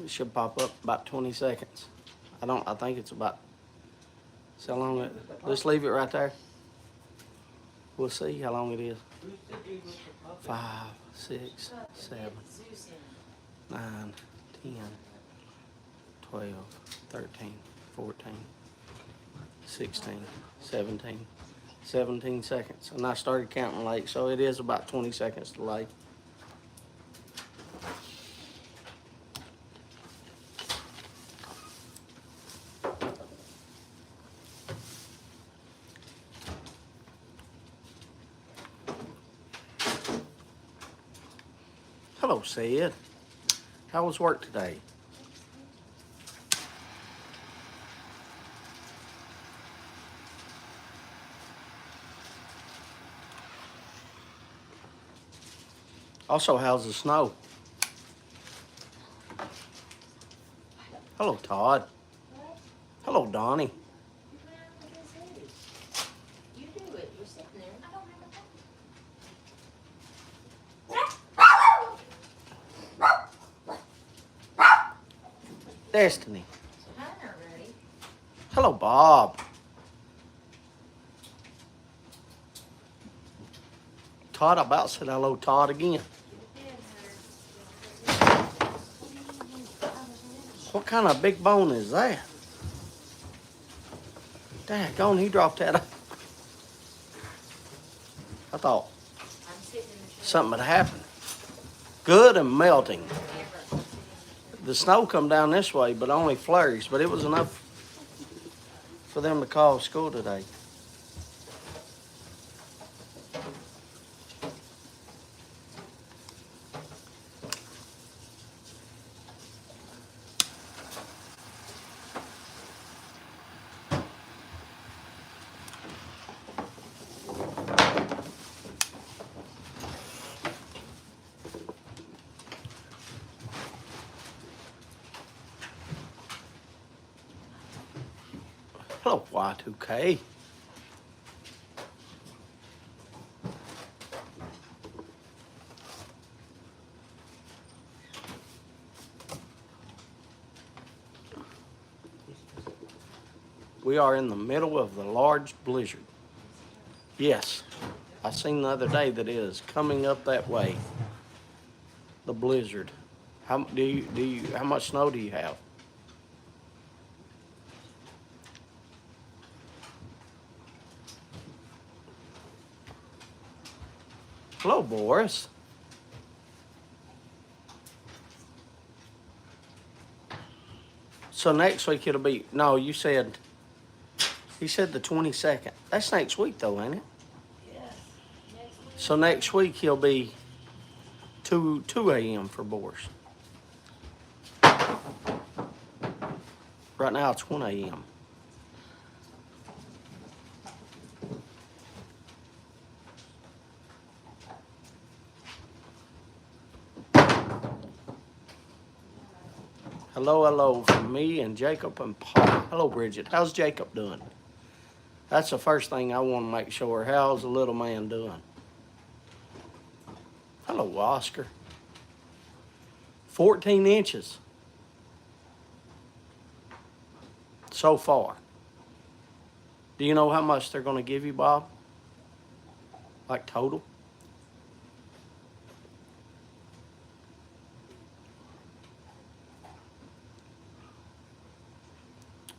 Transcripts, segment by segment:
It should pop up about 20 seconds. I think it's about, so how long just leave it right there. We'll see how long it is. 5, 6, 7, 9, 10, 12, 13, 14, 16, 17. 17 seconds. And I started counting late, so it is about 20 seconds delayed. Hello, Sid. How was work today? Also, how's the snow? Hello, Todd. Hello, Donnie. You do it. You're sitting there. I don't have a Destiny. Hunter, ready? Hello, Bob. Todd, I about said hello, Todd, again. What kind of big bone is that? Daggone, he dropped that. I thought something had happened. Good and melting. The snow come down this way, but only flurries. But it was enough for them to call school today. Hello, Y2K. We are in the middle of the large blizzard. Yes, I seen the other day that it is coming up that way. The blizzard. How much snow do you have? Hello, Boris. So next week it'll be, no, you said, he said the 22nd. That's next week though, ain't it? Yes. Next week. So next week he'll be 2 a.m. for Boris. Right now it's 1 a.m. Hello, hello from me and Jacob and Paul. Hello, Bridget. How's Jacob doing? That's the first thing I want to make sure. How's the little man doing? Hello, Oscar. 14 inches so far. Do you know how much they're going to give you, Bob? Like total?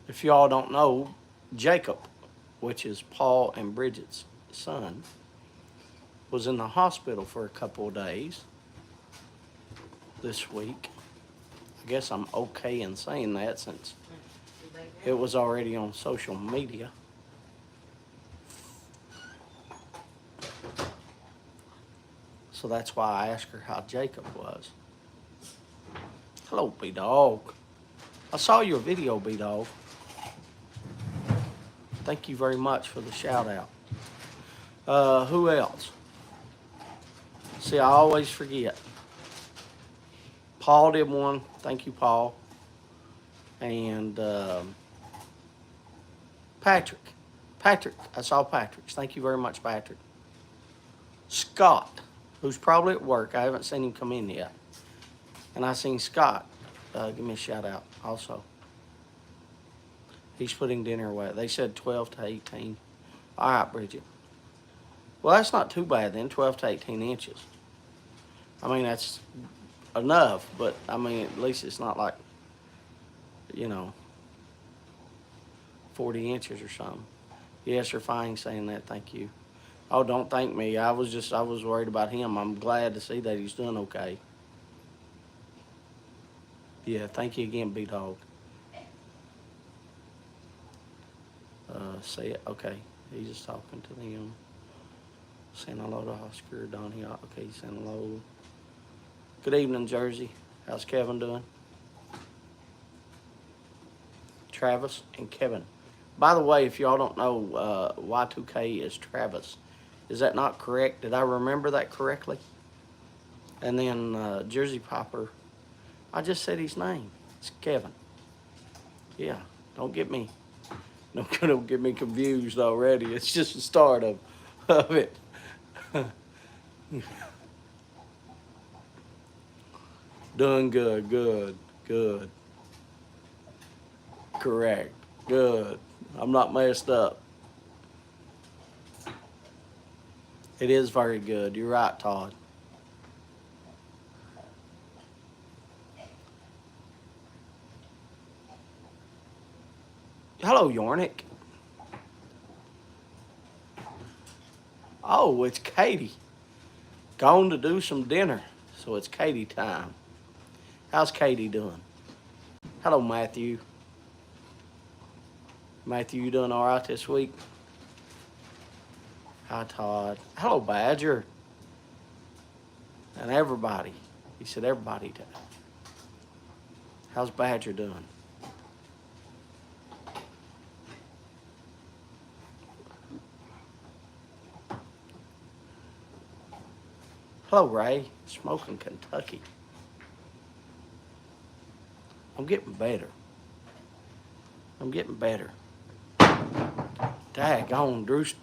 If y'all don't know, Jacob, which is Paul and Bridget's son, was in the hospital for a couple of days this week. I guess I'm okay in saying that since it was already on social media. So that's why I asked her how Jacob was. Hello, B-Dog. I saw your video, B-Dog. Thank you very much for the shout out. Who else? See, I always forget. Paul did one. Thank you, Paul. And Patrick. Patrick. I saw Patrick's. Thank you very much, Patrick. Scott, who's probably at work. I haven't seen him come in yet. And I seen Scott. give me a shout out also. He's putting dinner away. They said 12 to 18. All right, Bridget. Well, that's not too bad then, 12 to 18 inches. I mean, that's enough, but I mean, at least it's not like, 40 inches or something. Yes, you're fine saying that. Thank you. Oh, don't thank me. I was worried about him. I'm glad to see that he's doing okay. Yeah, thank you again, B-Dog. Say it. Okay. He's just talking to them. Saying hello to Oscar, Donnie. Okay, he's saying hello. Good evening, Jersey. How's Kevin doing? Travis and Kevin. By the way, if y'all don't know, Y2K is Travis. Is that not correct? Did I remember that correctly? And then Jersey Popper, I just said his name. It's Kevin. Yeah, don't get me confused already. It's just the start of it. Doing good. Correct. Good. I'm not messed up. It is very good. You're right, Todd. Hello, Yornik. Oh, it's Katie. Gone to do some dinner, so it's Katie time. How's Katie doing? Hello, Matthew. Matthew, you doing all right this week? Hi, Todd. Hello, Badger. And everybody. He said everybody did. How's Badger doing? Hello, Ray. Smoking Kentucky. I'm getting better. Daggone, Druce.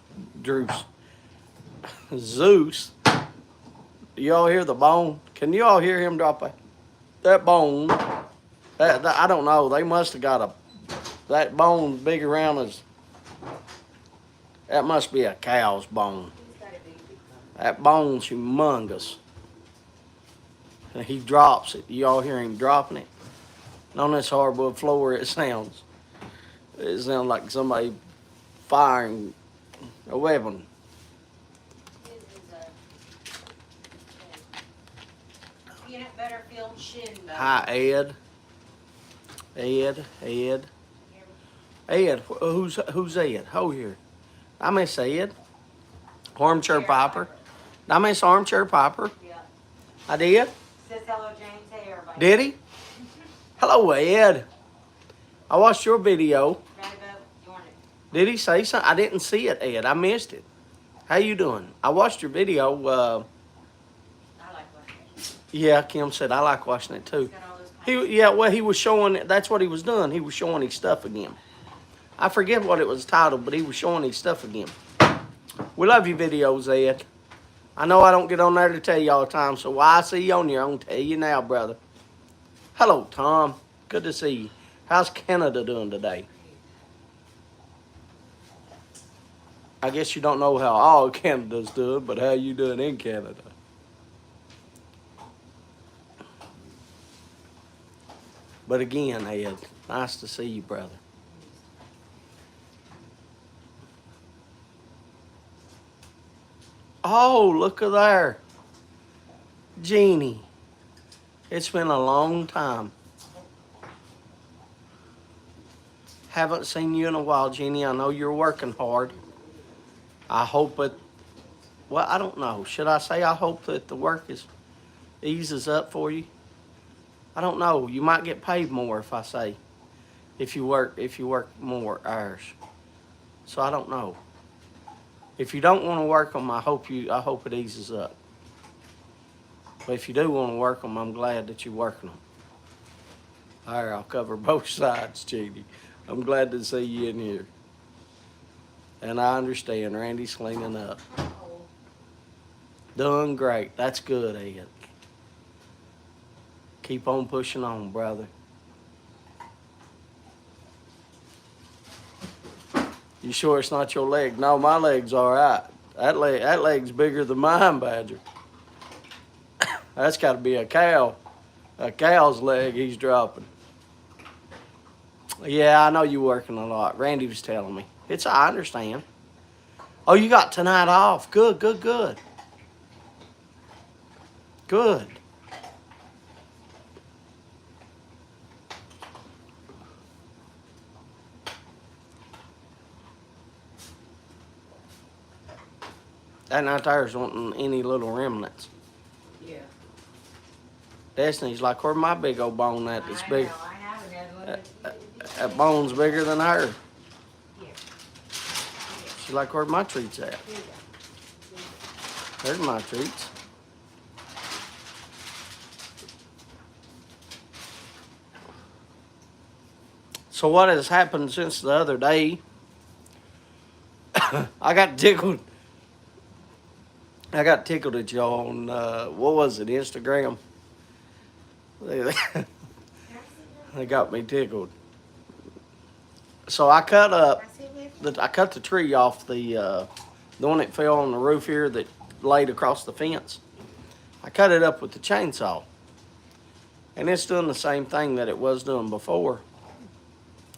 Zeus. Do y'all hear the bone? Can you all hear him drop that bone? That, I don't know. They must have got that bone big around as, that must be a cow's bone. That bone's humongous. And he drops it. You all hear him dropping it? And on this hardwood floor, it sounds like somebody firing a weapon. Peanut butter filled shin. Hi, Ed. Ed. Who's Ed? Oh, here. I miss Ed. Armchair Piper. I miss Armchair Piper. Yeah. I did? Says hello, James. Hey, everybody. Did he? Hello, Ed. I watched your video. Did he say something? I didn't see it, Ed. I missed it. How you doing? I watched your video. I like watching it. Yeah, Kim said I like watching it too. It's got all those He was showing. That's what he was doing. He was showing his stuff again. I forget what it was titled, but he was showing his stuff again. We love your videos, Ed. I know I don't get on there to tell you all the time, so why I see you on here, I'm going to tell you now, brother. Hello, Tom. Good to see you. How's Canada doing today? I guess you don't know how all Canada's doing, but how you doing in Canada? But again, Ed, nice to see you, brother. Oh, look at there. Jeannie. It's been a long time. Haven't seen you in a while, Jeannie. I know you're working hard. I hope it, well, I don't know. Should I say I hope that the work eases up for you? I don't know. You might get paid more if I say, if you work more hours. So I don't know. If you don't want to work them, I hope it eases up. But if you do want to work them, I'm glad that you're working them. All right, I'll cover both sides, Jeannie. I'm glad to see you in here. And I understand Randy's cleaning up. Doing great. That's good, Ed. Keep on pushing on, brother. You sure it's not your leg? No, my leg's all right. That leg's bigger than mine, Badger. That's got to be a cow. A cow's leg he's dropping. Yeah, I know you're working a lot. Randy was telling me. I understand. Oh, you got tonight off. Good, good, good. Good. That night there's wanting any little remnants. Yeah. Destiny's like, where my big old bone at that's big? I have another one. That bone's bigger than her. Here. She's like, where my treats at? Here you go. There's my treats. So what has happened since the other day? I got tickled. I got tickled at y'all on, what was it, Instagram? They got me tickled. So I cut the tree off the one that fell on the roof here that laid across the fence. I cut it up with the chainsaw. And it's doing the same thing that it was doing before.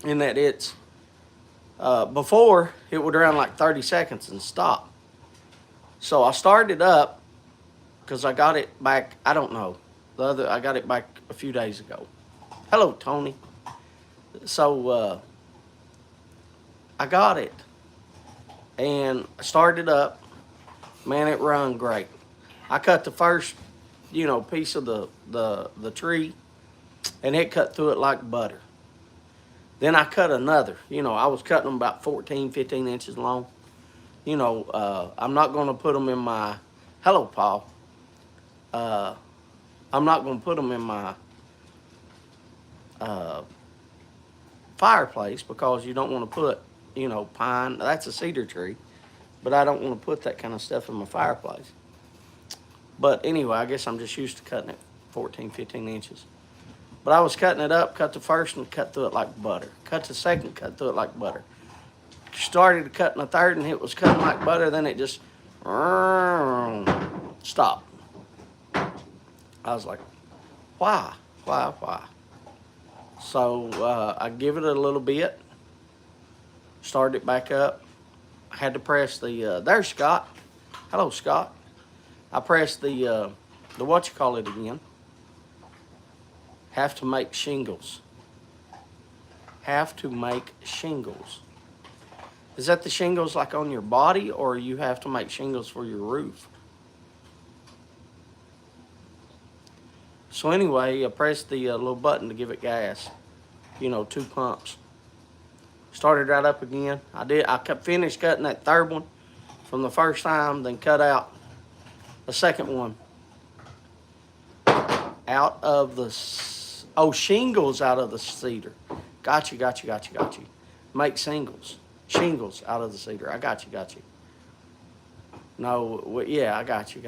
In that it's, before it would run like 30 seconds and stop. So I started up because I got it back, I don't know. I got it back a few days ago. Hello, Tony. So I got it and I started up. Man, it run great. I cut the first, piece of the tree and it cut through it like butter. Then I cut another. I was cutting them about 14, 15 inches long. I'm not going to put them in my, hello, Paul. I'm not going to put them in my fireplace because you don't want to put, pine. That's a cedar tree. But I don't want to put that kind of stuff in my fireplace. But anyway, I guess I'm just used to cutting it 14, 15 inches. But I was cutting it up, cut the first and cut through it like butter. Cut the second, cut through it like butter. Started cutting the third and it was cutting like butter. Then it just stopped. I was like, why? So I give it a little bit. Started it back up. I had to press the, there's Scott. Hello, Scott. I pressed the what you call it again. Have to make shingles. Have to make shingles. Is that the shingles like on your body or you have to make shingles for your roof? So anyway, I pressed the little button to give it gas. 2 pumps. Started right up again. I finished cutting that third one from the first time, then cut out the second one. Out of the, shingles out of the cedar. Got you. Make shingles out of the cedar. I got you. No, yeah, I got you.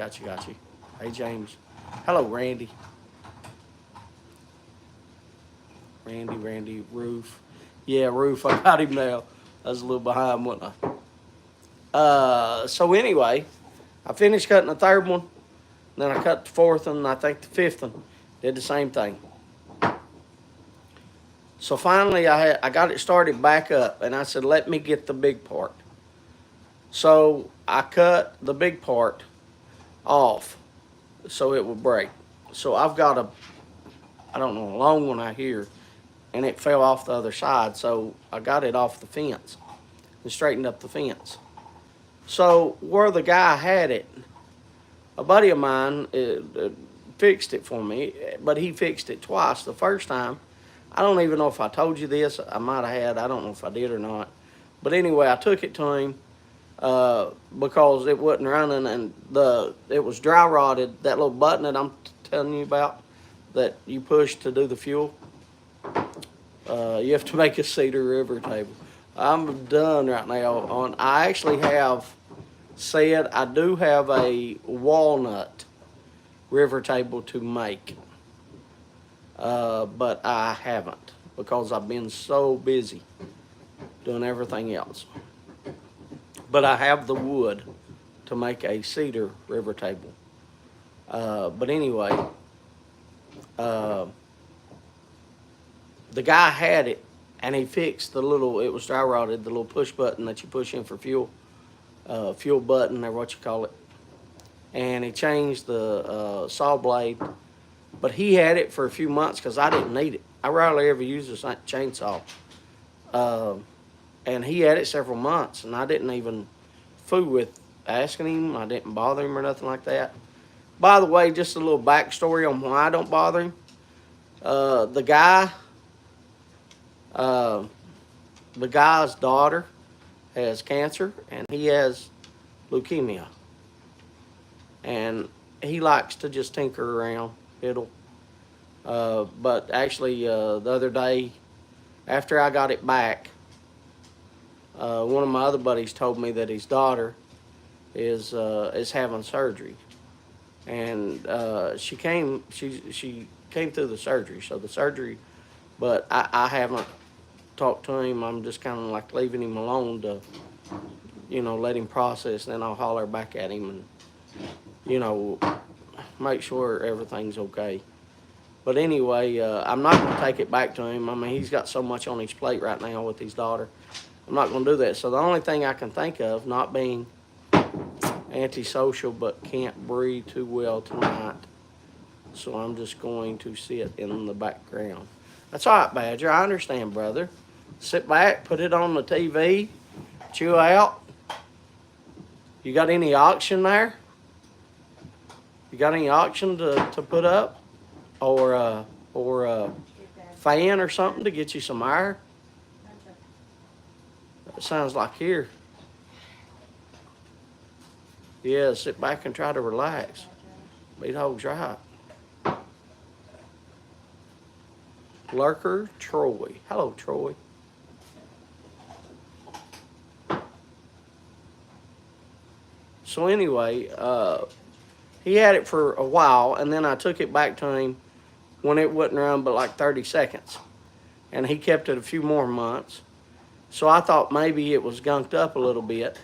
Hey, James. Hello, Randy. Randy, Roof. Yeah, Roof, I got him now. I was a little behind, wasn't I? So anyway, I finished cutting the third one. Then I cut the fourth one, and I think the fifth one. Did the same thing. So finally, I got it started back up, and I said, let me get the big part. So I cut the big part off so it would break. So I've got a long one out here, and it fell off the other side. So I got it off the fence and straightened up the fence. So where the guy had it, a buddy of mine fixed it for me, but he fixed it twice. The first time, I don't even know if I told you this. I might have had. I don't know if I did or not. But anyway, I took it to him because it wasn't running and it was dry rotted. That little button that I'm telling you about that you push to do the fuel, you have to make a cedar river table. I'm done right now. I actually have said I do have a walnut river table to make. But I haven't because I've been so busy doing everything else. but I have the wood to make a cedar river table. But anyway, the guy had it, and he fixed the little, it was dry rotted, the little push button that you push in for fuel, fuel button or what you call it. And he changed the saw blade, but he had it for a few months because I didn't need it. I rarely ever use a chainsaw. And he had it several months, and I didn't even fool with asking him. I didn't bother him or nothing like that. By the way, just a little backstory on why I don't bother him. The guy's daughter has cancer, and he has leukemia. And he likes to just tinker around, fiddle. But actually, the other day, after I got it back, one of my other buddies told me that his daughter is having surgery, and she came through the surgery. So the surgery, but I haven't talked to him. I'm just kind of like leaving him alone to, let him process. Then I'll holler back at him and, make sure everything's okay. But anyway, I'm not going to take it back to him. I mean, he's got so much on his plate right now with his daughter. I'm not going to do that. So the only thing I can think of, not being antisocial, but can't breathe too well tonight, so I'm just going to sit in the background. That's all right, Badger. I understand, brother. Sit back, put it on the TV, chew out. You got any auction there? You got any auction to put up? Or a fan or something to get you some air? That sounds like here. Yeah, sit back and try to relax. Beat hogs right. Lurker Troy. Hello, Troy. So anyway, he had it for a while, and then I took it back to him when it wouldn't run but like 30 seconds. And he kept it a few more months. So I thought maybe it was gunked up a little bit.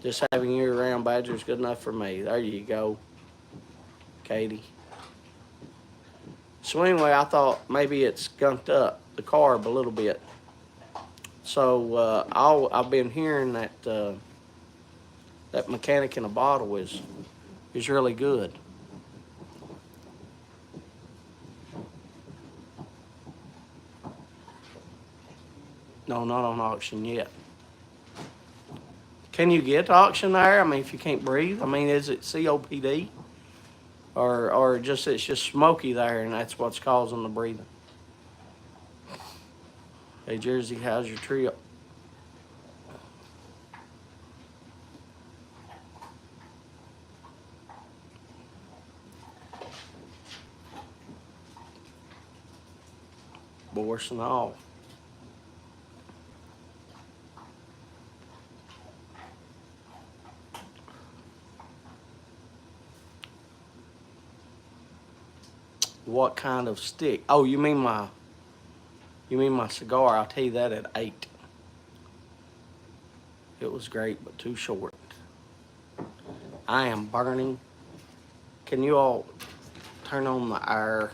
Just having you around, Badger, is good enough for me. There you go, Katie. So anyway, I thought maybe it's gunked up, the carb, a little bit. So I've been hearing that that mechanic in a bottle is really good. No, not on auction yet. Can you get to auction there? I mean, if you can't breathe, I mean, is it COPD? Or just it's just smoky there and that's what's causing the breathing? Hey, Jersey, how's your trip? Worse than all. What kind of stick? Oh, you mean my cigar? I'll tell you that at 8. It was great, but too short. I am burning. Can you all turn on the air?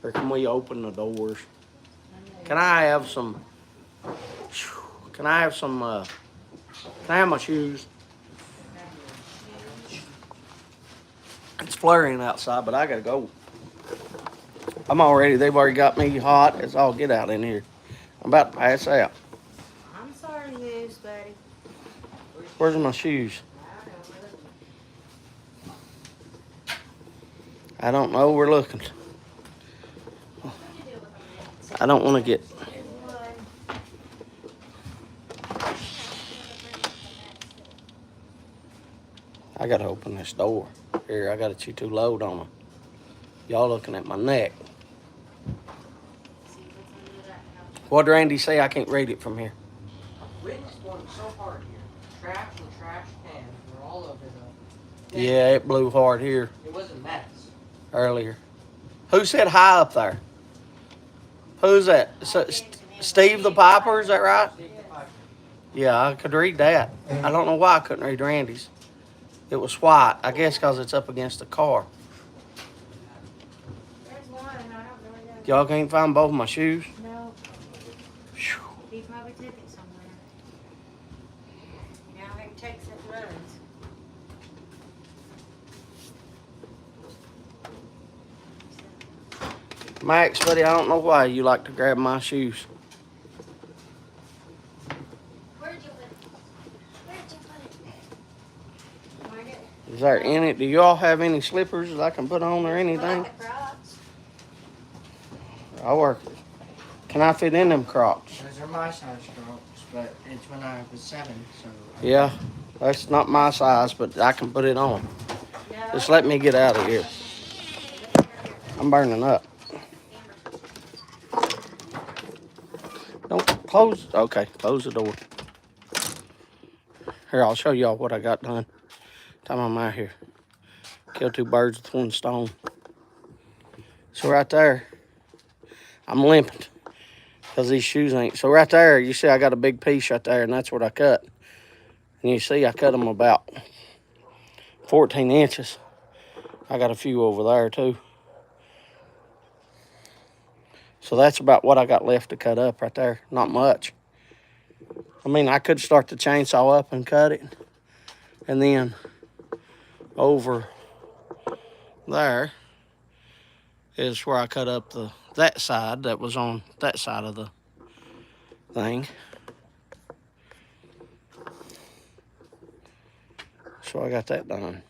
Or can we open the doors? Can I have some, can I have my shoes? It's flurrying outside, but I gotta go. They've already got me hot. It's all get out in here. I'm about to pass out. I'm sorry, news, buddy. Where's my shoes? I don't know. We're looking. I don't want to get... I got to open this door. Here, I got it too low on them. Y'all looking at my neck. What did Randy say? I can't read it from here. Wind is blowing so hard here. Trash and trash cans were all over the... Yeah, it blew hard here It was a mess. earlier. Who said hi up there? Who's that? Steve the Piper, is that right? Yeah, I could read that. I don't know why I couldn't read Randy's. It was white. I guess because it's up against the car. There's one, and I don't really know. Y'all can't find both my shoes? No, Phew. he probably took it somewhere. Now he takes it and runs. Max, buddy, I don't know why you like to grab my shoes. Where'd you put it? Where'd you put it? Find it? Is there any? Do y'all have any slippers that I can put on or anything? Like the Crocs. I work. Can I fit in them Crocs? Those are my size Crocs, but it's when I was 7, so. Yeah, that's not my size, but I can put it on. No. Just let me get out of here. I'm burning up. Don't close. Okay, close the door. Here, I'll show y'all what I got done. Time I'm out here. Kill 2 birds with 1 stone. So right there, I'm limping because these shoes ain't. So right there, you see I got a big piece right there, and that's what I cut. And you see I cut them about 14 inches. I got a few over there too. So that's about what I got left to cut up right there. Not much. I mean, I could start the chainsaw up and cut it. And then over there is where I cut up that side that was on that side of the thing. So I got that done.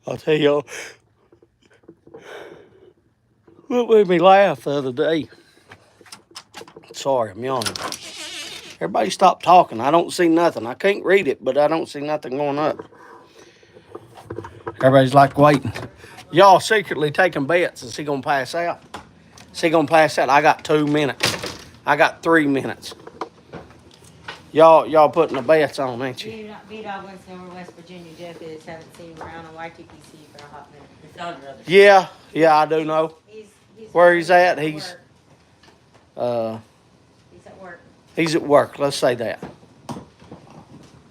I'll tell y'all what made me laugh the other day. Sorry, I'm yawning. Everybody stop talking. I don't see nothing. I can't read it, but I don't see nothing going up. Everybody's like waiting. Y'all secretly taking bets. Is he going to pass out? Is he going to pass out? I got 2 minutes. I got 3 minutes. Y'all putting the bets on, ain't you? B-Dog went to West Virginia. Jeff is. Haven't seen him around on YTPC for a hot minute. It's on your other Yeah, I do know. He's Where he's at, work. he's He's at work. He's at work. Let's say that.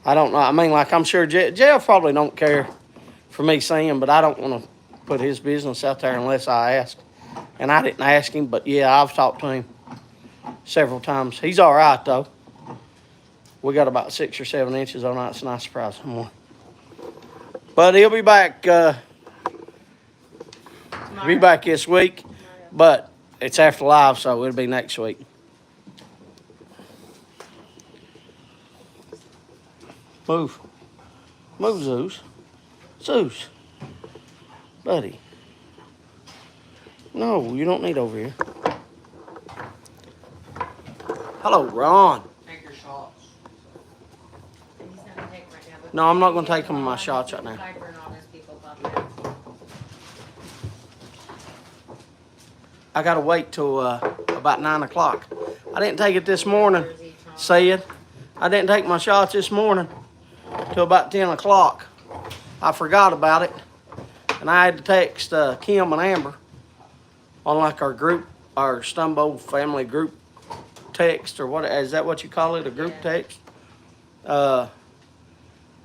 I don't know. I mean, like, I'm sure Jeff probably don't care for me seeing, but I don't want to put his business out there unless I ask. And I didn't ask him, but yeah, I've talked to him several times. He's all right, though. We got about 6 or 7 inches on that. It's a nice surprise. More. But he'll be back. Be back this week, but it's after live, so it'll be next week. Move. Move, Zeus. Zeus. Buddy. No, you don't need over here. Hello, Ron. Take your shots. He's not gonna take 'em right now, but No, I'm not going to take my shots right now. Piper and all those people popping out. I got to wait till about 9 o'clock. I didn't take it this morning, said. I didn't take my shots this morning till about 10 o'clock. I forgot about it. And I had to text Kim and Amber on like our group, our Stumbo family group text, or what is that what you call it, a group text?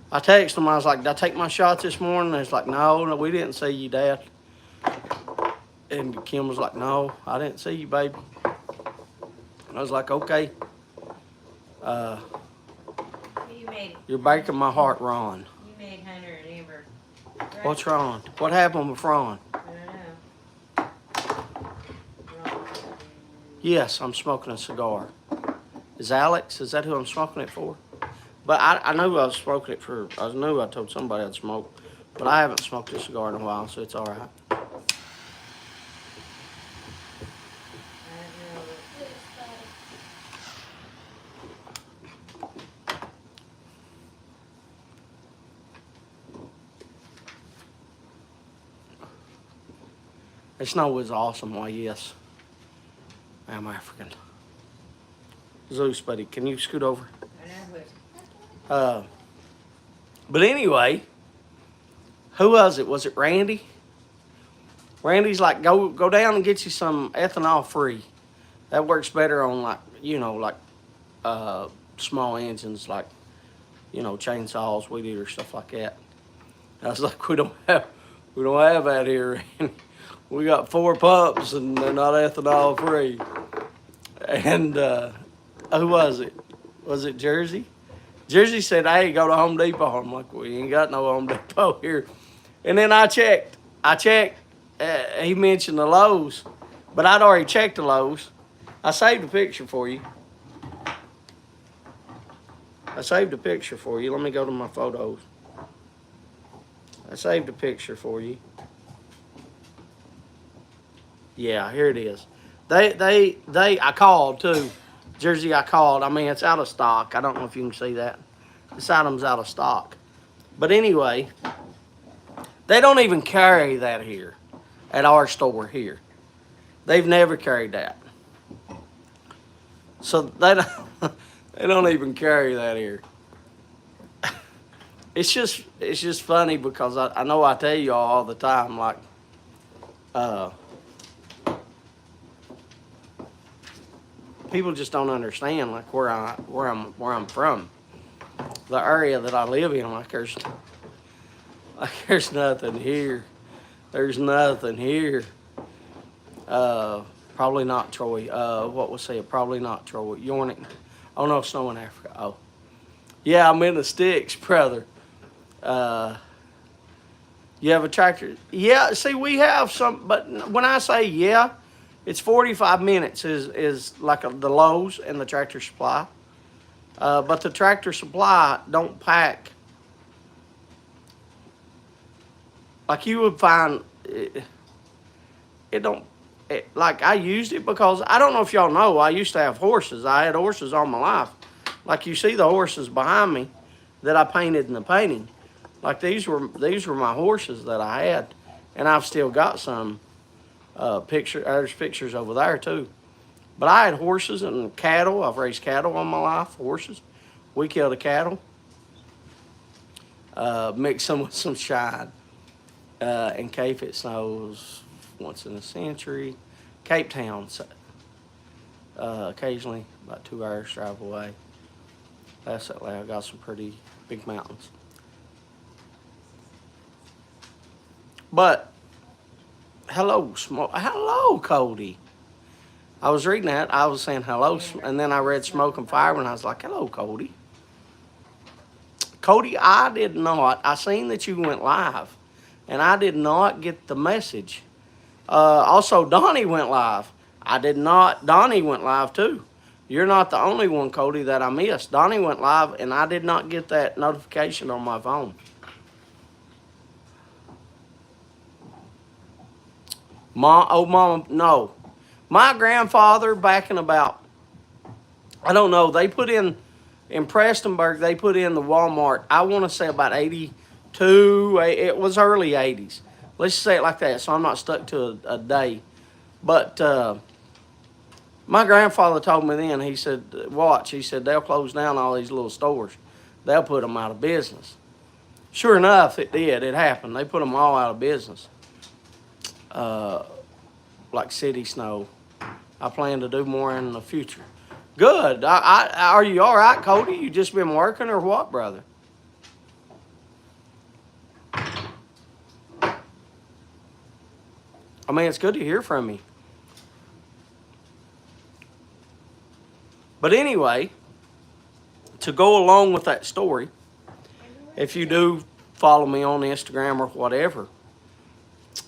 I texted them. I was like, did I take my shots this morning? And it's like, no, we didn't see you, Dad. And Kim was like, no, I didn't see you, baby. And I was like, okay. You made You're breaking my heart, Ron. You made Hunter and Amber. Right? What's Ron? What happened with Ron? I don't know. Yes, I'm smoking a cigar. Is Alex, is that who I'm smoking it for? But I knew I was smoking it for, I knew I told somebody I'd smoke. But I haven't smoked a cigar in a while, so it's all right. The snow is awesome. Why, yes. I'm African. Zeus, buddy, can you scoot over? I know. But anyway, who was it? Was it Randy? Randy's like, go down and get you some ethanol free. That works better on small engines like chainsaws, weed eater, stuff like that. I was like, we don't have that here. We got 4 pumps and they're not ethanol free. And who was it? Was it Jersey? Jersey said, hey, go to Home Depot. I'm like, we ain't got no Home Depot here. And then I checked. He mentioned the Lowe's, but I'd already checked the Lowe's. I saved a picture for you. Let me go to my photos. I saved a picture for you. Yeah, here it is. I called too. Jersey, I called. I mean, it's out of stock. I don't know if you can see that. This item's out of stock. But anyway, they don't even carry that here at our store here. They've never carried that. So they don't even carry that here. It's just funny because I know I tell you all the time, like, people just don't understand like where I'm from, the area that I live in. Like there's nothing here. There's nothing here. Probably not Troy. What was it? Probably not Troy. Yornik. Oh no, snow in Africa. Oh, yeah, I'm in the sticks, brother. You have a tractor? Yeah. See, we have some, but when I say yeah, it's 45 minutes is like the Lowe's and the Tractor Supply. But the Tractor Supply don't pack. Like you would find, like I used it because, I don't know if y'all know, I used to have horses. I had horses all my life. Like you see the horses behind me that I painted in the painting. Like these were my horses that I had. And I've still got some there's pictures over there too. But I had horses and cattle. I've raised cattle all my life, horses. We kill the cattle. Mix them with some shine. In Cape it snows once in a century. Cape Town, occasionally about 2 hours drive away. That's that way. I got some pretty big mountains. But hello, Cody. I was reading that. I was saying hello, and then I read Smoke and Fire, and I was like, hello, Cody. Cody, I did not. I seen that you went live, and I did not get the message. Also, Donnie went live. I did not. Donnie went live too. You're not the only one, Cody, that I missed. Donnie went live, and I did not get that notification on my phone. Mama, no. My grandfather back in about, I don't know, they put in Prestonburg, they put in the Walmart, I want to say about 82, it was early 80s. Let's say it like that, so I'm not stuck to a day. But my grandfather told me then, he said, watch, he said, they'll close down all these little stores. They'll put them out of business. Sure enough, it did. It happened. They put them all out of business. Like City Snow. I plan to do more in the future. Good. Are you all right, Cody? You just been working or what, brother? I mean, it's good to hear from you. But anyway, to go along with that story, if you do follow me on Instagram or whatever,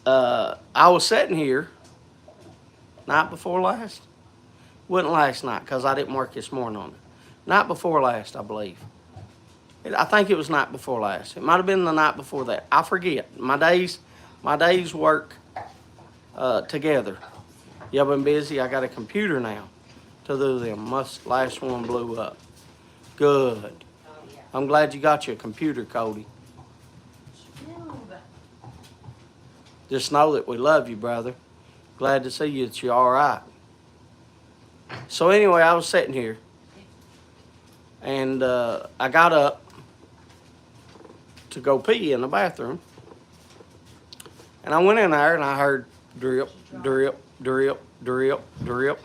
I was sitting here night before last. Wasn't last night because I didn't work this morning on it. Night before last, I believe. I think it was night before last. It might have been the night before that. I forget. My days work together. Y'all been busy. I got a computer now to do them. Last one blew up. Good. I'm glad you got your computer, Cody. Just know that we love you, brother. Glad to see you that you're all right. So anyway, I was sitting here, and I got up, to go pee in the bathroom. And I went in there and I heard drip, drip, drip, drip, drip.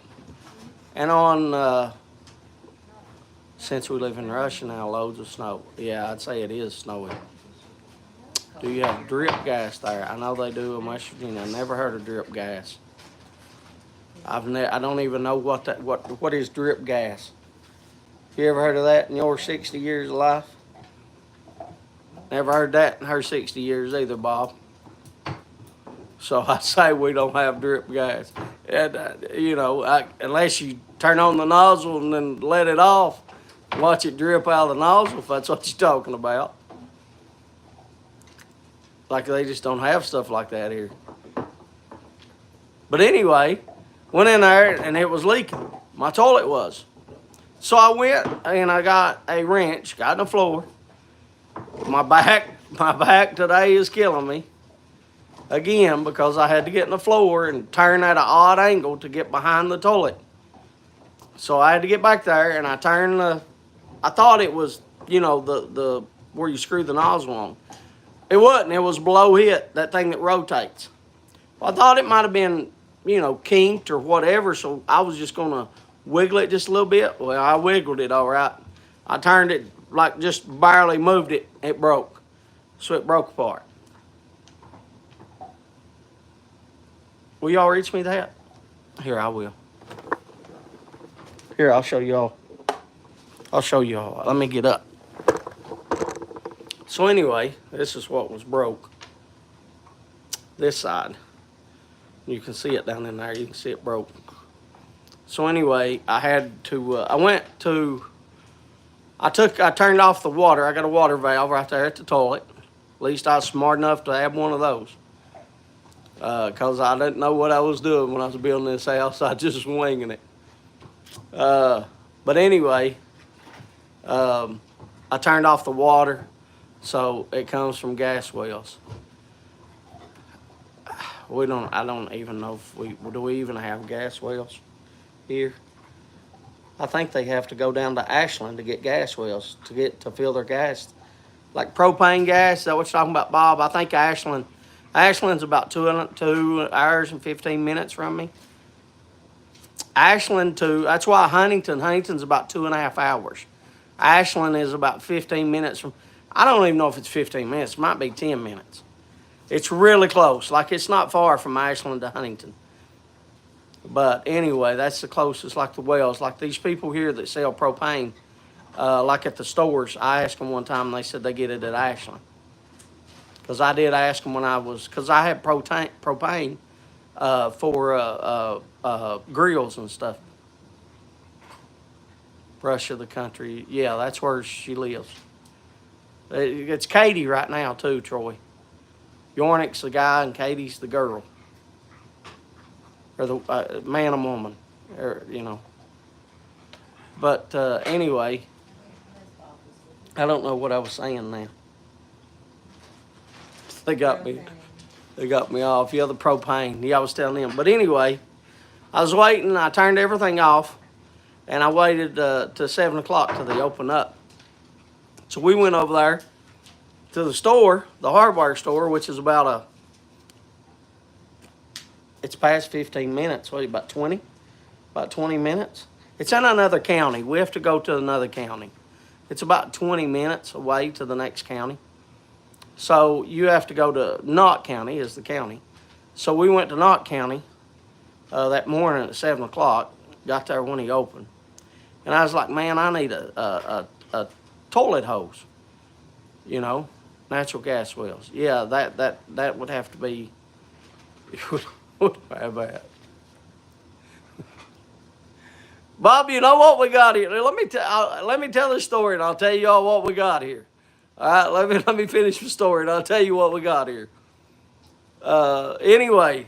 And since we live in Russia now, loads of snow. Yeah, I'd say it is snowy. Do you have drip gas there? I know they do in West Virginia. I never heard of drip gas. I don't even know what is drip gas. You ever heard of that in your 60 years of life? Never heard that in her 60 years either, Bob. So I say we don't have drip gas. And, unless you turn on the nozzle and then let it off, watch it drip out of the nozzle, if that's what you're talking about. Like they just don't have stuff like that here. But anyway, went in there and it was leaking. My toilet was. So I went and I got a wrench, got in the floor. My back today is killing me. Again, because I had to get in the floor and turn at an odd angle to get behind the toilet. So I had to get back there and I turned I thought it was, the where you screw the nozzle on. It wasn't, it was below it, that thing that rotates. Well, I thought it might have been, kinked or whatever, so I was just gonna wiggle it just a little bit. Well, I wiggled it all right. I turned it, like just barely moved it, it broke. So it broke apart. Will y'all reach me that? Here, I will. Here, I'll show y'all. Let me get up. So anyway, this is what was broke. This side. You can see it down in there. You can see it broke. So anyway, I had to, I turned off the water. I got a water valve right there at the toilet. At least I was smart enough to have one of those. Because I didn't know what I was doing when I was building this house. I just was winging it. But anyway, I turned off the water, so it comes from gas wells. I don't even know if do we even have gas wells here? I think they have to go down to Ashland to get gas wells to fill their gas. Like propane gas, is that what you're talking about, Bob? I think Ashland's about 2 hours and 15 minutes from me. That's why Huntington's about 2.5 hours. Ashland is about 15 minutes from, I don't even know if it's 15 minutes, it might be 10 minutes. It's really close, like it's not far from Ashland to Huntington. But anyway, that's the closest, like the wells, like these people here that sell propane, like at the stores. I asked them one time and they said they get it at Ashland. Because I did ask them because I had propane for grills and stuff. Russia, the country. Yeah, that's where she lives. It's Katie right now, too, Troy. Yornick's the guy and Katie's the girl. Or the man and woman. But anyway, I don't know what I was saying now. They got me off. Yeah, the propane. Yeah, I was telling them. But anyway, I was waiting. I turned everything off. And I waited till 7 o'clock till they opened up. So we went over there to the store, the hardware store, which is it's past 15 minutes. What, about 20? About 20 minutes. It's in another county. We have to go to another county. It's about 20 minutes away to the next county. So you have to go to Knott County is the county. So we went to Knott County that morning at 7 o'clock. Got there when he opened. And I was like, man, I need a toilet hose. Natural gas wells. Yeah, that would have to be, would have that. Bob, you know what we got here? Let me tell this story and I'll tell you all what we got here. All right, let me finish the story and I'll tell you what we got here. Anyway,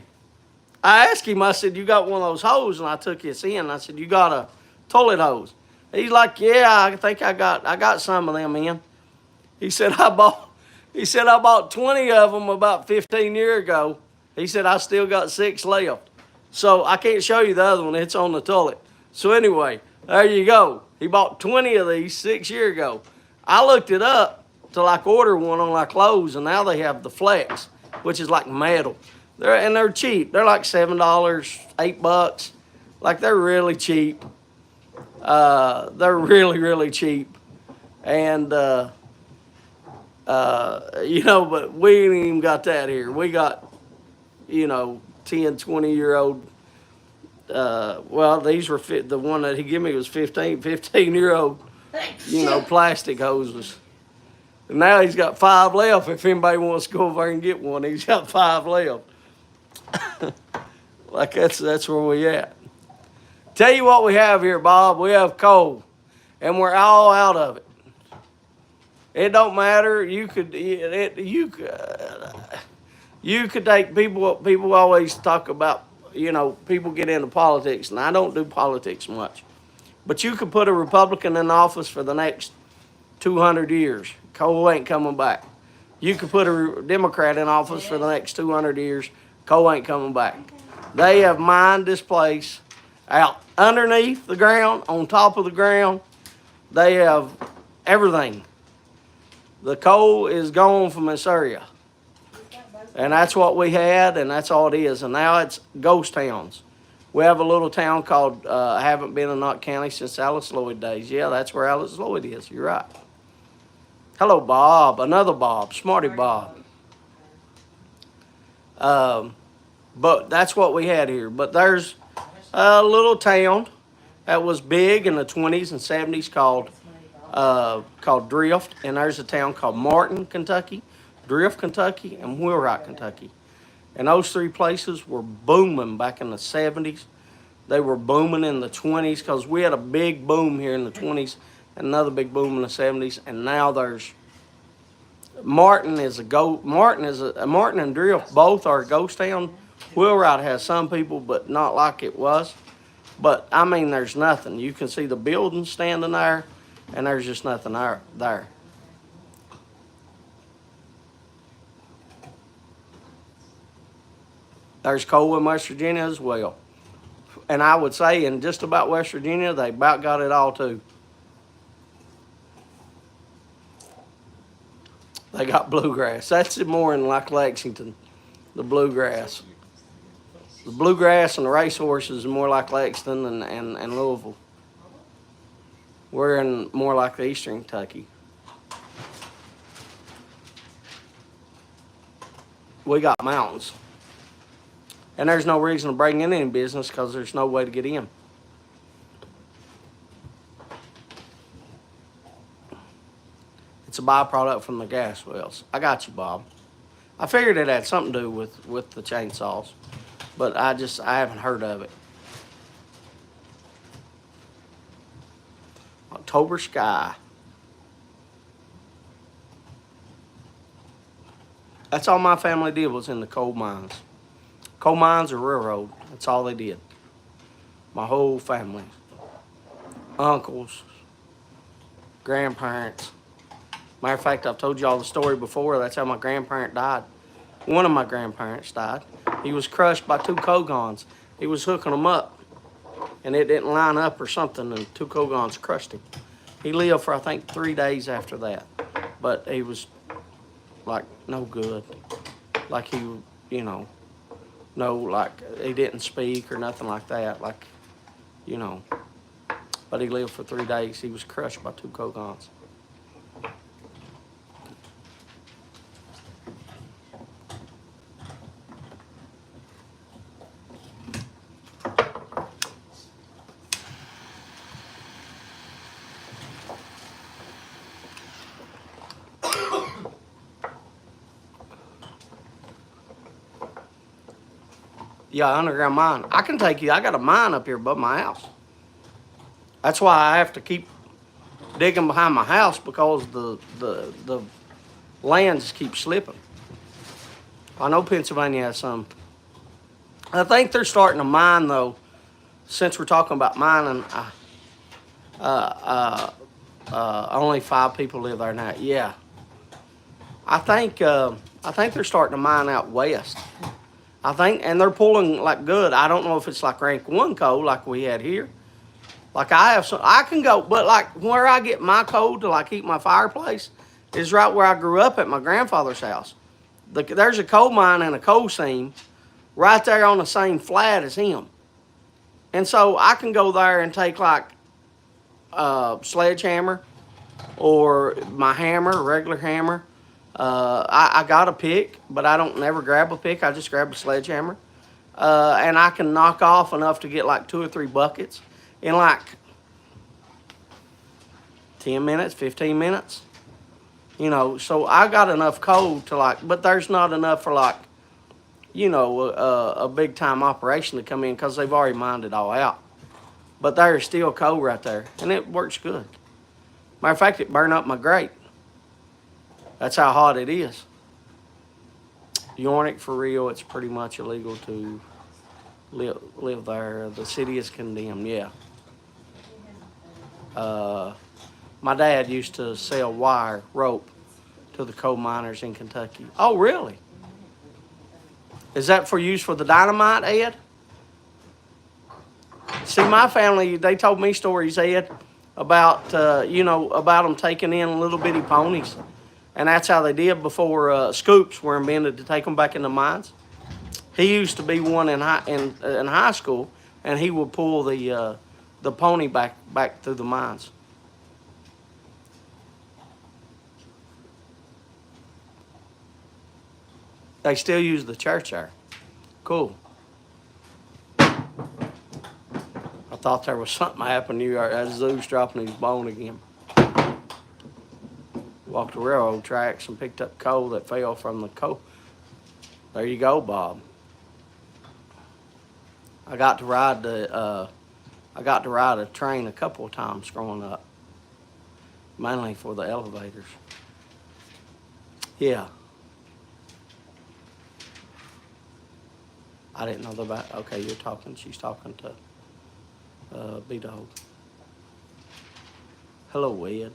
I asked him, I said, you got one of those hoses? And I took his in. And I said, you got a toilet hose? He's like, yeah, I think I got some of them in. He said, I bought 20 of them about 15 years ago. He said, I still got 6 left. So I can't show you the other one. It's on the toilet. So anyway, there you go. He bought 20 of these 6 years ago. I looked it up to like order one on like Lowe's, and now they have the Flex, which is like metal. They're cheap. They're like $7, $8. Like they're really cheap. They're really, really cheap. And you know, but we ain't even got that here. We got, you know, 10, 20-year-old. Well, these were the one that he gave me was 15-year-old, you know, plastic hoses. And now he's got 5 left. If anybody wants to go over there and get one, he's got 5 left. Like that's where we at. Tell you what we have here, Bob. We have coal, and we're all out of it. It don't matter. You could take people. People always talk about, you know, people get into politics, and I don't do politics much. But you could put a Republican in office for the next 200 years. Coal ain't coming back. You could put a Democrat in office for the next 200 years. Coal ain't coming back. They have mined this place out underneath the ground, on top of the ground. They have everything. The coal is gone from this area. And that's what we had, and that's all it is. And now it's ghost towns. We have a little town called, I haven't been in Knott County since Alice Lloyd days. Yeah, that's where Alice Lloyd is. You're right. Hello, Bob. Another Bob. Smarty Bob. But that's what we had here. But there's a little town that was big in the 20s and 70s called Drift. And there's a town called Martin, Kentucky, Drift, Kentucky, and Wheelwright, Kentucky. And those 3 places were booming back in the 70s. They were booming in the 20s because we had a big boom here in the 20s and another big boom in the 70s. And now there's Martin and Drift both are a ghost town. Wheelwright has some people, but not like it was. But I mean, there's nothing. You can see the buildings standing there, and there's just nothing there. There's coal in West Virginia as well. And I would say in just about West Virginia, they about got it all too. They got bluegrass. That's more in like Lexington, the bluegrass. The bluegrass and the racehorses are more like Lexington and Louisville. We're in more like the Eastern Kentucky. We got mountains. And there's no reason to bring in any business because there's no way to get in. It's a byproduct from the gas wells. I got you, Bob. I figured it had something to do with the chainsaws, but I haven't heard of it. October sky. That's all my family did was in the coal mines. Coal mines or railroad. That's all they did. My whole family. Uncles. Grandparents. Matter of fact, I've told y'all the story before. That's how my grandparent died. One of my grandparents died. He was crushed by 2 Kogons. He was hooking them up, and it didn't line up or something, and 2 Kogons crushed him. He lived for, I think, 3 days after that. But he was, like, no good. Like he, you know, like he didn't speak or nothing like that. Like, you know. But he lived for 3 days. He was crushed by 2 Kogons. Yeah, underground mine. I can take you. I got a mine up here above my house. That's why I have to keep digging behind my house because the land just keeps slipping. I know Pennsylvania has some. I think they're starting to mine though. Since we're talking about mining, only 5 people live there now. Yeah, I think they're starting to mine out west. I think, and they're pulling like good. I don't know if it's like rank 1 coal like we had here. Like I have some, I can go, but like where I get my coal to like heat my fireplace is right where I grew up at my grandfather's house. There's a coal mine and a coal seam right there on the same flat as him. And so I can go there and take like a sledgehammer or my hammer, regular hammer. I got a pick, but I don't never grab a pick. I just grab a sledgehammer. And I can knock off enough to get like 2 or 3 buckets in like 10 minutes, 15 minutes. You know, so I got enough coal to like, but there's not enough for like, you know, a big time operation to come in because they've already mined it all out. But there's still coal right there, and it works good. Matter of fact, it burned up my grate. That's how hot it is. Yornick, for real, it's pretty much illegal to live there. The city is condemned, yeah. My dad used to sell wire, rope, to the coal miners in Kentucky. Oh, really? Is that for use for the dynamite, Ed? See, my family, they told me stories, Ed, about, you know, about them taking in little bitty ponies. And that's how they did before scoops were invented to take them back in the mines. He used to be one in high school, and he would pull the pony back through the mines. They still use the church there. Cool. I thought there was something happened to you. That Zeus dropping his bone again. Walked the railroad tracks and picked up coal that fell from the coal. There you go, Bob. I got to ride a train a couple of times growing up, mainly for the elevators. Yeah. I didn't know about. Okay, you're talking. She's talking to B-Dog. Hello, Ed.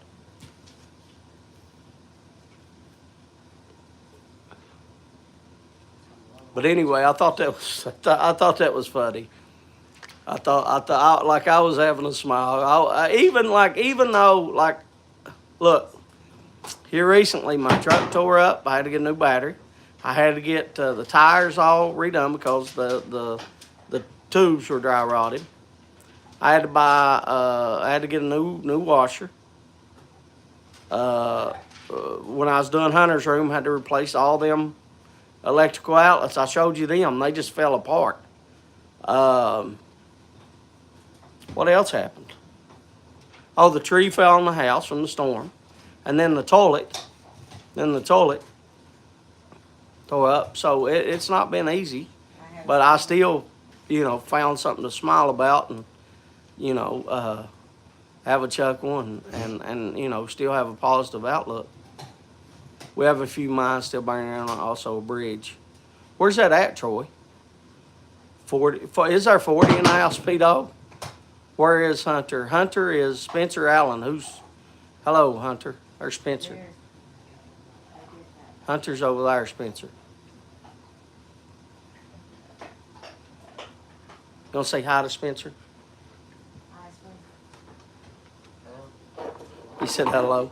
But anyway, I thought that was funny. I thought like I was having a smile. Even though like, look, here recently my truck tore up. I had to get a new battery. I had to get the tires all redone because the tubes were dry rotted. I had to get a new washer. When I was doing Hunter's room, I had to replace all them electrical outlets. I showed you them. They just fell apart. What else happened? Oh, the tree fell on the house from the storm. And then the toilet tore up. So it's not been easy. But I still, you know, found something to smile about and, you know, have a chuckle and you know, still have a positive outlook. We have a few mines still burning around, also a bridge. Where's that at, Troy? 40. Is there 40 in the house, P-Dog? Where is Hunter? Hunter is Spencer Allen. Hello, Hunter. There's Spencer. Hunter's over there, Spencer. You gonna say hi to Spencer? Hi, Spencer. He said hello.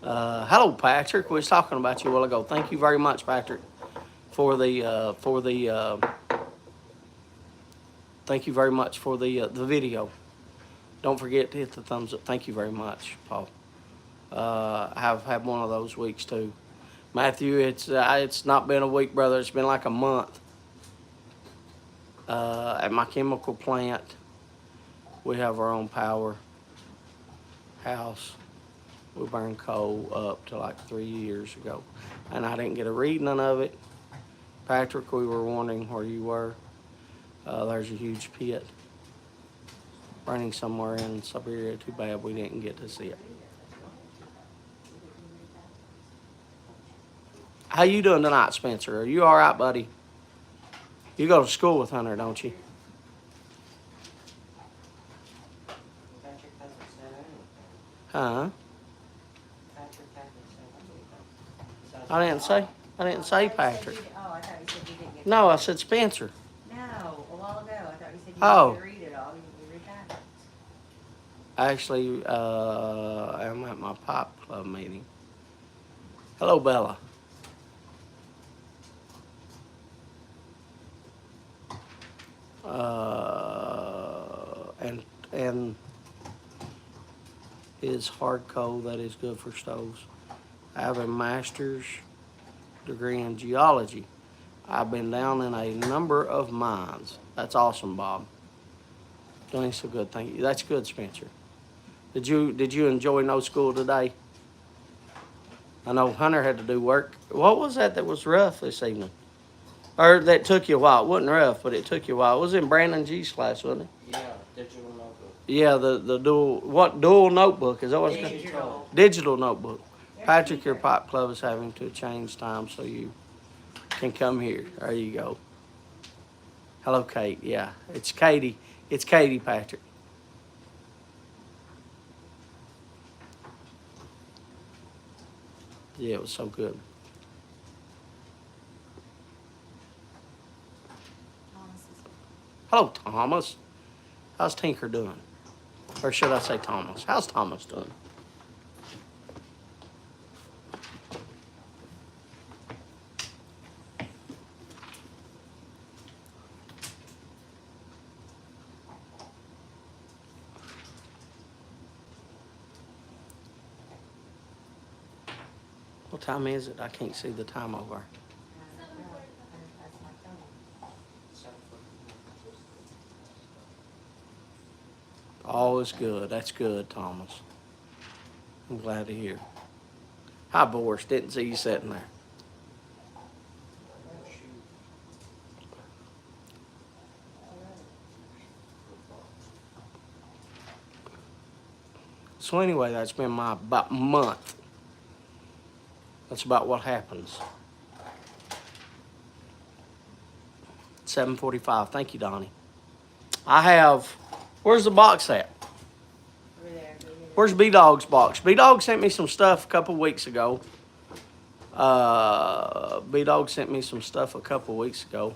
Hello, Patrick. We was talking about you a while ago. Thank you very much, Patrick, thank you very much for the video. Don't forget to hit the thumbs up. Thank you very much, Paul. I have had one of those weeks too. Matthew, it's not been a week, brother. It's been like a month. At my chemical plant, we have our own power house. We burned coal up to like 3 years ago, and I didn't get a reading of it. Patrick, we were wondering where you were. There's a huge pit burning somewhere in Siberia. Too bad we didn't get to see it. How you doing tonight, Spencer? Are you all right, buddy? You go to school with Hunter, don't you? Patrick hasn't said anything. Huh? Patrick hasn't said anything. I didn't say Patrick. Oh, I thought you said you didn't get. No, I said Spencer. No, a while ago. I thought you said you Oh. didn't read it all. You read that? Actually, I'm at my pipe club meeting. Hello, Bella. And is hard coal that is good for stoves. I have a master's degree in geology. I've been down in a number of mines. That's awesome, Bob. Doing so good, thank you. That's good, Spencer. Did you enjoy no school today? I know Hunter had to do work. What was that was rough this evening? Or that took you a while. It wasn't rough, but it took you a while. It was in Brandon G's class, wasn't it? Yeah, digital notebook. Yeah, the dual notebook, is that what it's called? Digital. Digital notebook. Patrick, your pipe club is having to change time so you can come here. There you go. Hello, Kate. Yeah, it's Katie. It's Katie, Patrick. Yeah, it was so good. Hello, Thomas. How's Tinker doing? Or should I say Thomas? How's Thomas doing? What time is it? I can't see the time over. All is good. That's good, Thomas. I'm glad to hear. Hi, Boris. Didn't see you sitting there. So anyway, that's been my about month. That's about what happens. 7:45. Thank you, Donnie. I have. Where's the box at? Over there. Where's B-Dog's box? B-Dog sent me some stuff a couple weeks ago. B-Dog sent me some stuff a couple weeks ago.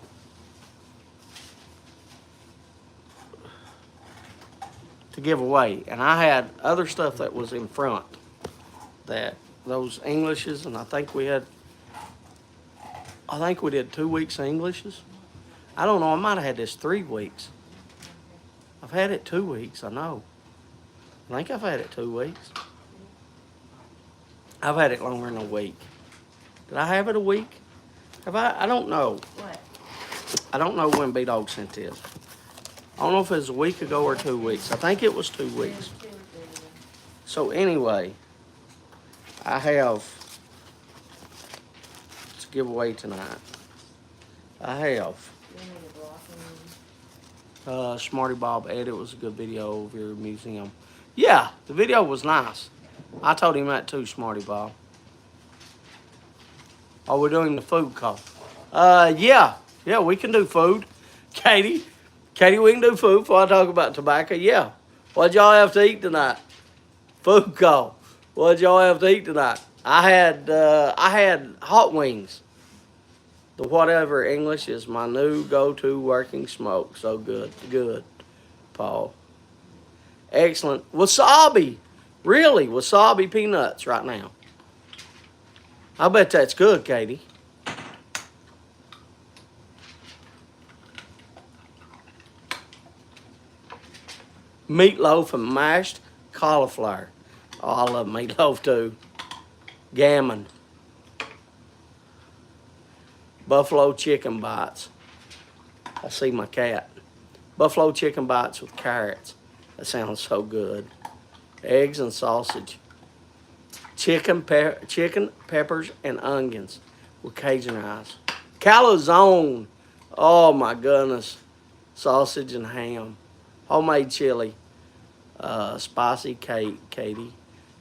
To give away. And I had other stuff that was in front. That those Englishes, and I think we did 2 weeks of Englishes. I don't know, I might have had this 3 weeks. I've had it 2 weeks, I know. I think I've had it 2 weeks. I've had it longer than a week. Did I have it a week? Have I don't know. What? I don't know when B-Dog sent this. I don't know if it was a week ago or 2 weeks. I think it was 2 weeks. So anyway, I have to give away tonight. I have Smarty Bob Ed. It was a good video of your museum. Yeah, the video was nice. I told him that too, Smarty Bob. Are we doing the food call? Yeah, we can do food. Katie, we can do food before I talk about tobacco. Yeah. What'd y'all have to eat tonight? Food call. What'd y'all have to eat tonight? I had hot wings. The whatever English is my new go-to working smoke. So good, Paul. Excellent. Wasabi. Really, wasabi peanuts right now. I bet that's good, Katie. Meatloaf and mashed cauliflower. Oh, I love meatloaf too. Gammon. Buffalo chicken bites. I see my cat. Buffalo chicken bites with carrots. That sounds so good. Eggs and sausage. Chicken, peppers, and onions with Cajun rice. Calzone. Oh my goodness. Sausage and ham. Homemade chili. Spicy Katie.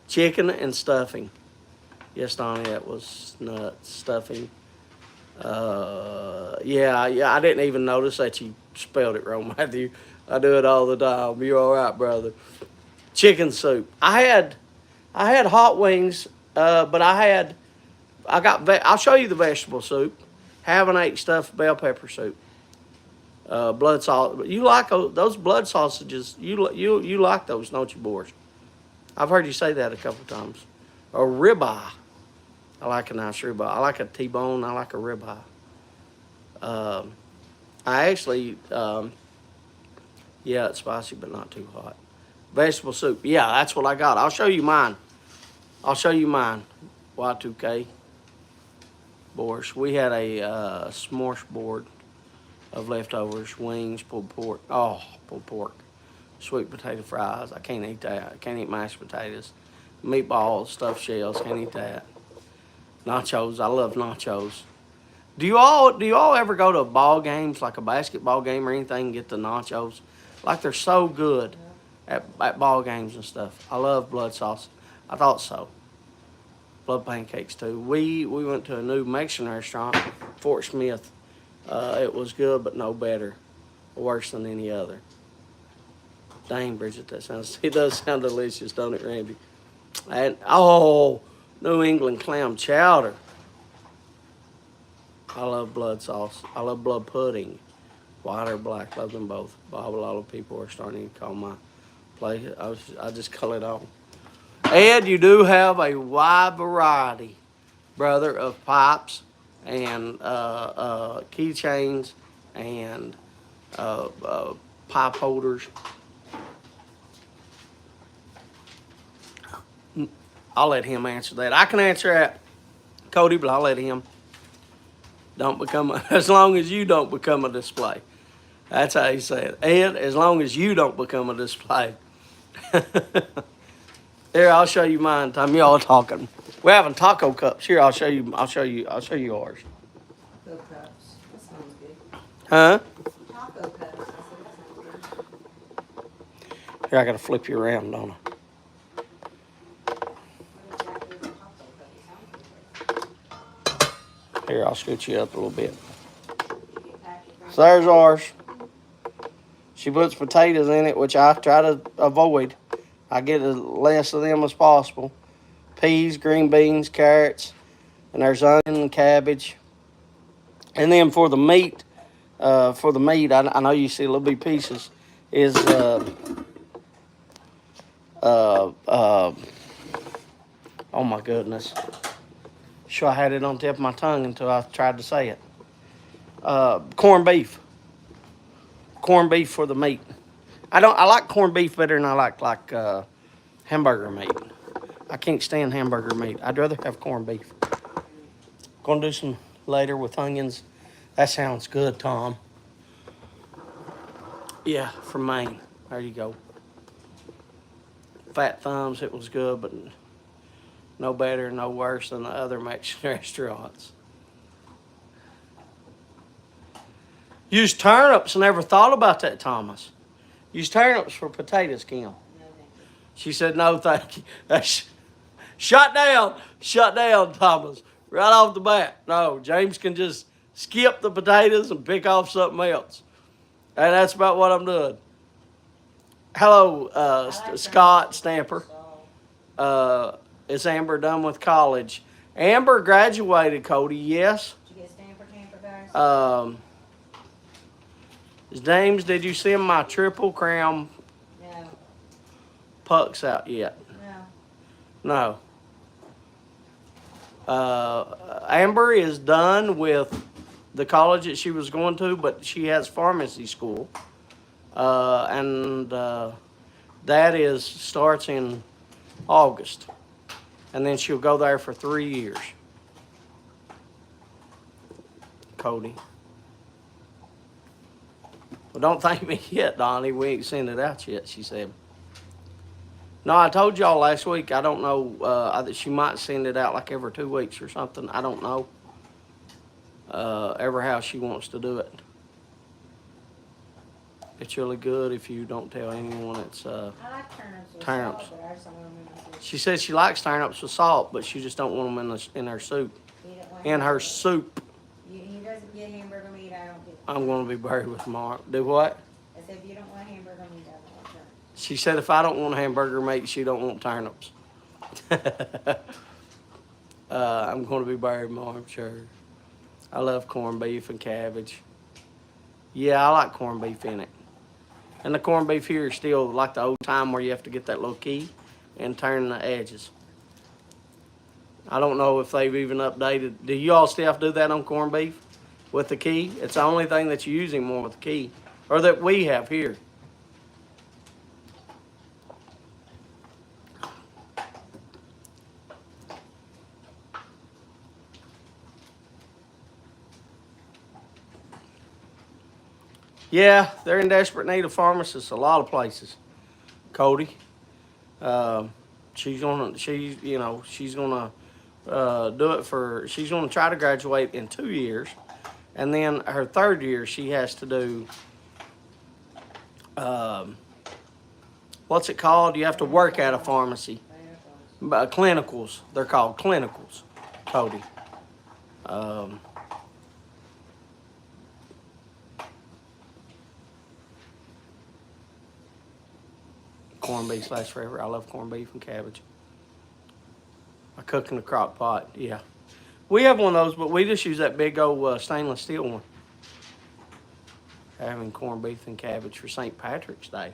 Chicken and stuffing. Yes, Donnie, that was nuts. Stuffing. Yeah, I didn't even notice that you spelled it wrong, Matthew. I do it all the time. You're all right, brother. Chicken soup. I had hot wings, but I'll show you the vegetable soup. Haven't ate stuffed bell pepper soup. Blood sauce. You like those blood sausages? You like those, don't you, Boris? I've heard you say that a couple times. Or ribeye. I like a nice ribeye. I like a T-bone. I like a ribeye. I actually, yeah, it's spicy, but not too hot. Vegetable soup. Yeah, that's what I got. I'll show you mine. I'll show you mine. Y2K. Boris. We had a smorgasbord of leftovers, wings, pulled pork. Oh, pulled pork. Sweet potato fries. I can't eat that. I can't eat mashed potatoes. Meatballs, stuffed shells. Can't eat that. Nachos. I love nachos. Do you all ever go to ball games, like a basketball game or anything, and get the nachos? Like they're so good at ball games and stuff. I love blood sauce. I thought so. Blood pancakes too. We went to a new Mexican restaurant, Fort Smith. It was good, but no better, worse than any other. Dang, Bridget, it does sound delicious, don't it, Randy? And New England clam chowder. I love blood sauce. I love blood pudding, white or black. Love them both. Bob, a lot of people are starting to call my place. I just call it on. Ed, you do have a wide variety, brother, of pipes and keychains and pipe holders. I'll let him answer that. I can answer that, Cody, but I'll let him. As long as you don't become a display. That's how he said it. Ed, as long as you don't become a display. Here, I'll show you mine. Time y'all talking. We're having taco cups. Here, I'll show you ours. Taco cups. That sounds good. Huh? Taco cups. I said that sounds good. Here, I gotta flip you around, don't I? Here, I'll scoot you up a little bit. So there's ours. She puts potatoes in it, which I try to avoid. I get as less of them as possible. Peas, green beans, carrots, and there's onion and cabbage. And then for the meat, I know you see little bitty pieces, is oh my goodness. Sure, I had it on the tip of my tongue until I tried to say it. Corned beef. Corned beef for the meat. I like corned beef better than I like hamburger meat. I can't stand hamburger meat. I'd rather have corned beef. Gonna do some later with onions. That sounds good, Tom. Yeah, from Maine. There you go. Fat Thumbs, it was good, but no better, no worse than the other Mexican restaurants. Use turnips. Never thought about that, Thomas. Use turnips for potatoes, Kim. No, thank you. She said, no, thank you. Shut down, Thomas. Right off the bat. No, James can just skip the potatoes and pick off something else. And that's about what I'm doing. Hello, Scott Stamper. Is Amber done with college? Amber graduated, Cody, yes. Did you get Stanford camper, guys? James, did you send my Triple Crown No. pucks out yet? No. No. Amber is done with the college that she was going to, but she has pharmacy school. And that starts in August. And then she'll go there for 3 years. Cody. Well, don't thank me yet, Donnie. We ain't sent it out yet, she said. No, I told y'all last week, I don't know, she might send it out like every 2 weeks or something. I don't know. Ever how she wants to do it. It's really good if you don't tell anyone it's I like turnips with turnips. salt, but I just don't want them in the soup. She says she likes turnips with salt, but she just don't want them in her soup. He don't want In her hamburger. soup. He doesn't get hamburger meat, I don't get. I'm going to be buried with Mark. Do what? I said, if you don't want hamburger meat, I don't want turnips. She said if I don't want hamburger meat, she don't want turnips. I'm going to be buried in my armchair. I love corned beef and cabbage. Yeah, I like corned beef in it. And the corned beef here is still like the old time where you have to get that little key and turn the edges. I don't know if they've even updated. Do you all still have to do that on corned beef with the key? It's the only thing that you use anymore with the key, or that we have here. Yeah, they're in desperate need of pharmacists. A lot of places. Cody, she's gonna do it for. She's gonna try to graduate in 2 years, and then her third year she has to do. What's it called? You have to work at a pharmacy. Clinicals. They're called clinicals. Cody. Corned beef lasts forever. I love corned beef and cabbage. I cook in a crock pot. Yeah. We have one of those, but we just use that big old stainless steel one. Having corned beef and cabbage for St. Patrick's Day.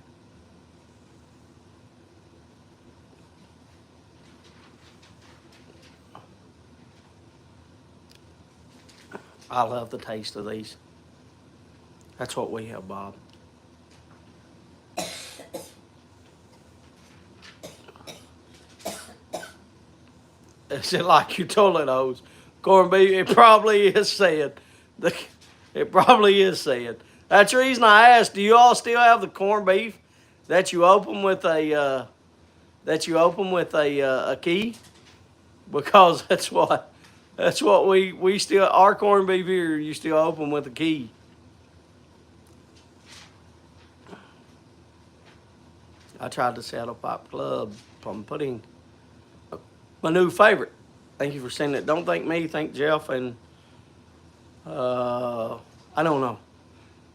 I love the taste of these. That's what we have, Bob. Is it like your toilet hose? Corned beef, it probably is said. It probably is said. That's the reason I asked, do you all still have the corned beef that you open with a key? Because that's what we still, our corned beef here, you still open with a key. I tried the Saddle Pipe Club plum pudding. My new favorite. Thank you for sending it. Don't thank me, thank Jeff, and I don't know.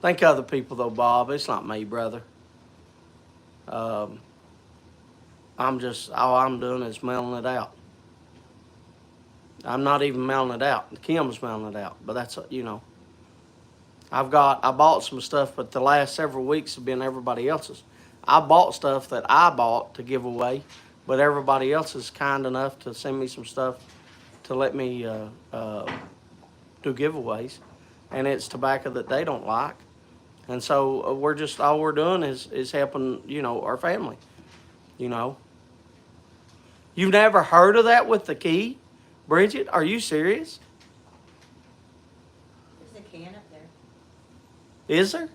Thank other people though, Bob. It's not me, brother. I'm just, all I'm doing is mailing it out. I'm not even mailing it out. Kim's mailing it out, but that's, I bought some stuff, but the last several weeks have been everybody else's. I bought stuff that I bought to give away, but everybody else is kind enough to send me some stuff to let me do giveaways, and it's tobacco that they don't like, and so we're just, all we're doing is helping, our family. You've never heard of that with the key, Bridget? Are you serious? There's a can up there. Is there?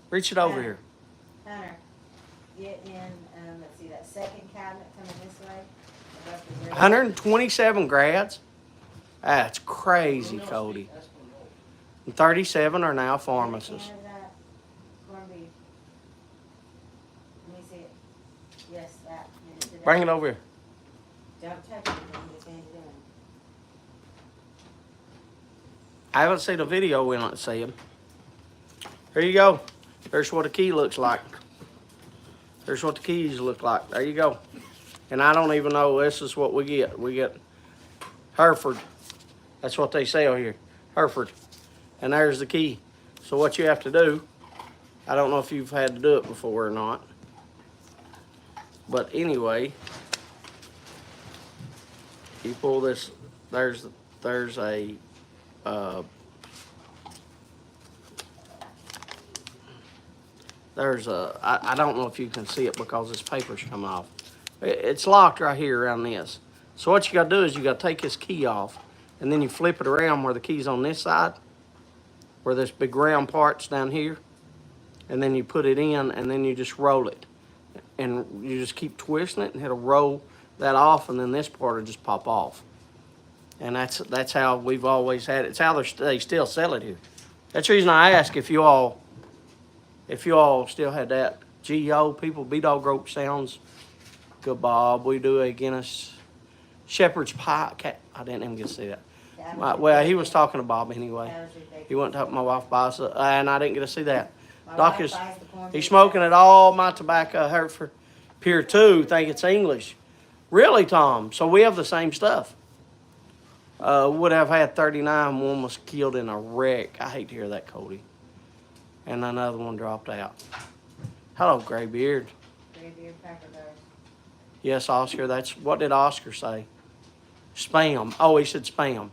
Reach it over here. Hunter, get in, let's see, that second cabinet coming this way. above the grill. 127 grads? That's crazy, Cody. And 37 are now pharmacists. Can of that corned beef. Let me see it. Yes, that. Bring it over here. Don't touch anything, just hand it in. I haven't seen a video we don't see them. Here you go. There's what a key looks like. There's what the keys look like. There you go. And I don't even know, this is what we get. We get Hereford. That's what they sell here. Hereford. And there's the key. So what you have to do, I don't know if you've had to do it before or not. But anyway, you pull this, there's a, I don't know if you can see it because this paper's coming off. It's locked right here around this. So what you gotta do is you gotta take this key off and then you flip it around where the key's on this side, where this big round part's down here, and then you put it in and then you just roll it. And you just keep twisting it and it'll roll that off, and then this part will just pop off. And that's how we've always had it. It's how they still sell it here. That's the reason I ask if you all still had that. G.O. people, B-Dog rope sounds good, Bob. We do a Guinness shepherd's pie. I didn't even get to see that. Well, he was talking to Bob anyway. He went to help my wife buy some, and I didn't get to see that. Doc is, he's smoking it all my tobacco, Hereford Pure 2, think it's English. Really, Tom? So we have the same stuff. Would have had 39, one was killed in a wreck. I hate to hear that, Cody. and another one dropped out. Hello, Graybeard. Graybeard Packer Bears. Yes, Oscar. What did Oscar say? Spam. Oh, he said spam.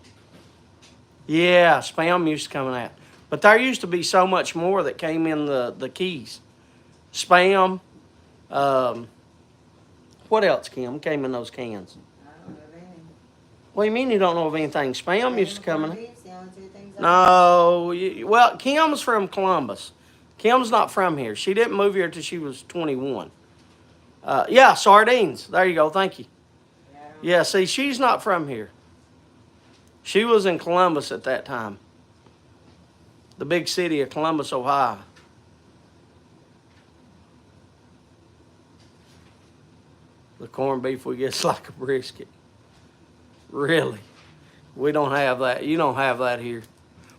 Yeah, spam used to come out. But there used to be so much more that came in the keys. Spam. What else, Kim, came in those cans? I don't know of anything. What do you mean you don't know of anything? Spam used to come in. It's the only two things I No. Well, Kim's from Columbus. Kim's not from here. She didn't move here till she was 21. Yeah, sardines. There you go. Thank you. Yeah, I don't Yeah, see, she's not from here. She was in Columbus at that time. The big city of Columbus, Ohio. The corned beef we get's like a brisket. Really? We don't have that. You don't have that here.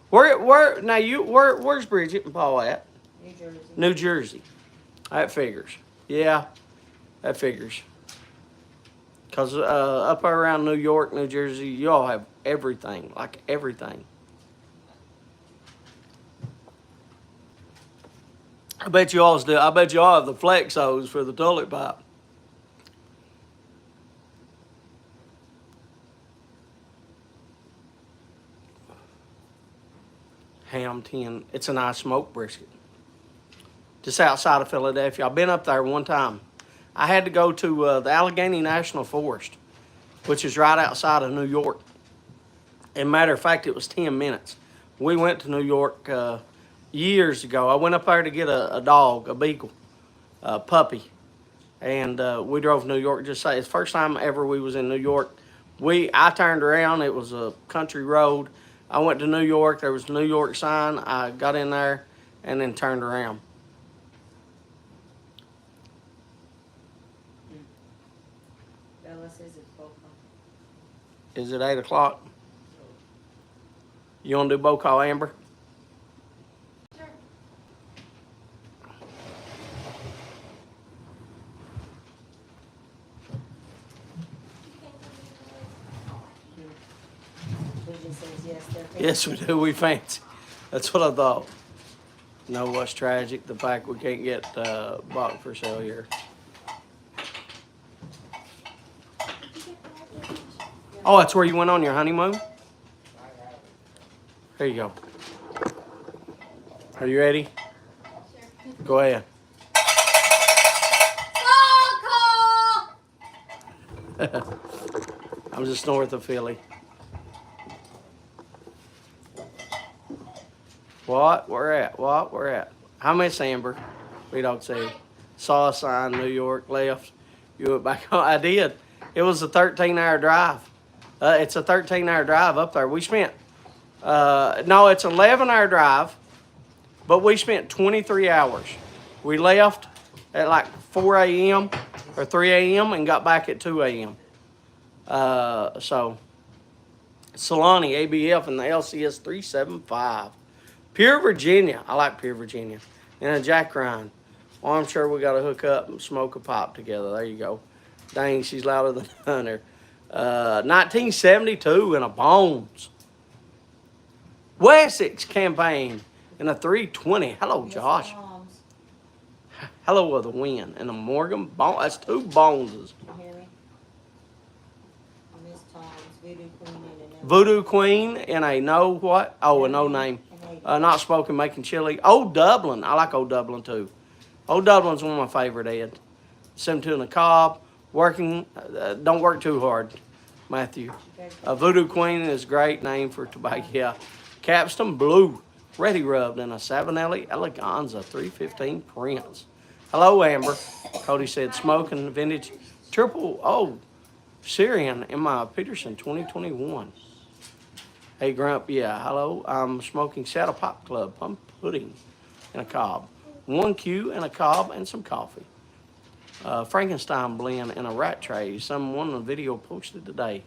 Where's Bridget and Paul at? New Jersey. New Jersey. That figures. Yeah, that figures. Because up around New York, New Jersey, y'all have everything, like everything. I bet you all do. I bet you all have the flex hose for the toilet pipe. Ham 10. It's a nice smoked brisket. Just outside of Philadelphia. I've been up there one time. I had to go to the Allegheny National Forest, which is right outside of New York. As a matter of fact, it was 10 minutes. We went to New York years ago. I went up there to get a dog, a beagle, a puppy. And we drove to New York. Just say it's the first time ever we was in New York. I turned around. It was a country road. I went to New York. There was a New York sign. I got in there and then turned around. Bella says it's both. Is it 8 o'clock? You want to do bow call, Amber? Sure. Bridget says yes, they're fancy. Yes, we do. We fancy. That's what I thought. Know what's tragic? The fact we can't get bought for sale here. Oh, that's where you went on your honeymoon? Here you go. Are you ready? Sure. Go ahead. I'm just north of Philly. What? Where at? What? Where at? How much, Amber? We don't say. Saw a sign, New York, left. You went back home. I did. It was a 13-hour drive. It's a 13-hour drive up there. We spent, no, it's an 11-hour drive, but we spent 23 hours. We left at like 4 a.m. or 3 a.m. and got back at 2 a.m. So, Solani, ABF, and the LCS 375. Pure Virginia. I like Pure Virginia. And a Jack Ryan. Well, I'm sure we got to hook up and smoke a pipe together. There you go. Dang, she's louder than Hunter. 1972 in a Bones. Wessex campaign in a 320. Hello, Miss Josh. Tom's. Hello with a win. And a Morgan Bone. That's two Boneses. Can you hear me? Miss Tom's, Voodoo Queen, and a Voodoo Queen in a no what? Oh, a no name. Not smoking, making chili. Old Dublin. I like Old Dublin too. Old Dublin's one of my favorite, Ed. 72 in the Cobb. Working, don't work too hard, Matthew. Voodoo Queen is a great name for tobacco. Yeah. Capstan Blue. Ready rubbed in a Savinelli Eleganza 315 Prince. Hello, Amber. Cody said smoking vintage triple O Syrian in my Peterson 2021. Hey, Grump. Yeah, hello. I'm smoking Saddle Pop Club. I'm pudding in a Cobb. 1Q and a Cobb and some coffee. Frankenstein blend in a rat tray. Someone in the video posted today.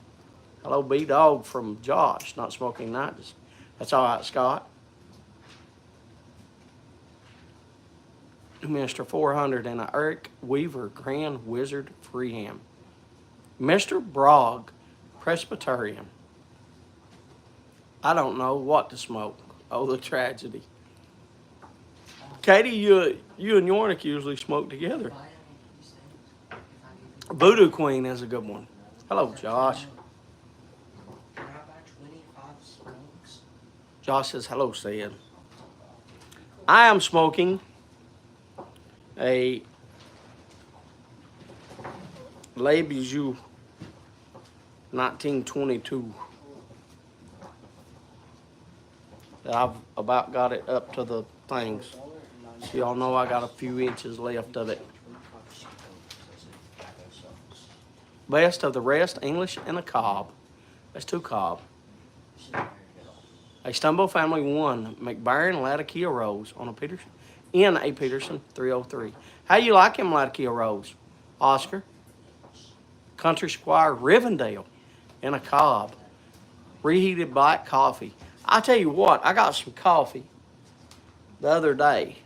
Hello, B-Dog from Josh. Not smoking nights. That's all right, Scott. Mr. 400 and a Eric Weaver Grand Wizard Freeham. Mr. Brogg Presbyterian. I don't know what to smoke. Oh, the tragedy. Katie, you and Yornik usually smoke together. Buy any of these things if I give you. Voodoo Queen is a good one. Hello, Josh. Can I buy 25 smokes? Josh says, hello, Sid. I am smoking a Le Bijou 1922 that I've about got it up to the things. So y'all know I got a few inches left of it. Best of the rest, English and a Cobb. That's 2 Cobb. A Stumbo family 1, McBaron Latakia Rose on a Peterson. In a Peterson 303. How you like him, Latakia Rose? Oscar. Country Squire Rivendell in a Cobb. Reheated black coffee. I tell you what, I got some coffee the other day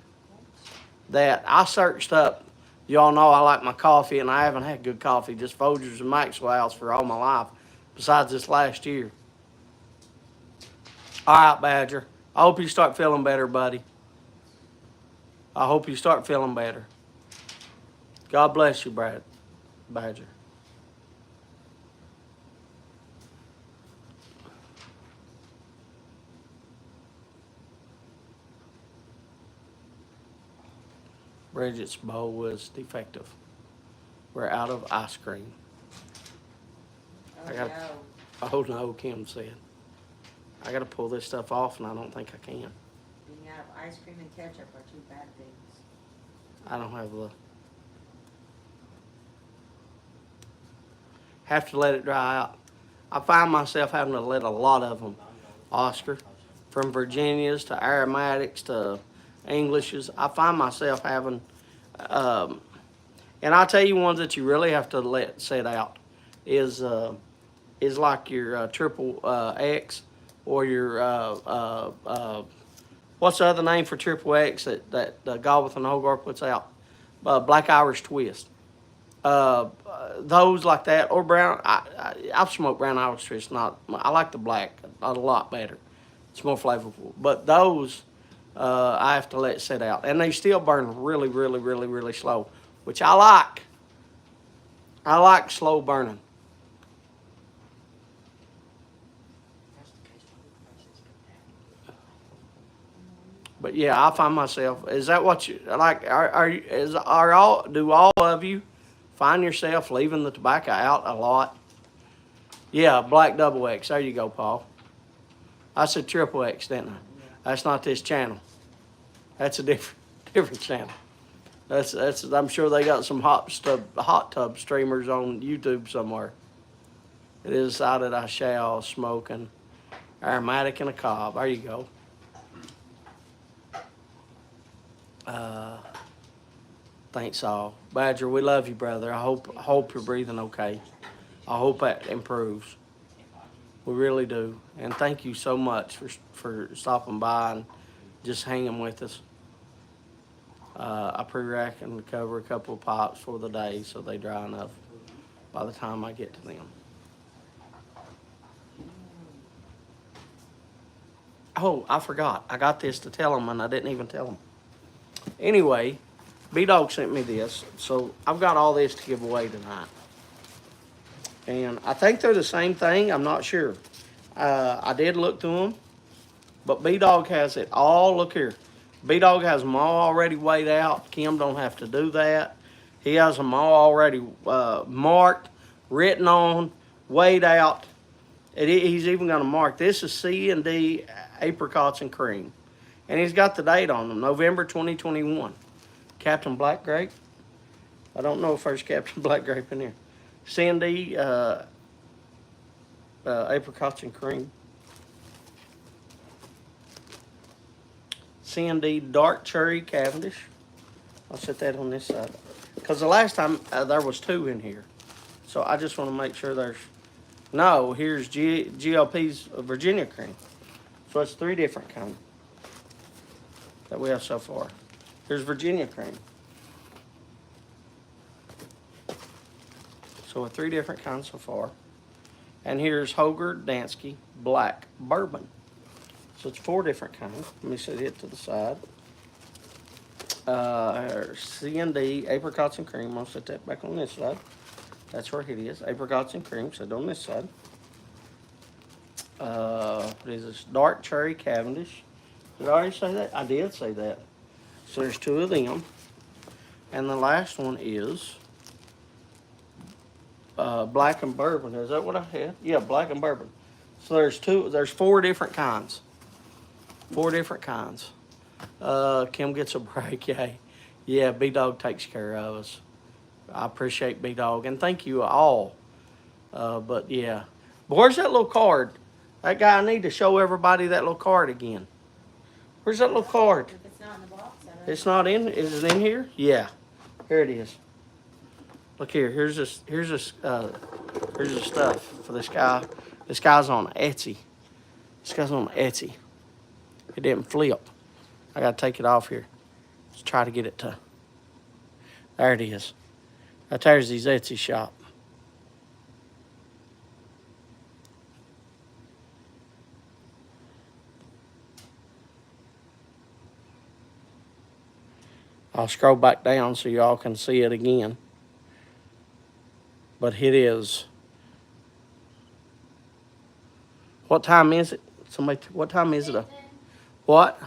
that I searched up. Y'all know I like my coffee, and I haven't had good coffee, just Folgers and Maxwell's for all my life, besides this last year. All right, Badger. I hope you start feeling better, buddy. I hope you start feeling better. God bless you, Badger. Bridget's bowl was defective. We're out of ice cream. Oh, I got- no. Oh no, Kim said. I gotta pull this stuff off, and I don't think I can. Being out of ice cream and ketchup are 2 bad things. I don't have the. Have to let it dry out. I find myself having to let a lot of them, Oscar, from Virginias to aromatics to Englishes. I find myself having, and I'll tell you ones that you really have to let set out is like your triple X or your what's the other name for triple X that Galbraith and Hogarth puts out? Black Irish Twist. Those like that or brown. I've smoked brown Irish Twist. I like the black a lot better. It's more flavorful. But those I have to let sit out, and they still burn really, really, really, really slow, which I like. I like slow burning. But yeah, I find myself. Is that what you like? Do all of you find yourself leaving the tobacco out a lot? Yeah, black double X. There you go, Paul. I said triple X, didn't I? That's not this channel. That's a different channel. That's. I'm sure they got some hot tub streamers on YouTube somewhere. It is decided I shall smoke an aromatic and a Cobb. There you go. Thanks all. Badger, we love you, brother. I hope you're breathing okay. I hope that improves. We really do. And thank you so much for stopping by and just hanging with us. I pre-rack and recover a couple of pops for the day so they dry enough by the time I get to them. Oh, I forgot. I got this to tell them and I didn't even tell them. Anyway, B-Dog sent me this, so I've got all this to give away tonight. And I think they're the same thing. I'm not sure. I did look through them, but B-Dog has it all. Look here. B-Dog has them all already weighed out. Kim don't have to do that. He has them all already marked, written on, weighed out. He's even going to mark. This is C&D apricots and cream. And he's got the date on them, November 2021. Captain Black Grape. I don't know if there's Captain Black Grape in here. C&D apricots and cream. C&D dark cherry Cavendish. I'll set that on this side. Because the last time there was 2 in here. So I just want to make sure there's... No, here's GLP's Virginia cream. So it's 3 different kinds that we have so far. Here's Virginia cream. So with 3 different kinds so far. And here's Hogarth Dansky Black Bourbon. So it's 4 different kinds. Let me set it to the side. C&D, apricots and cream. I'll set that back on this side. That's where it is. Apricots and cream, set on this side. What is this? Dark cherry Cavendish. Did I already say that? I did say that. So there's two of them. And the last one is black and bourbon. Is that what I had? Yeah, black and bourbon. So there's four different kinds. Four different kinds. Kim gets a break, yay. Yeah, B-Dog takes care of us. I appreciate B-Dog, and thank you all. But yeah. But where's that little card? That guy, I need to show everybody that little card again. Where's that little card? If it's not in the box, I don't know. It's not in, is it in here? Yeah, here it is. Look here, here's the stuff for this guy. This guy's on Etsy. This guy's on Etsy. It didn't flip. I gotta take it off here. Let's try to get it to, there it is. Right there's his Etsy shop. I'll scroll back down so y'all can see it again. But it is. What time is it? Somebody, what time is it? 8:10. What?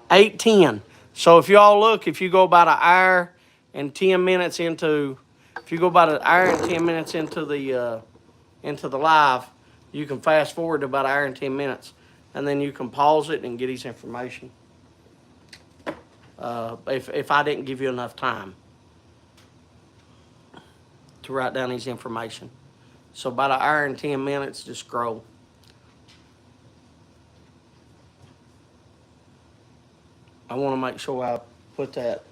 8:10. 8:10. So if y'all look, if you go about an hour and 10 minutes into, if you go about an hour and 10 minutes into the live, you can fast forward to about an hour and 10 minutes, and then you can pause it and get his information. If I didn't give you enough time to write down his information. So about an hour and 10 minutes, just scroll. I want to make sure I put that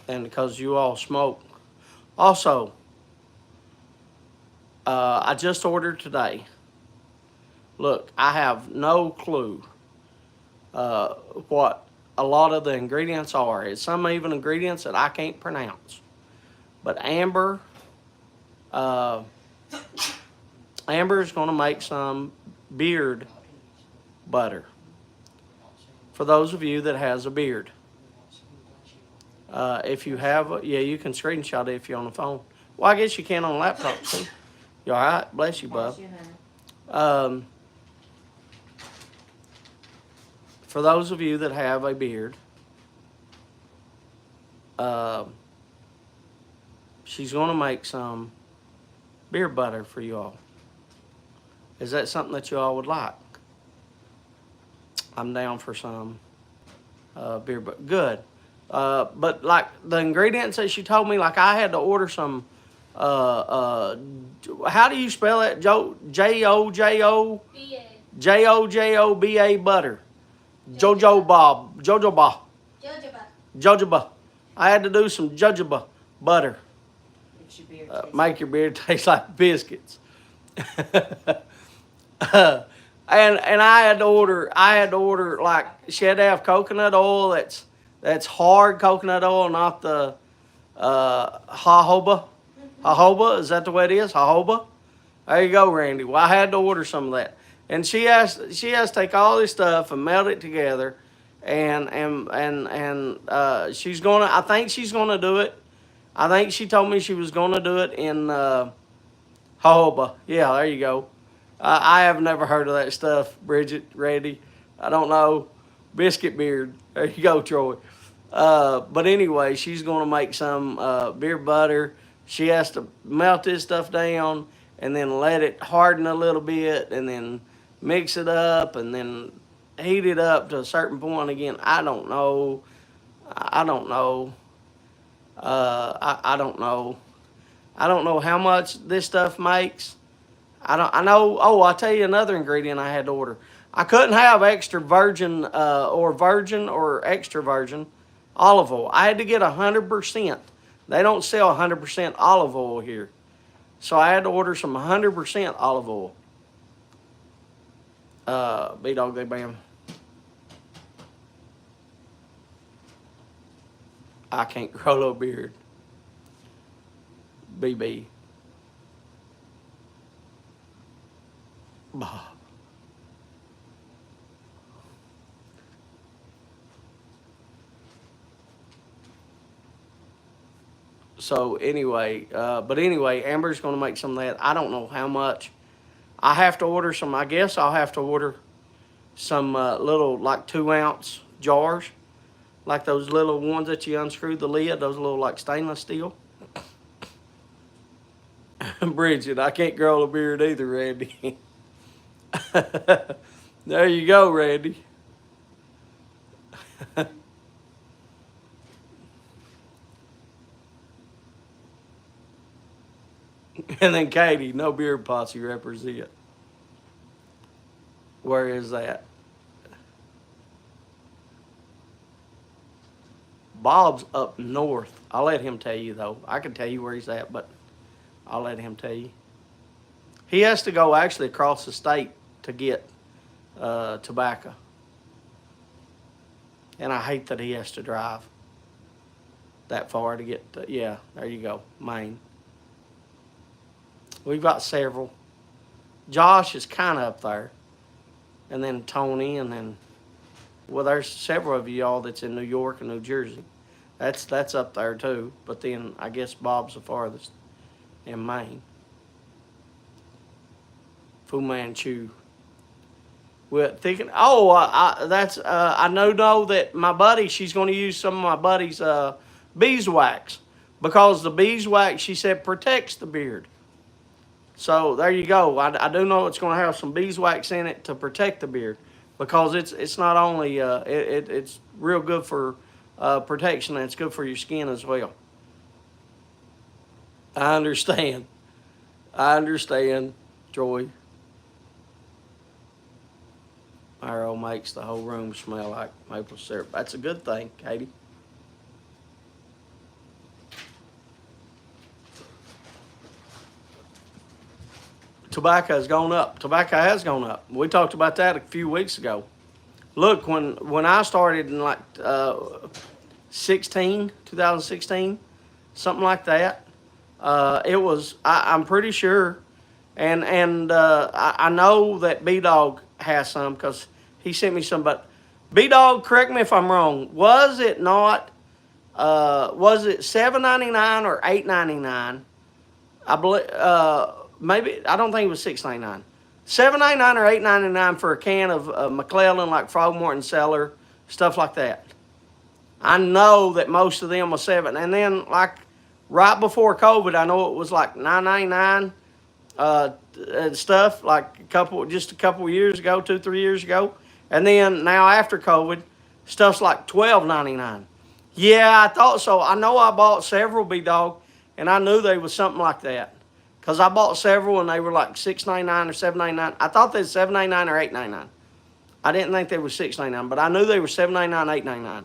and because you all smoke. Also, I just ordered today. Look, I have no clue what a lot of the ingredients are. It's some even ingredients that I can't pronounce. But Amber is going to make some beard butter for those of you that has a beard. If you have, yeah, you can screenshot it if you're on the phone. Well, I guess you can on a laptop too. You all right? Bless you, bub. Bless you, honey. For those of you that have a beard, she's going to make some beard butter for you all. Is that something that you all would like? I'm down for some beard butter. Good. But like the ingredients that she told me, like I had to order some, how do you spell that? Jojoba butter. Jojoba. I had to do some jojoba butter. Makes your beard taste Make your beard taste like biscuits. And I had to order like she had to have coconut oil that's hard coconut oil, not the jojoba. Jojoba, is that the way it is? Jojoba? There you go, Randy. Well, I had to order some of that. And she has to take all this stuff and melt it together, and she's gonna. I think she's gonna do it. I think she told me she was gonna do it in jojoba. Yeah, there you go. I have never heard of that stuff, Bridget, Randy. I don't know. Biscuit beard. There you go, Troy. But anyway, she's gonna make some beard butter. She has to melt this stuff down and then let it harden a little bit, and then mix it up, and then heat it up to a certain point again. I don't know. I don't know how much this stuff makes. I know. Oh, I'll tell you another ingredient I had to order. I couldn't have extra virgin or extra virgin olive oil. I had to get 100%. They don't sell 100% olive oil here. So I had to order some 100% olive oil. B-Dog, they bam. I can't grow no beard. BB. Bah. So anyway, but anyway, Amber's going to make some of that. I don't know how much. I have to order some. I guess I'll have to order some little like 2 ounce jars, like those little ones that you unscrew the lid. Those little like stainless steel. Bridget, I can't grow a beard either, Randy. There you go, Randy. And then Katie, no beard posse represent. Where is that? Bob's up north. I'll let him tell you though. I can tell you where he's at, but I'll let him tell you. He has to go actually across the state to get tobacco. And I hate that he has to drive that far to get to, yeah, there you go, Maine. We've got several. Josh is kind of up there. And then Tony, and then, well, there's several of y'all that's in New York and New Jersey. That's up there too. But then I guess Bob's the farthest in Maine. Fu Manchu. Well, thinking, I know that my buddy, she's going to use some of my buddy's beeswax, because the beeswax, she said, protects the beard. So there you go. I do know it's going to have some beeswax in it to protect the beard, because it's not only it's real good for protection, and it's good for your skin as well. I understand, Troy. Arrow makes the whole room smell like maple syrup. That's a good thing, Katie. Tobacco has gone up. Tobacco has gone up. We talked about that a few weeks ago. Look, when I started in like 2016, something like that, it was, I'm pretty sure, and I know that B-Dog has some because he sent me some, but B-Dog, correct me if I'm wrong, was it not, was it $7.99 or $8.99? I believe, maybe, I don't think it was $6.99. $7.99 or $8.99 for a can of McClellan, like Frogmorton Cellar, stuff like that. I know that most of them were $7. And then, like, right before COVID, I know it was like $9.99 and stuff, like just a couple years ago, 2-3 years ago. And then now after COVID, stuff's like $12.99. Yeah, I thought so. I know I bought several, B-Dog, and I knew they was something like that. Because I bought several and they were like $6.99 or $7.99. I thought they were $7.99 or $8.99. I didn't think they were $6.99, but I knew they were $7.99, $8.99.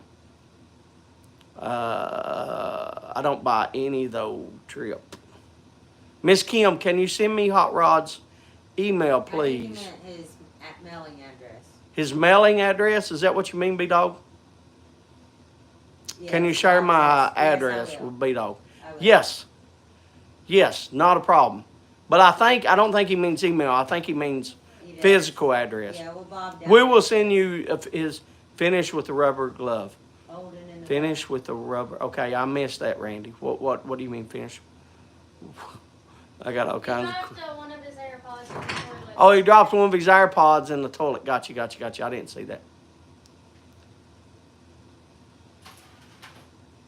I don't buy any though, Trip. Miss Kim, can you send me Hot Rod's email, please? I think he meant his mailing address. His mailing address? Is that what you mean, B-Dog? Yes, Can you share my address with B-Dog? Yes. Yes, not a problem. But I don't think he means email. I think he means physical address. Yeah, well, Bob down We will send you his finish with the rubber glove. Olden in the Finish with the rubber. Okay, I missed that, Randy. What do you mean finish? I got all kinds of. One of his AirPods in the toilet. Oh, he dropped one of his AirPods in the toilet. Got you. I didn't see that.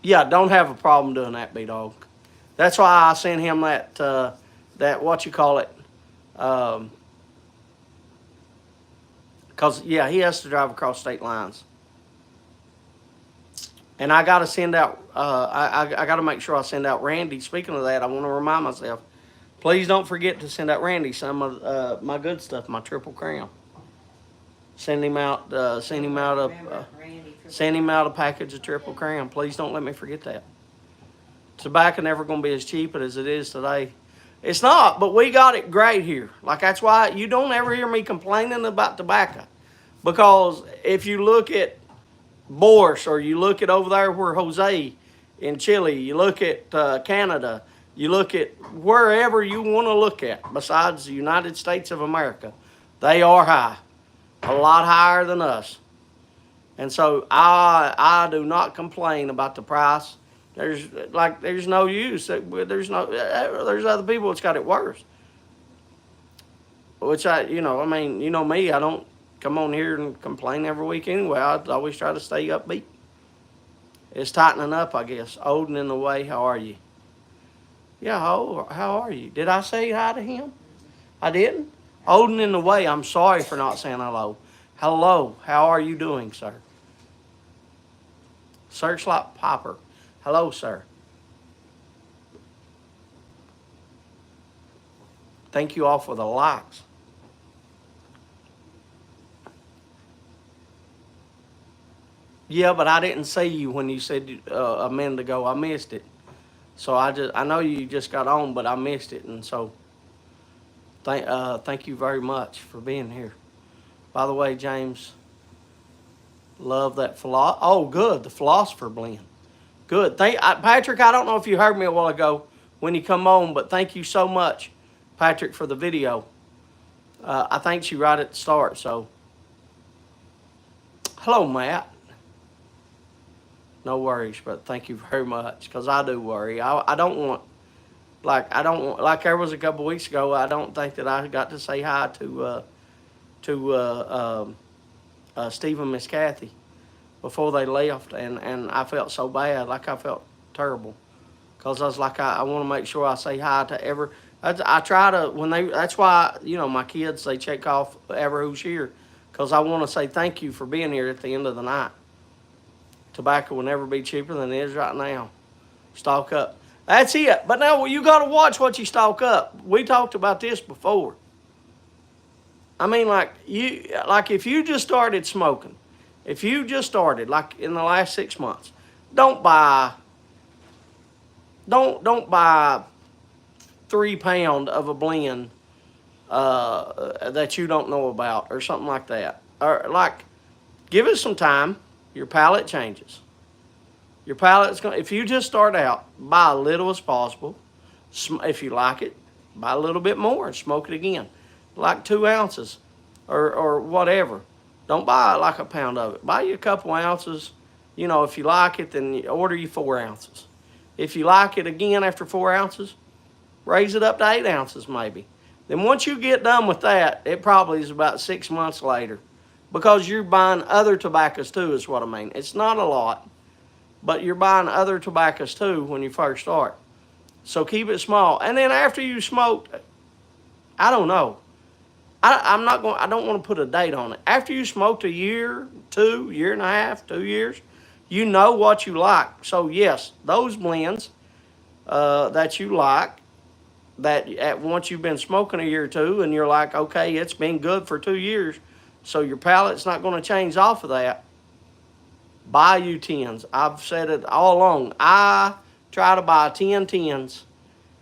Yeah, don't have a problem doing that, B-Dog. That's why I sent him that what you call it, because yeah, he has to drive across state lines, and I got to send out. I got to make sure I send out Randy. Speaking of that, I want to remind myself. Please don't forget to send out Randy some of my good stuff, my Triple Crown. Send him out. Send him out a package of Triple Crown. Please don't let me forget that. Tobacco never going to be as cheap as it is today. It's not, but we got it great here. Like, that's why you don't ever hear me complaining about tobacco. Because if you look at Boris, or you look at over there where Jose in Chile, you look at Canada, you look at wherever you want to look at besides the United States of America, they are high. A lot higher than us. And so I do not complain about the price There's no use. There's other people that's got it worse. Which I mean, you know me, I don't come on here and complain every week anyway. I always try to stay upbeat. It's tightening up, I guess. Odin in the way, how are you? Yeah, how are you? Did I say hi to him? I didn't? Odin in the way, I'm sorry for not saying hello. Hello, how are you doing, sir? Searchlight Popper. Hello, sir. Thank you all for the likes. Yeah, but I didn't see you when you said a minute ago. I missed it. So I know you just got on, but I missed it, and so thank you very much for being here. By the way, James, love that good, the philosopher blend. Good. Patrick, I don't know if you heard me a while ago when you come on, but thank you so much, Patrick, for the video. I thanked you right at the start. So, hello, Matt. No worries, but thank you very much, because I do worry. I don't want, like there was a couple weeks ago, I don't think that I got to say hi to Steve and Miss Kathy before they left, and I felt so bad, like I felt terrible, because I was like, I want to make sure I say hi to I try to, that's why, my kids, they check off ever who's here, because I want to say thank you for being here at the end of the night. Tobacco will never be cheaper than it is right now. Stock up. That's it. But now you got to watch what you stock up. We talked about this before. I mean, if you just started smoking, if you just started, like in the last 6 months, don't buy 3 pounds of a blend that you don't know about or something like that. Or give it some time. Your palate changes. Your palate's going. If you just start out, buy a little as possible. If you like it, buy a little bit more and smoke it again, like 2 ounces, or whatever. Don't buy like a pound of it. Buy you a couple ounces. If you like it, then you order you 4 ounces. If you like it again after 4 ounces, raise it up to 8 ounces maybe. Then once you get done with that, it probably is about 6 months later. Because you're buying other tobaccos too, is what I mean. It's not a lot, but you're buying other tobaccos too when you first start. So keep it small. And then after you smoke, I don't know. I don't want to put a date on it. After you smoked a year, 2, year and a half, 2 years, you know what you like. So yes, those blends that you like, that once you've been smoking a year or 2 and you're like, okay, it's been good for 2 years, so your palate's not going to change off of that, buy you 10s. I've said it all along. I try to buy 10 10s,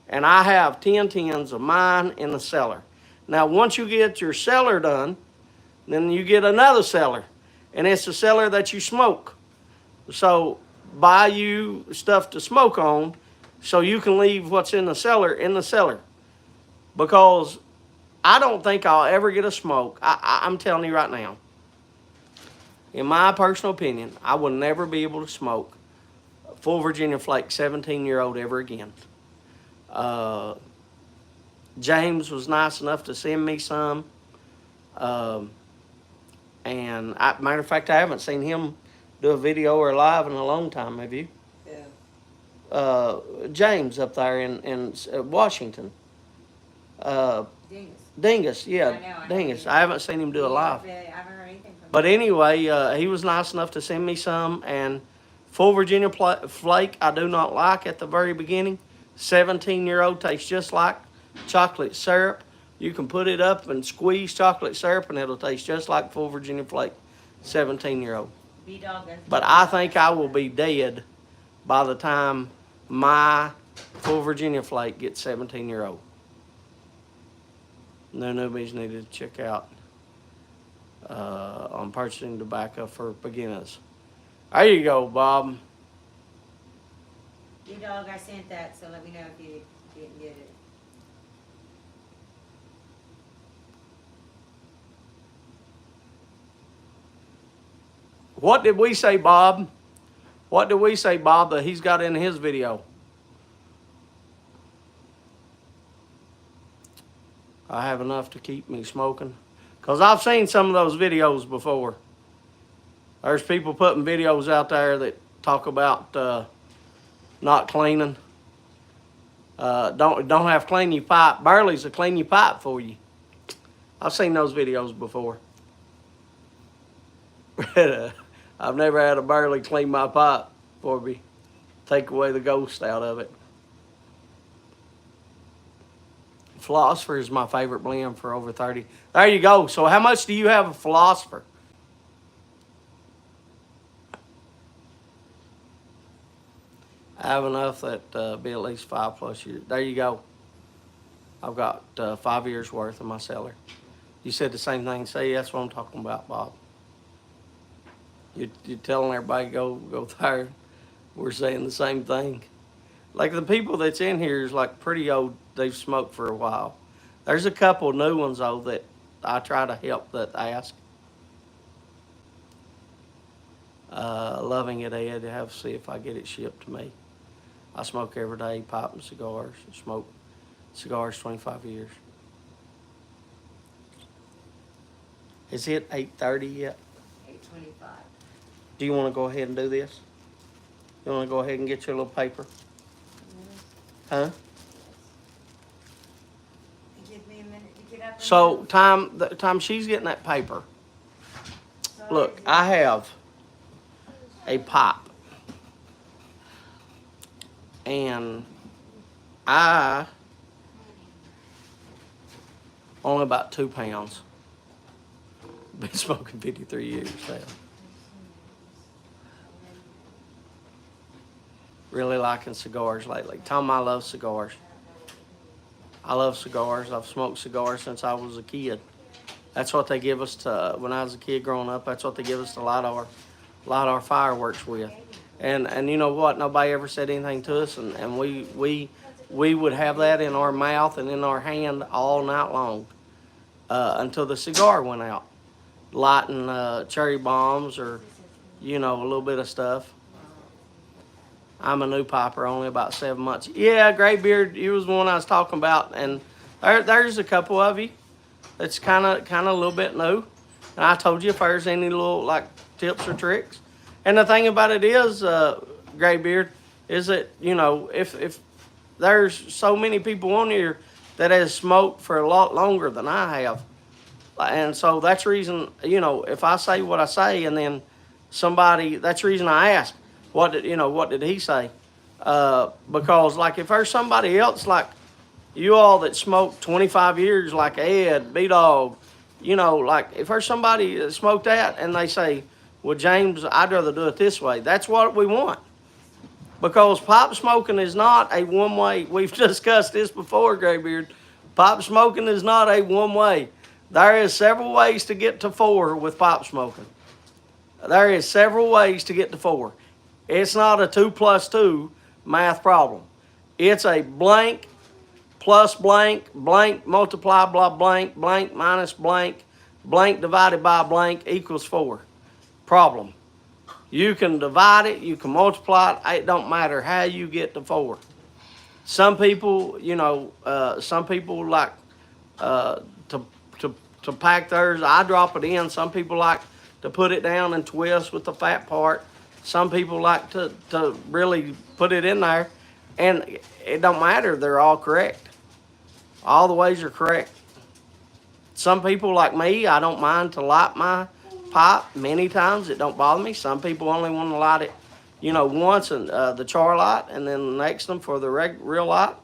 and I have 10 10s of mine in the cellar. Now, once you get your cellar done, then you get another cellar, and it's the cellar that you smoke. So buy you stuff to smoke on so you can leave what's in the cellar. Because I don't think I'll ever get a smoke. I'm telling you right now. In my personal opinion, I will never be able to smoke full Virginia Flake 17-year-old ever again. James was nice enough to send me some. And matter of fact, I haven't seen him do a video or live in a long time. Have you? Yeah. James up there in Washington. Dingus, yeah, Dingus. I haven't seen him do a live. I haven't heard anything from him. But anyway, he was nice enough to send me some, and full Virginia Flake I do not like at the very beginning. 17-year-old tastes just like chocolate syrup. You can put it up and squeeze chocolate syrup, and it'll taste just like full Virginia Flake 17-year-old. But I think I will be dead by the time my full Virginia Flake gets 17-year-old. No newbies needed to check out on purchasing tobacco for beginners. There you go, Bob. B-Dog, I sent that, so let me know if you didn't get it. What did we say, Bob? What did we say, Bob, that he's got in his video? I have enough to keep me smoking. Because I've seen some of those videos before. There's people putting videos out there that talk about not cleaning. Don't have to clean your pipe. Burley's to clean your pipe for you. I've seen those videos before. I've never had a Burley clean my pipe for me. Take away the ghost out of it. Philosopher is my favorite blend for over 30. There you go. So how much do you have of Philosopher? I have enough that be at least 5+ years. There you go. I've got 5 years worth in my cellar. You said the same thing. See, that's what I'm talking about, Bob. You're telling everybody go there. We're saying the same thing. Like the people that's in here is like pretty old. They've smoked for a while. There's a couple new ones though that I try to help that ask. Loving it, Ed. Have to see if I get it shipped to me. I smoke every day, pipe and cigars. Smoke cigars 25 years. Is it 8:30 yet? 8:25. Do you want to go ahead and do this? You want to go ahead and get your little paper? Huh? Give me a minute to get up. So, the time she's getting that paper, look, I have a pipe. And I only about 2 pounds. Been smoking 53 years now. Really liking cigars lately. Tell them I love cigars. I love cigars. I've smoked cigars since I was a kid. That's what they give us to, when I was a kid growing up, that's what they give us to light our fireworks with. And you know what? Nobody ever said anything to us, and we would have that in our mouth and in our hand all night long until the cigar went out. Lighting cherry bombs or, you know, a little bit of stuff. I'm a new piper, only about 7 months. Yeah, Graybeard, you was the one I was talking about, and there's a couple of you that's kind of a little bit new. And I told you if there's any little like tips or tricks. And the thing about it is, Graybeard, is that, you know, if there's so many people on here that has smoked for a lot longer than I have. And so that's the reason, you know, if I say what I say and then somebody, that's the reason I ask, what did he say? Because like if there's somebody else like you all that smoked 25 years like Ed, B-Dog, you know, like if there's somebody that smoked that and they say, well, James, I'd rather do it this way. That's what we want. Because pipe smoking is not a one-way. We've discussed this before, Graybeard. Pipe smoking is not a one-way. There is several ways to get to 4 with pipe smoking. There is several ways to get to 4. It's not a 2 + 2 math problem. It's a blank plus blank, blank multiply blah blank, blank minus blank, blank divided by blank equals 4 problem. You can divide it, you can multiply it, it don't matter how you get to 4. Some people, you know, some people like to pack theirs. I drop it in. Some people like to put it down and twist with the fat part. Some people like to really put it in there. And it don't matter. They're all correct. All the ways are correct. Some people like me, I don't mind to light my pipe many times. It don't bother me. Some people only want to light it, you know, once and the char light, and then the next one for the real light.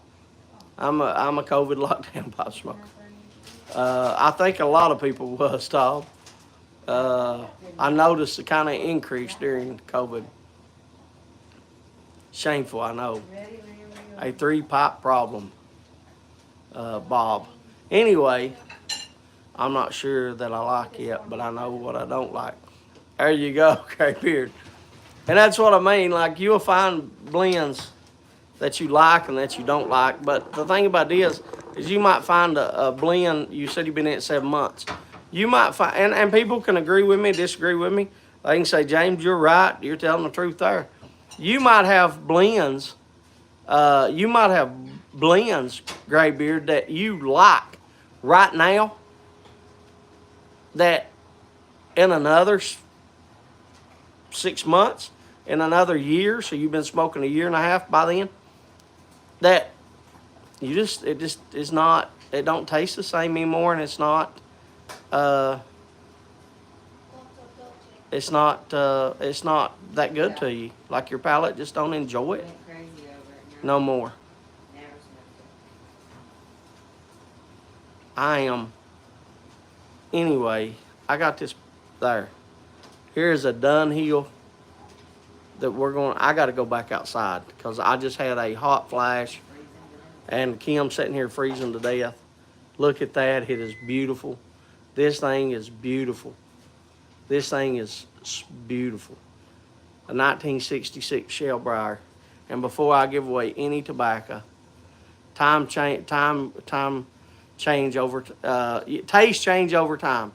I'm a COVID lockdown pipe smoker. I think a lot of people was, Tom. I noticed a kind of increase during COVID. Shameful, I know. A 3-pipe problem, Bob. Anyway, I'm not sure that I like it, but I know what I don't like. There you go, Graybeard. And that's what I mean. Like, you'll find blends that you like and that you don't like. But the thing about this is you might find a blend. You said you've been in it 7 months. You might find, and people can agree with me, disagree with me. They can say, James, you're right. You're telling the truth there. You might have blends. You might have blends, Graybeard, that you like right now. That in another 6 months, in another year, so you've been smoking a year and a half by then. That it just is not. It don't taste the same anymore, and it's not. It's not that good to you. Like your palate just don't enjoy it Went crazy over it. no more. Never smoked I am. Anyway, I got this there. Here's a Dunhill that I got to go back outside because I just had a hot flash it. Freezing and Kim's sitting here freezing to death. Look at that. It is beautiful. This thing is beautiful. This thing is beautiful. A 1966 Shellbriar. And before I give away any tobacco, taste change over time.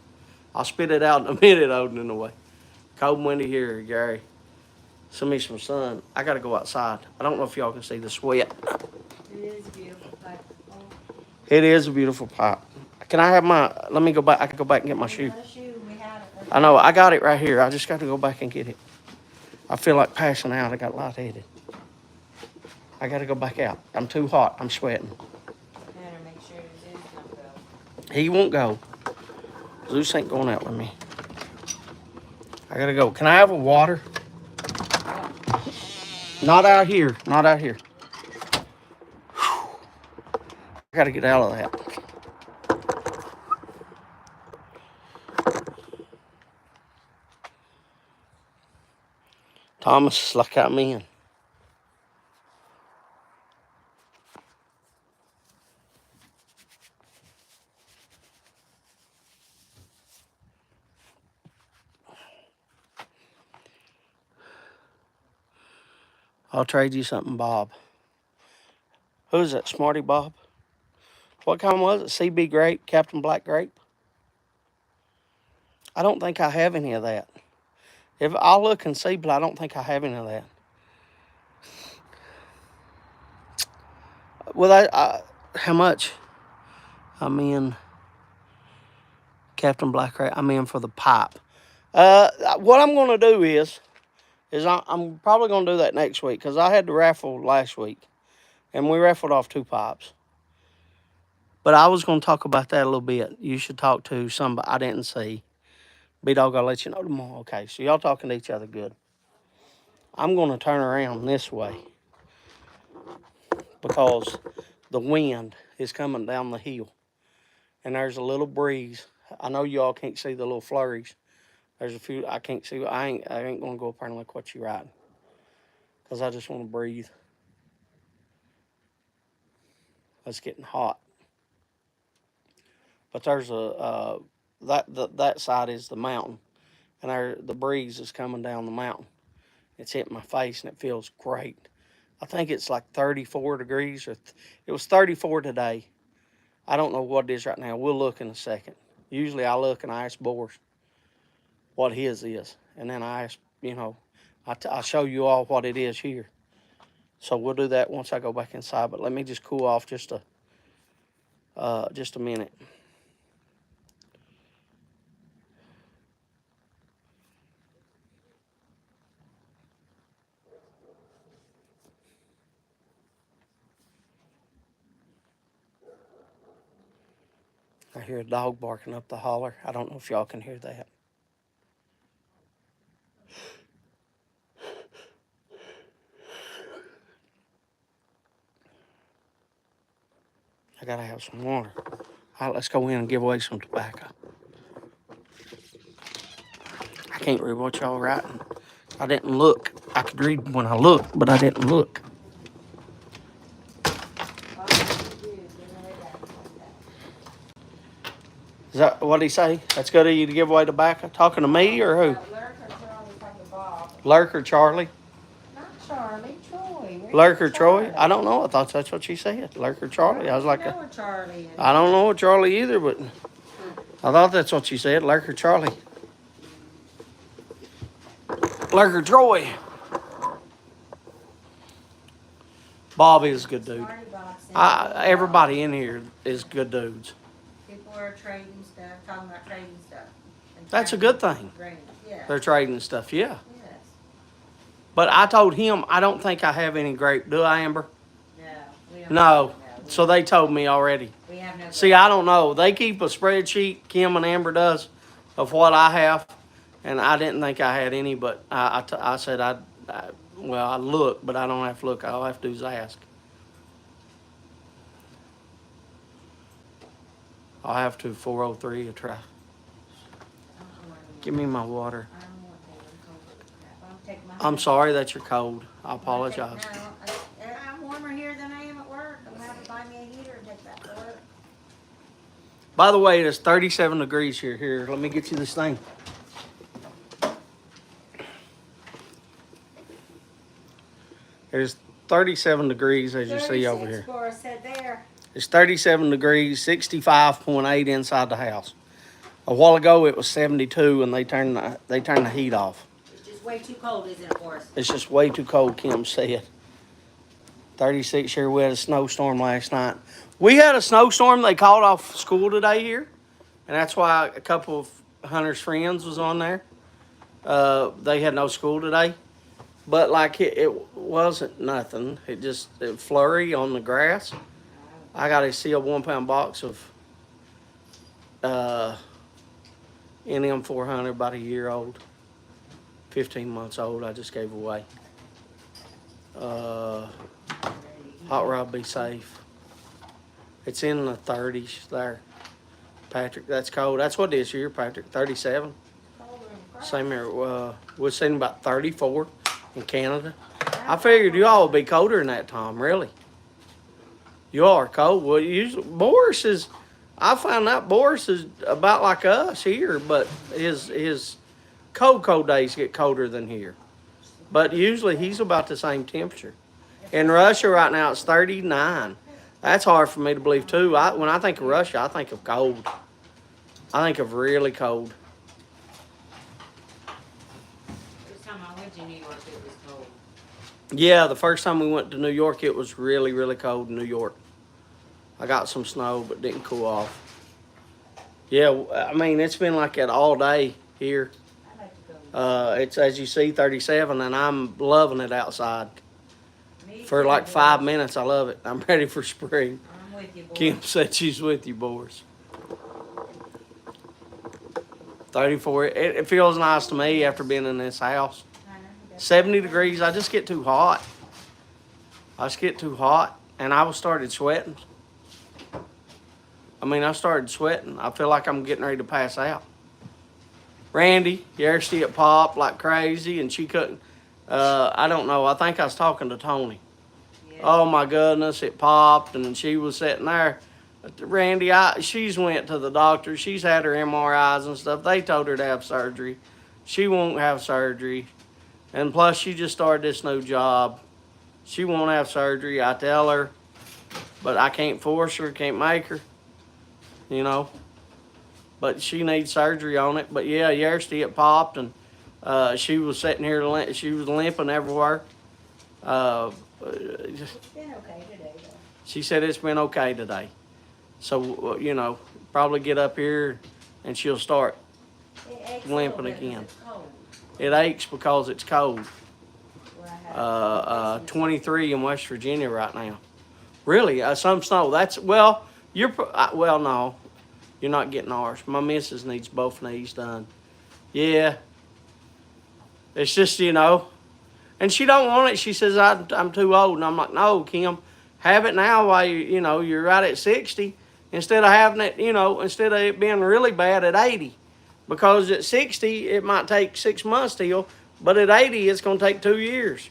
I'll spit it out in a minute, Odin, in the way. Cold and windy here, Gary. Send me some sun. I gotta go outside. I don't know if y'all can see the sweat. It is a beautiful pipe. Oh, It is a beautiful pipe. Can I have let me go back. I can go back and get my shoe. another shoe, we had it. I know, I got it right here. I just got to go back and get it. I feel like passing out. I got lightheaded. I got to go back out. I'm too hot. I'm sweating. Better make sure it is not go. He won't go. Zeus ain't going out with me. I got to go. Can I have a water? Not out here. Not out here. Whew. I got to get out of that. Thomas is like I'm in. I'll trade you something, Bob. Who's that, Smarty Bob? What kind was it? CB Grape, Captain Black Grape? I don't think I have any of that. If I'll look and see, but I don't think I have any of that. Well, how much? I'm in Captain Black Grape. I'm in for the pipe. What I'm going to do is I'm probably going to do that next week because I had the raffle last week, and we raffled off 2 pipes. But I was going to talk about that a little bit. You should talk to somebody I didn't see. B-Dog, I'll let you know tomorrow. Okay, so y'all talking to each other good. I'm going to turn around this way because the wind is coming down the hill, and there's a little breeze. I know y'all can't see the little flurries. There's a few I can't see. I ain't going to go up there and look what you riding because I just want to breathe. It's getting hot. But there's that side is the mountain, and the breeze is coming down the mountain. It's hitting my face, and it feels great. I think it's like 34 degrees, it was 34 today. I don't know what it is right now. We'll look in a second. Usually I look and I ask Boris what his is, and then I ask, I show you all what it is here. So we'll do that once I go back inside. But let me just cool off just a minute. I hear a dog barking up the holler. I don't know if y'all can hear that. I gotta have some water. All right, let's go in and give away some tobacco. I can't read what y'all writing. I didn't look. I could read when I looked, but I didn't look. Is that what he say? That's good of you to give away tobacco? Talking to me or who? Lurker Charlie? Not Charlie, Troy. Lurker Troy? I don't know. I thought that's what she said. Lurker Charlie. I was like, Charlie. I don't know Charlie either, but I thought that's what she said. Lurker Charlie. Lurker Troy. Bobby is a good dude. Marty Bob sent me Everybody in here is good dudes. People are trading stuff, talking about trading stuff. and That's a trying good to thing. bring- Yeah, They're trading stuff, yeah. yes. But I told him I don't think I have any grape. Do I, Amber? No, we don't. No. we So they told me already. We have no. See, I don't know. They keep a spreadsheet, Kim and Amber does, of what I have, and I didn't think I had any, but I said I look, but I don't have to look. All I have to do is ask. I'll have to 403 a try. I don't want any- Give me my water. I don't want any crap. I'll take my. I'm sorry that you're cold. I I'll apologize. take- No, I'm warmer here than I am at work. I'm gonna have to buy me a heater and take that to work. By the way, it's 37 degrees here. Here, let me get you this thing. It's 37 degrees as you see over 36 here. Laura said there. It's 37 degrees, 65.8 inside the house. A while ago it was 72 and they turned the heat off. It's just way too cold, isn't it, for us? It's just way too cold, Kim said. 36 here. We had a snowstorm last night. We had a snowstorm. They called off school today here. And that's why a couple of Hunter's friends was on there. They had no school today. But like it wasn't nothing. It flurry on the grass. I got a sealed 1 pound box of NM 400, about a year old. 15 months old. I just gave away. Hot rod be safe. It's in the 30s there. Patrick, that's cold. That's what it is here, Patrick. 37. Colder than crap. Same here. We're seeing about 34 in Canada. I figured you all would be colder than that, Tom. Really? You are cold. Well, usually Boris is. I found out Boris is about like us here, but his cold days get colder than here. But usually he's about the same temperature. In Russia right now it's 39. That's hard for me to believe too. When I think of Russia, I think of cold. I think of really cold. First time I went to New York, it was cold. Yeah, the first time we went to New York, it was really, really cold in New York. I got some snow, but didn't cool off. Yeah, I mean, it's been like that all day here. I'd like to go. It's, as you see, 37, and I'm loving it outside. Me For too, like boy. 5 minutes, I love it. I'm ready for spring. I'm with you, boy. Kim said she's with you, Boris. 34, it feels nice to me after being in this house. I know, that's- 70 degrees, I just get too hot. And I started sweating. I started sweating. I feel like I'm getting ready to pass out. Randy, yesterday it popped like crazy and she couldn't, I don't know, I think I was talking to Tony. Yeah. Oh my goodness, it popped and she was sitting there. Randy, she's went to the doctor. She's had her MRIs and stuff. They told her to have surgery. She won't have surgery. And plus she just started this new job. She won't have surgery. I tell her, but I can't force her, can't make her, you know. But she needs surgery on it. But yeah, yesterday it popped and she was sitting here, she was limping everywhere. It's been okay today, though. She said it's been okay today. So, you know, probably get up here and she'll start. It aches a Limping little bit 'cause again. it's cold. It aches because it's cold. Where I have 23 in West Virginia right now. Really, some snow. That's, well, well, no, you're not getting ours. My missus needs both knees done. Yeah. It's just, you know, and she don't want it. She says, I'm too old. And I'm like, no, Kim, have it now while you're right at 60 instead of having it, instead of it being really bad at 80. Because at 60, it might take 6 months to heal, but at 80, it's going to take 2 years.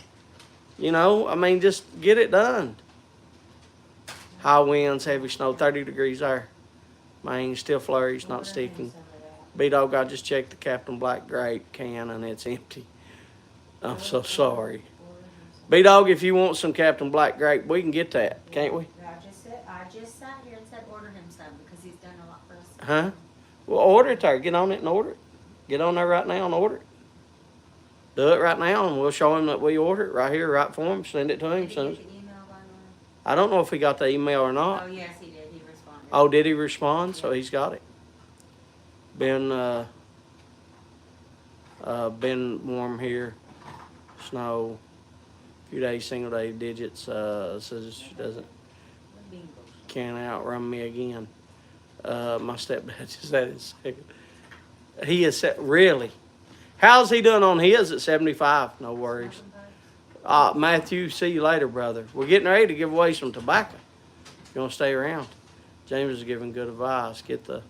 Just get it done. High winds, heavy snow, 30 degrees there. Man, still flurries, not sticking. B-Dog, I just checked the Captain Black grape can and it's empty. I'm so sorry. B-Dog, if you want some Captain Black grape, we can get that, can't we? I just sat here and said order him some because he's done a lot for us. Huh? Well, order it there. Get on it and order it. Get on there right now and order it. Do it right now and we'll show him that we order it right here, right for him. Send it to him Did you soon. get the email, by the way? I don't know if he got the email or not. Oh, yes, he did, he responded. Oh, did he respond? So he's got it. Been warm here. Snow. Few days, single day digits. Says she doesn't can't outrun me again. My stepdad just had his second. He is set really. How's he doing on his at 75? No worries. Matthew, see you later, brother. We're getting ready to give away some tobacco. You want to stay around? James is giving good advice. Get the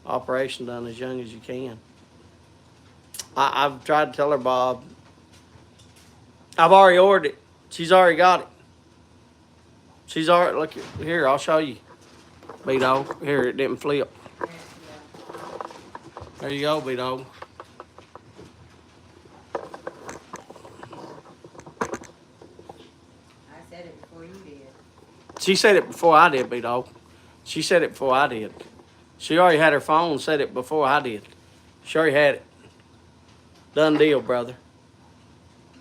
operation done as young as you can. I've tried to tell her, Bob. I've already ordered it. She's already got it. She's already, look here, I'll show you. B-Dog. Here, it didn't flip. There you go, B-Dog. I said it before you did. She said it before I did, B-Dog. She said it before I did. She already had her phone, said it before I did. She already had it. Done deal, brother.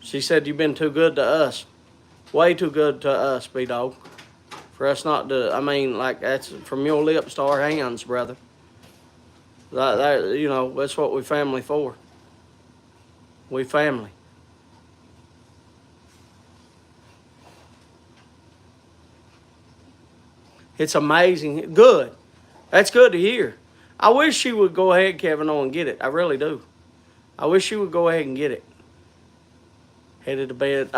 She said you've been too good to us. Way too good to us, B-Dog. For us not to, I mean, like, that's from your lips to our hands, brother. You know, that's what we family for. We family. It's amazing. Good. That's good to hear. I wish she would go ahead, Kevin, on and get it. I really do. I wish she would go ahead and get it. Headed to bed.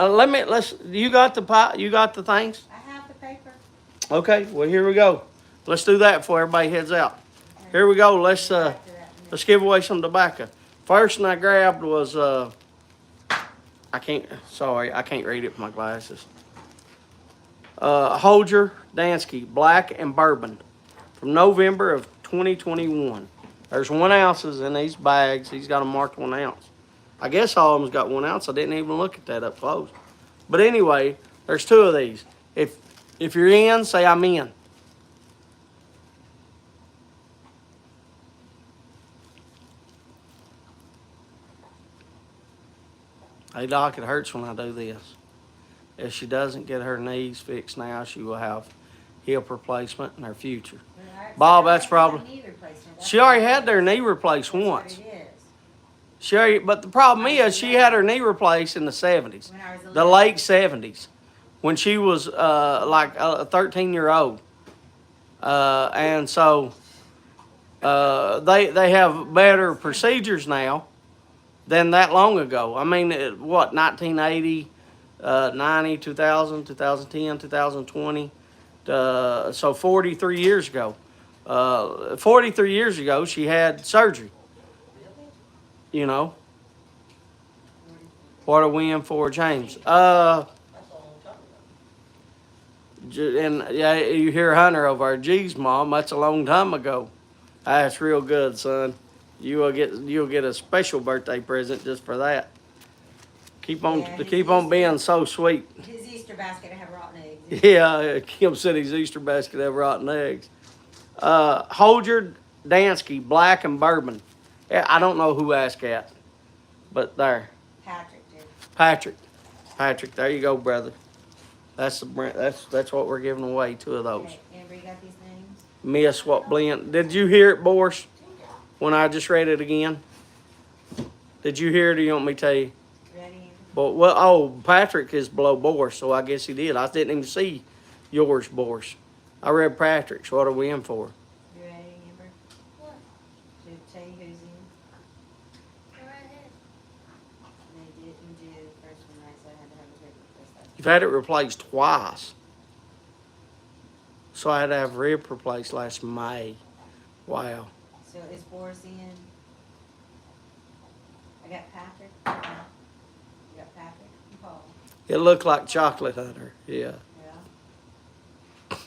You got the pot? You got the things? I have the paper. Okay, well, here we go. Let's do that before everybody heads out. Here we go. Let's give away some tobacco. First one I grabbed was, I can't read it with my glasses. Holger Dansky, Black and Bourbon, from November of 2021. There's 1 ounces in these bags. He's got them marked 1 ounce. I guess all of them's got 1 ounce. I didn't even look at that up close. But anyway, there's 2 of these. If you're in, say I'm in. Hey, Doc, it hurts when I do this. If she doesn't get her knees fixed now, she will have hip replacement in her future. Bob, that's probably... She already had their knee replaced once. But the problem is she had her knee replaced in the 70s. The late 70s. When she was like a 13-year-old. And so they have better procedures now than that long ago. I mean, 1980, 90, 2000, 2010, 2020. So 43 years ago. 43 years ago, she had surgery. You know. What a win for James. And yeah, you hear Hunter over there. Geez, Mom, that's a long time ago. That's real good, son. You'll get a special birthday present just for that. Keep on being so sweet. His Easter basket have rotten eggs. Yeah, Kim said his Easter basket have rotten eggs. Holger Dansky, Black and Bourbon. I don't know who asked that, but there. Patrick did. Patrick, there you go, brother. That's what we're giving away, 2 of those. Okay, Amber, you got these names? Miss what blend? Did you hear it, Boris? When I just read it again? Did you hear it, or you want me to tell you? Ready, Amber? But Patrick is below Boris, so I guess he did. I didn't even see yours, Boris. I read Patrick's. What are we in for? You ready, Amber? What? To tell you who's in? Go right ahead. They didn't do the first one right, so I had to have a paper first time. You've had it replaced twice. So I had to have rib replaced last May. Wow. So is Boris in? I got Patrick. You got Patrick and Paul. It looked like chocolate, Hunter. Yeah. Yeah.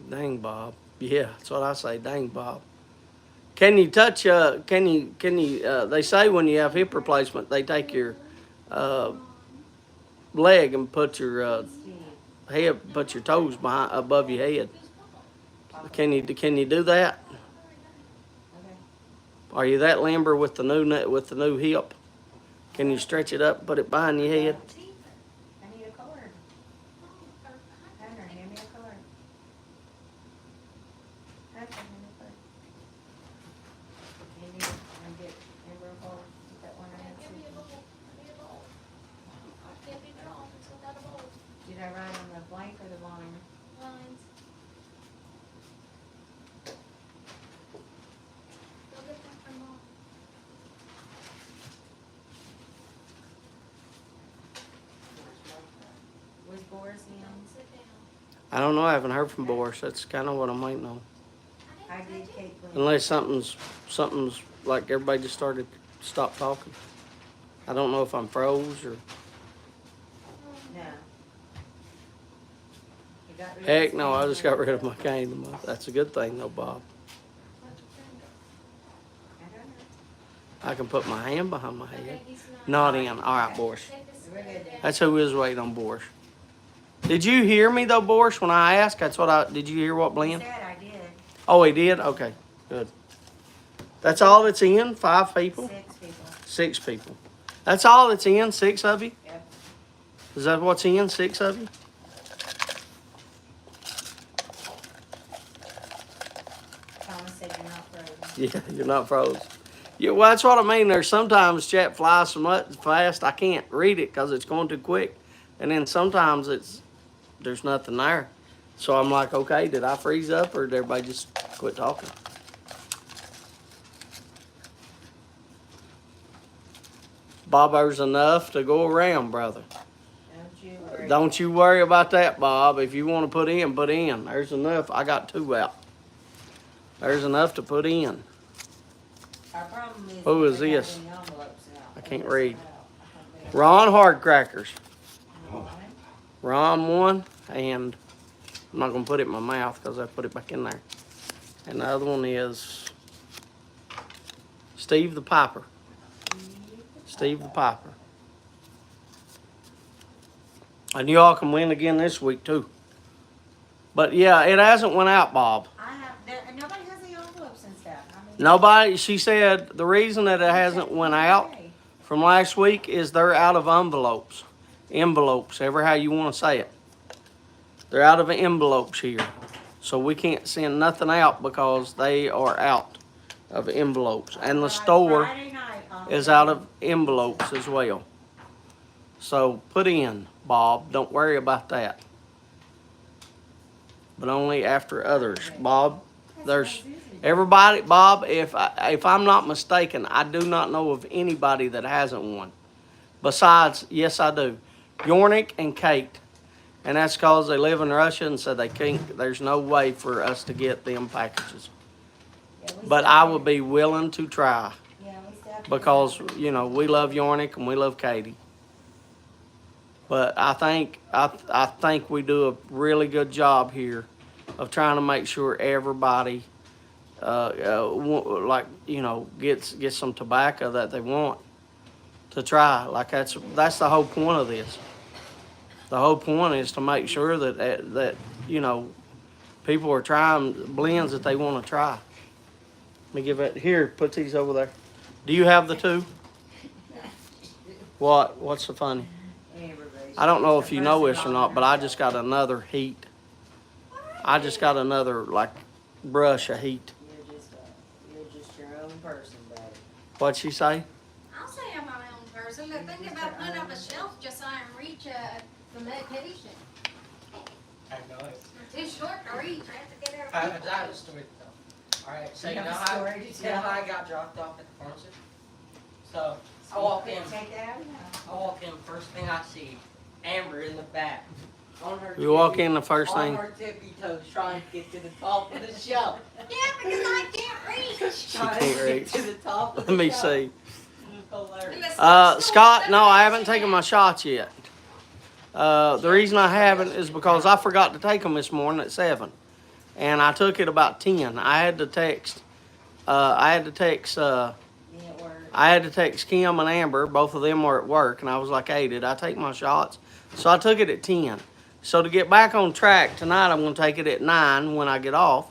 Dang, Bob. Yeah, that's what I say. Dang, Bob. Can you touch? They say when you have hip replacement, they take your leg and put your put your toes above your head. Can you do that? Okay. Are you that limber with the new hip? Can you stretch it up, put it behind your head? I need a card. Okay, you need, get Amber involved with that one I had Give me a to. bowl. Give me a bowl. I can't be drawn without a bowl. Did I write on the blank or the line? Lines. Go get them from mom. Was Boris in? Sit down. I don't know. I haven't heard from Boris. That's kind of what I'm waiting on. I did Caitlin. Unless something's like everybody just stopped talking. I don't know if I'm froze or. No. You got rid of Heck his no, I cane. just got rid of my cane. That's a good thing though, Bob. I don't know. I can put my hand behind my Okay, head. he's Not in. All right, Boris. Take this We're good. down. That's who is waiting on Boris. Did you hear me though, Boris, when I asked? Did you hear what He Blend? said I did. Oh, he did? Okay, good. That's all that's in? 5 people? 6 people. 6 people. That's all that's in? 6 of you? Yep. Is that what's in? 6 of you? Thomas said you're not frozen. Yeah, you're not froze. Yeah, well, that's what I mean. There's sometimes chat flies so much fast I can't read it because it's going too quick. And then sometimes there's nothing there. So I'm like, okay, did I freeze up or did everybody just quit talking? Bob, there's enough to go around, brother. Don't you worry. Don't you worry about that, Bob. If you want to put in, put in. There's enough. I got 2 out. There's enough to put in. Our problem is. Who we is don't have this? any envelopes out. I can't Those read. out. I can't read. Ron Hardcrackers. Ron? Ron 1, and I'm not going to put it in my mouth because I put it back in there. And the other one is Steve the Piper. Steve the Piper. And you all can win again this week too. But yeah, it hasn't went out, Bob. Nobody has the envelopes and stuff. I mean. Nobody, she said the reason that it hasn't went out from last week is they're out of envelopes. Envelopes, ever how you want to say it. They're out of envelopes here. So we can't send nothing out because they are out of envelopes. And the store Friday night, is out of envelopes as well. So put in, Bob. Don't worry about that. But only after others. Bob, there's everybody, Bob, if I'm not mistaken, I do not know of anybody that hasn't won. Besides, yes, I do. Yornik and Kate. And that's because they live in Russia and so they can't, there's no way for us to get them packages. Yeah, we But still I have- would be willing to try Yeah, we still have to- because, you know, we love Yornik and we love Katie. But I think we do a really good job here of trying to make sure everybody, like, you know, gets some tobacco that they want to try. Like that's the whole point of this. The whole point is to make sure that you know, people are trying blends that they want to try. Let me give it here. Put these over there. Do you have the 2? What? What's so funny? I don't know if you know this or not, but I just got another heat. I just got another like brush of heat. You're just your own person, baby. What'd she say? I'll say I'm my own person, but think about putting up a shelf just so I can reach the medication. I know it. Too short to reach, I have to get out. I have a story to tell. Alright, so You you know have a how, story to you know tell? how I got dropped off at the pharmacy? So, I walk in, Take that out now. I walk in, first thing I see, Amber in the back. On her You walk tippy- in the first on thing. her tippy toes trying to get to the top of the shelf. Yeah, because I can't reach. She Trying can't to reach. get to the top of Let the me shelf. see. It was hilarious. Scott, no, I haven't taken my shots yet. The reason I haven't is because I forgot to take them this morning at 7. And I took it about 10. I had to text Kim and Amber. Both of them were at work. And I was like, hey, did I take my shots? So I took it at 10. So to get back on track tonight, I'm going to take it at 9 when I get off.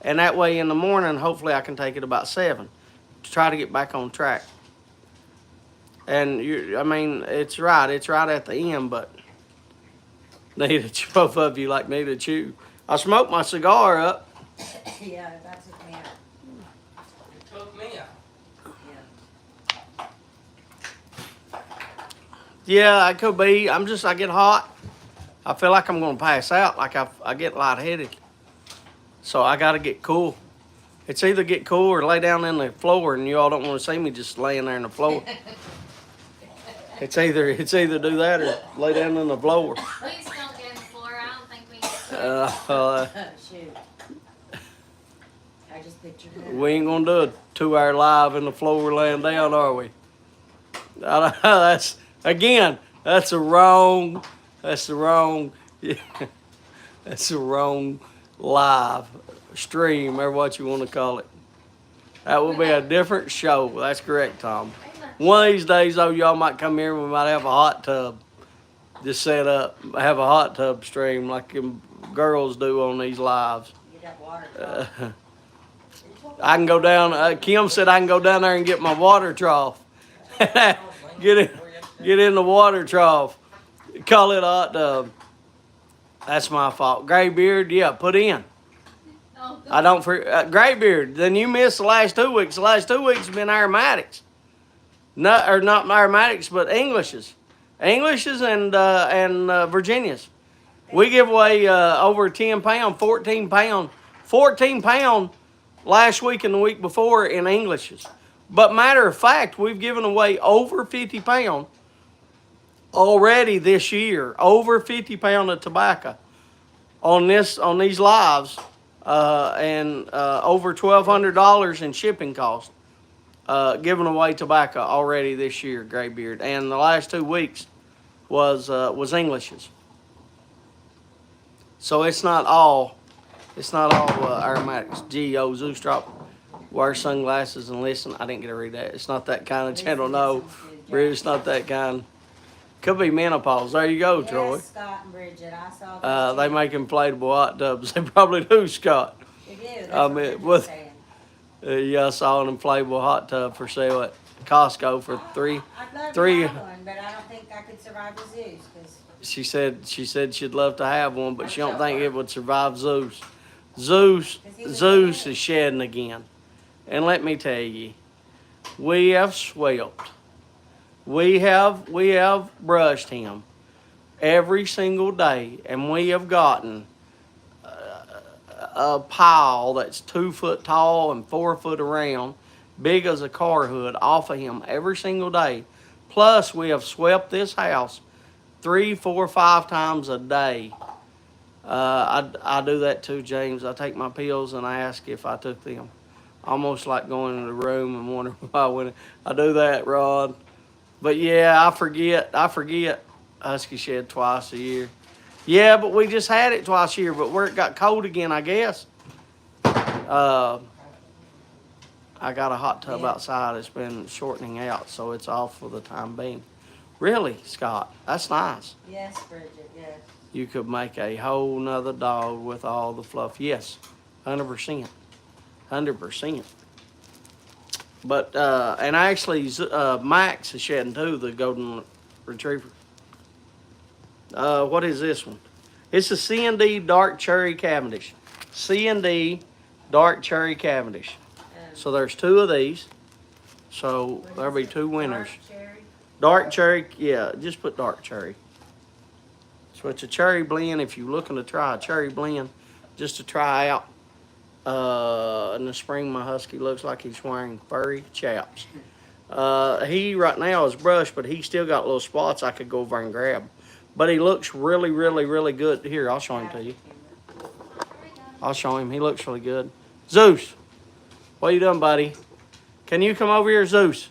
And that way in the morning, hopefully I can take it about 7 to try to get back on track. And I mean, it's right at the end, but both of you like need to chew. I smoked my cigar up. Yeah, that took me out. It took me out. Yeah, I could be. I get hot. I feel like I'm gonna pass out. Like I get lightheaded. So I gotta get cool. It's either get cool or lay down in the floor, and you all don't want to see me just laying there in the floor. It's either do that or lay down in the floor. Please don't get in the floor. I don't think we can. Shoot. I just pictured that. We ain't gonna do a 2-hour live in the floor laying down, are we? That's that's the wrong that's the wrong live stream or what you want to call it. That will be a different show. That's correct, Tom. One of these days, though, y'all might come here and we might have a hot tub. Just set up, have a hot tub stream like them girls do on these lives. Get that water. I can go down. Kim said I can go down there and get my water trough. Get in the water trough. Call it a hot tub. That's my fault. Graybeard, yeah, put in. Oh, I don't Graybeard. Then you missed the last 2 weeks. The last 2 weeks have been aromatics. Not aromatics, but Englishes and Virginias. We give away over 10 pound, 14 pound last week and the week before in Englishes. But matter of fact, we've given away over 50 pound already this year. Over 50 pound of tobacco on these lives, and over $1,200 in shipping costs. Giving away tobacco already this year, Graybeard, and the last 2 weeks was Englishes. So it's not all aromatics. G.O. Zeus drop. Wear sunglasses and listen. I didn't get to read that. It's not that kind of channel. No, Bridget, it's not that kind. Could be menopause. There you go, Yes, Troy. Scott and Bridget, I saw They make inflatable hot tubs. They probably do, Scott. They do. That's I what mean, Bridget's with- saying. Yeah, I saw an inflatable hot tub for sale at Costco for I'd love three. to have one, but I don't think I could survive the zoos. She said she'd love to have one, but she don't think it would survive Zeus. Zeus is shedding again. And let me tell you, we have swept. We have brushed him every single day, and we have gotten a pile that's 2 foot tall and 4 foot around, big as a car hood, off of him every single day. Plus, we have swept this house 3, 4, 5 times a day. I do that too, James. I take my pills and I ask if I took them. Almost like going into the room and wondering why I went. I do that, Rod. But yeah, I forget. Husky shed twice a year. Yeah, but we just had it twice a year. But where it got cold again, I guess. I got a hot tub outside. It's been shortening out, so it's off for the time being. Really, Scott? That's nice. Yes, Bridget, yes. You could make a whole nother dog with all the fluff. Yes, 100%. 100%. But, and actually, Max is shedding too, the golden retriever. What is this one? It's a C&D Dark Cherry Cavendish. C&D Dark Cherry Cavendish. So there's 2 of these. So there'll be 2 winners. Dark cherry, yeah, just put dark cherry. So it's a cherry blend. If you're looking to try a cherry blend, just to try out. In the spring, my husky looks like he's wearing furry chaps. He right now is brushed, but he still got little spots I could go over and grab. But he looks really, really, really good. Here, I'll show him to you. I'll show him. He looks really good. Zeus, what you doing, buddy? Can you come over here, Zeus?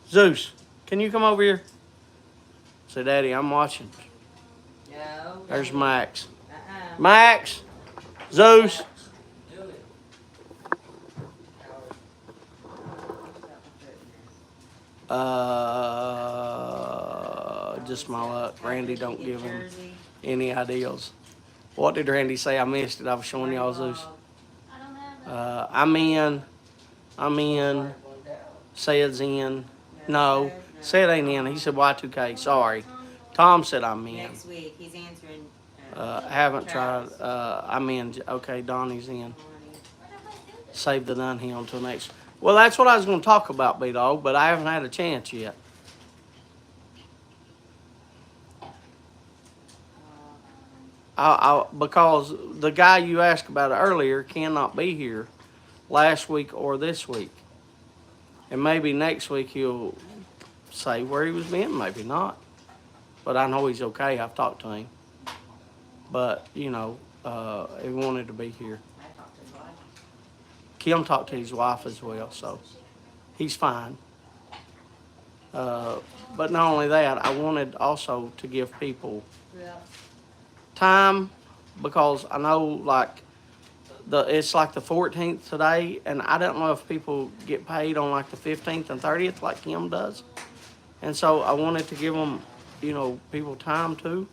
Zeus, can you come over here? Say, Daddy, I'm watching. No. There's Max. Uh-uh. Max, Zeus. Just my luck. Randy don't give him any ideals. What did Randy say? I missed it. I was showing y'all Zeus. I don't have that. I'm in. Said's in. No, Said ain't in. He said Y2K. Sorry. Tom said I'm in. Next week, he's answering. Haven't tried. I'm in. Okay, Donnie's in. Save the done here until next. Well, that's what I was going to talk about, B-Dog, but I haven't had a chance yet. Because the guy you asked about earlier cannot be here last week or this week. And maybe next week he'll say where he was been, maybe not. But I know he's okay. I've talked to him. But, you know, he wanted to be here. Kim talked to his wife as well, so he's fine. But not only that, I wanted also to give people time, because I know like it's like the 14th today, and I don't know if people get paid on like the 15th and 30th like Kim does. And so I wanted to give them, you know, people time too.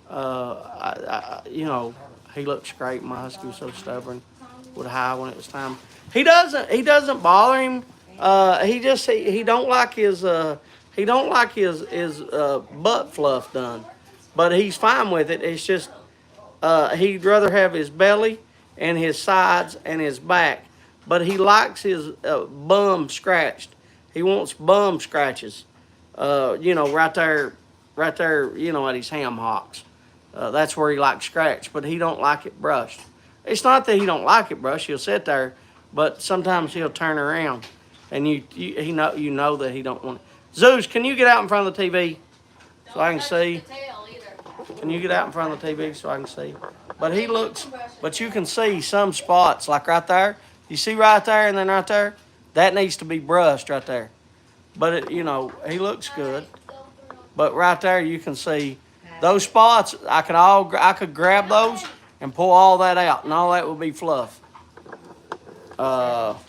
You know, he looks great. My husky was so stubborn, would high when it was time. He doesn't bother him. He don't like his butt fluff done, but he's fine with it. It's just he'd rather have his belly and his sides and his back, but he likes his bum scratched. He wants bum scratches. You know, right there, you know, at his ham hocks. That's where he likes scratched, but he don't like it brushed. It's not that he don't like it brushed. He'll sit there, but sometimes he'll turn around, and you know that he don't want it. Zeus, can you get out in front of the TV so I can see? Can you get out in front of the TV so I can see? But he looks, but you can see some spots, like right there. You see right there and then right there? That needs to be brushed right there. But, it, you know, he looks good. But right there you can see those spots. I could grab those and pull all that out, and all that would be fluff. Don't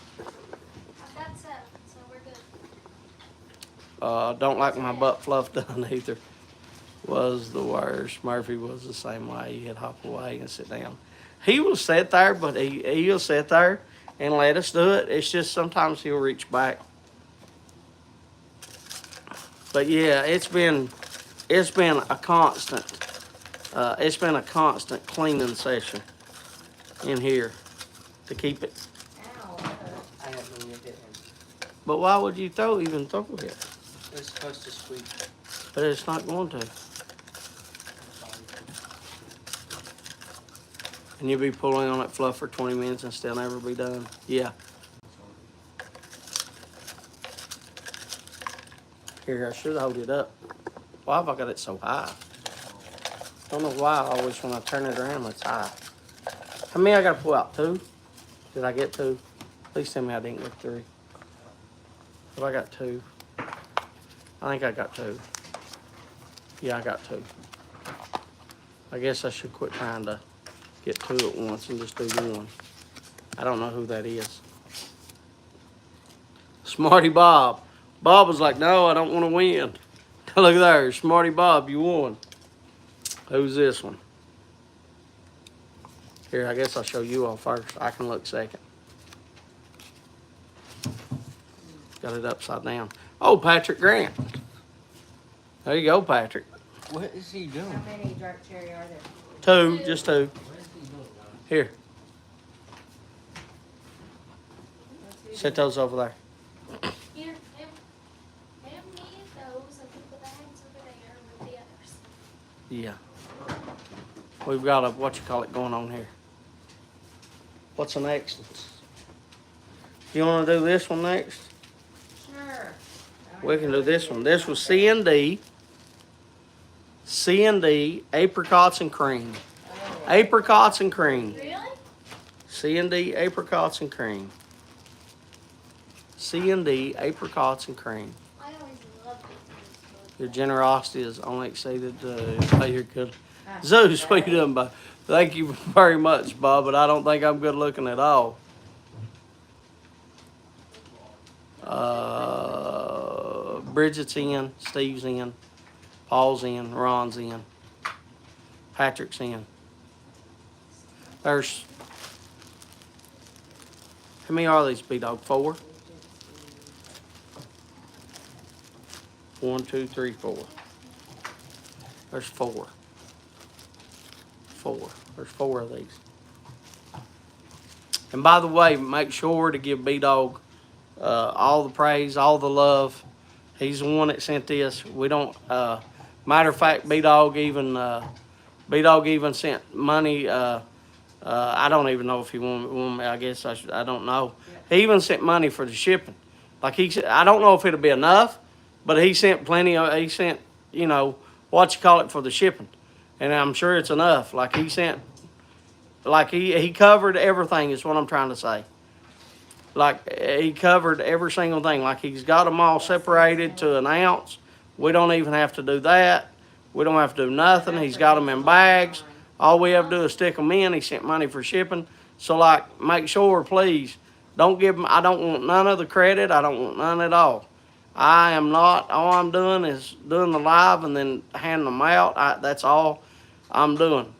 like my butt fluff done either. Was the worst. Murphy was the same way. He'd hop away and sit down. He will sit there, but he'll sit there and let us do it. It's just sometimes he'll reach back. But yeah, it's been a constant. It's been a constant cleaning session in here to keep it. I have no idea. But why would you even throw it? It's supposed to squeak. But it's not going to. And you'll be pulling on that fluff for 20 minutes and still never be done. Yeah. Here, I should hold it up. Why have I got it so high? Don't know why I always, when I turn it around, it's high. How many I got to pull out? 2? Did I get 2? Please tell me I didn't get 3. Have I got 2? I think I got 2. Yeah, I got 2. I guess I should quit trying to get 2 at once and just do 1. I don't know who that is. Smarty Bob. Bob was like, no, I don't want to win. Look there, Smarty Bob, you won. Who's this one? Here, I guess I'll show you all first. I can look second. Got it upside down. Oh, Patrick Grant. There you go, Patrick. What is he doing? How many dark cherry are there? 2, just 2. Here, set those over there. Here, have me those and put the bags over there with the others. Yeah. We've got a, going on here. What's the next? You want to do this one next? Sure. We can do this one. This was C&D. C&D, apricots and cream. Apricots and cream. Really? C&D, apricots and cream. C&D, apricots and cream. I always loved it. Your generosity is only exceeded by your good. Zeus, what you doing, Bob? Thank you very much, Bob, but I don't think I'm good looking at all. Bridget's in, Steve's in, Paul's in, Ron's in, Patrick's in. There's, how many are these, B-Dog? 4? 1, 2, 3, 4. There's 4. 4. There's 4 of these. And by the way, make sure to give B-Dog all the praise, all the love. He's the one that sent this. We don't. Matter of fact, B-Dog even sent money. I don't even know if he want me. I guess I don't know. He even sent money for the shipping. Like he said, I don't know if it'll be enough, but he sent plenty. He sent, what you call it, for the shipping, and I'm sure it's enough. Like he sent, like he covered everything. Is what I'm trying to say. Like he covered every single thing. Like he's got them all separated to an ounce. We don't even have to do that. We don't have to do nothing. He's got them in bags. All we have to do is stick them in. He sent money for shipping. So, like, make sure, please, don't give him, I don't want none of the credit. I don't want none at all. I am not, all I'm doing is doing the live and then handing them out. That's all I'm doing.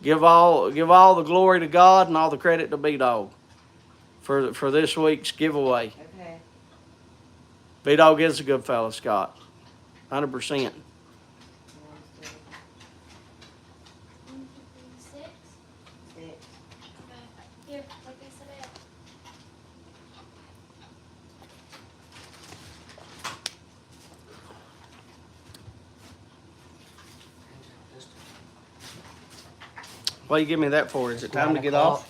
Give all the glory to God and all the credit to B-Dog for this week's giveaway. Okay. B-Dog is a good fella, Scott. 100%. 6. Six. Here, like they said it. What do you give me that for? Is it time to get off?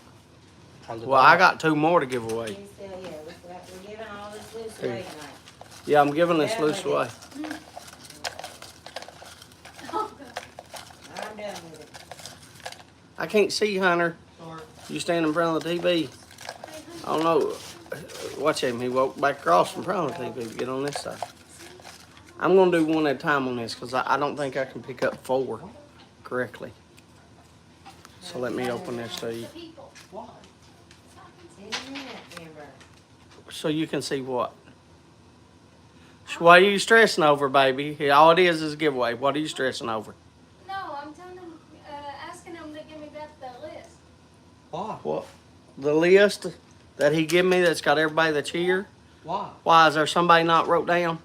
Time to Well, go. I got 2 more to give away. He's still, yeah, we're giving all this loose Here. away tonight. Yeah, I'm giving this loose away. Oh, God. I'm done with it. I can't see, Hunter. Sorry. You stand in front of the TV. I don't know. Watch him. He walked back across in front of the TV to get on this side. I'm going to do one at a time on this because I don't think I can pick up 4 correctly. So let me open this to you. The people. Why? In a minute, Amber. So you can see what. So what are you stressing over, baby? All it is a giveaway. What are you stressing over? No, I'm telling them, asking them to give me back the list. Why? What? The list that he give me that's got everybody that's here? Why? Why? Is there somebody not wrote down?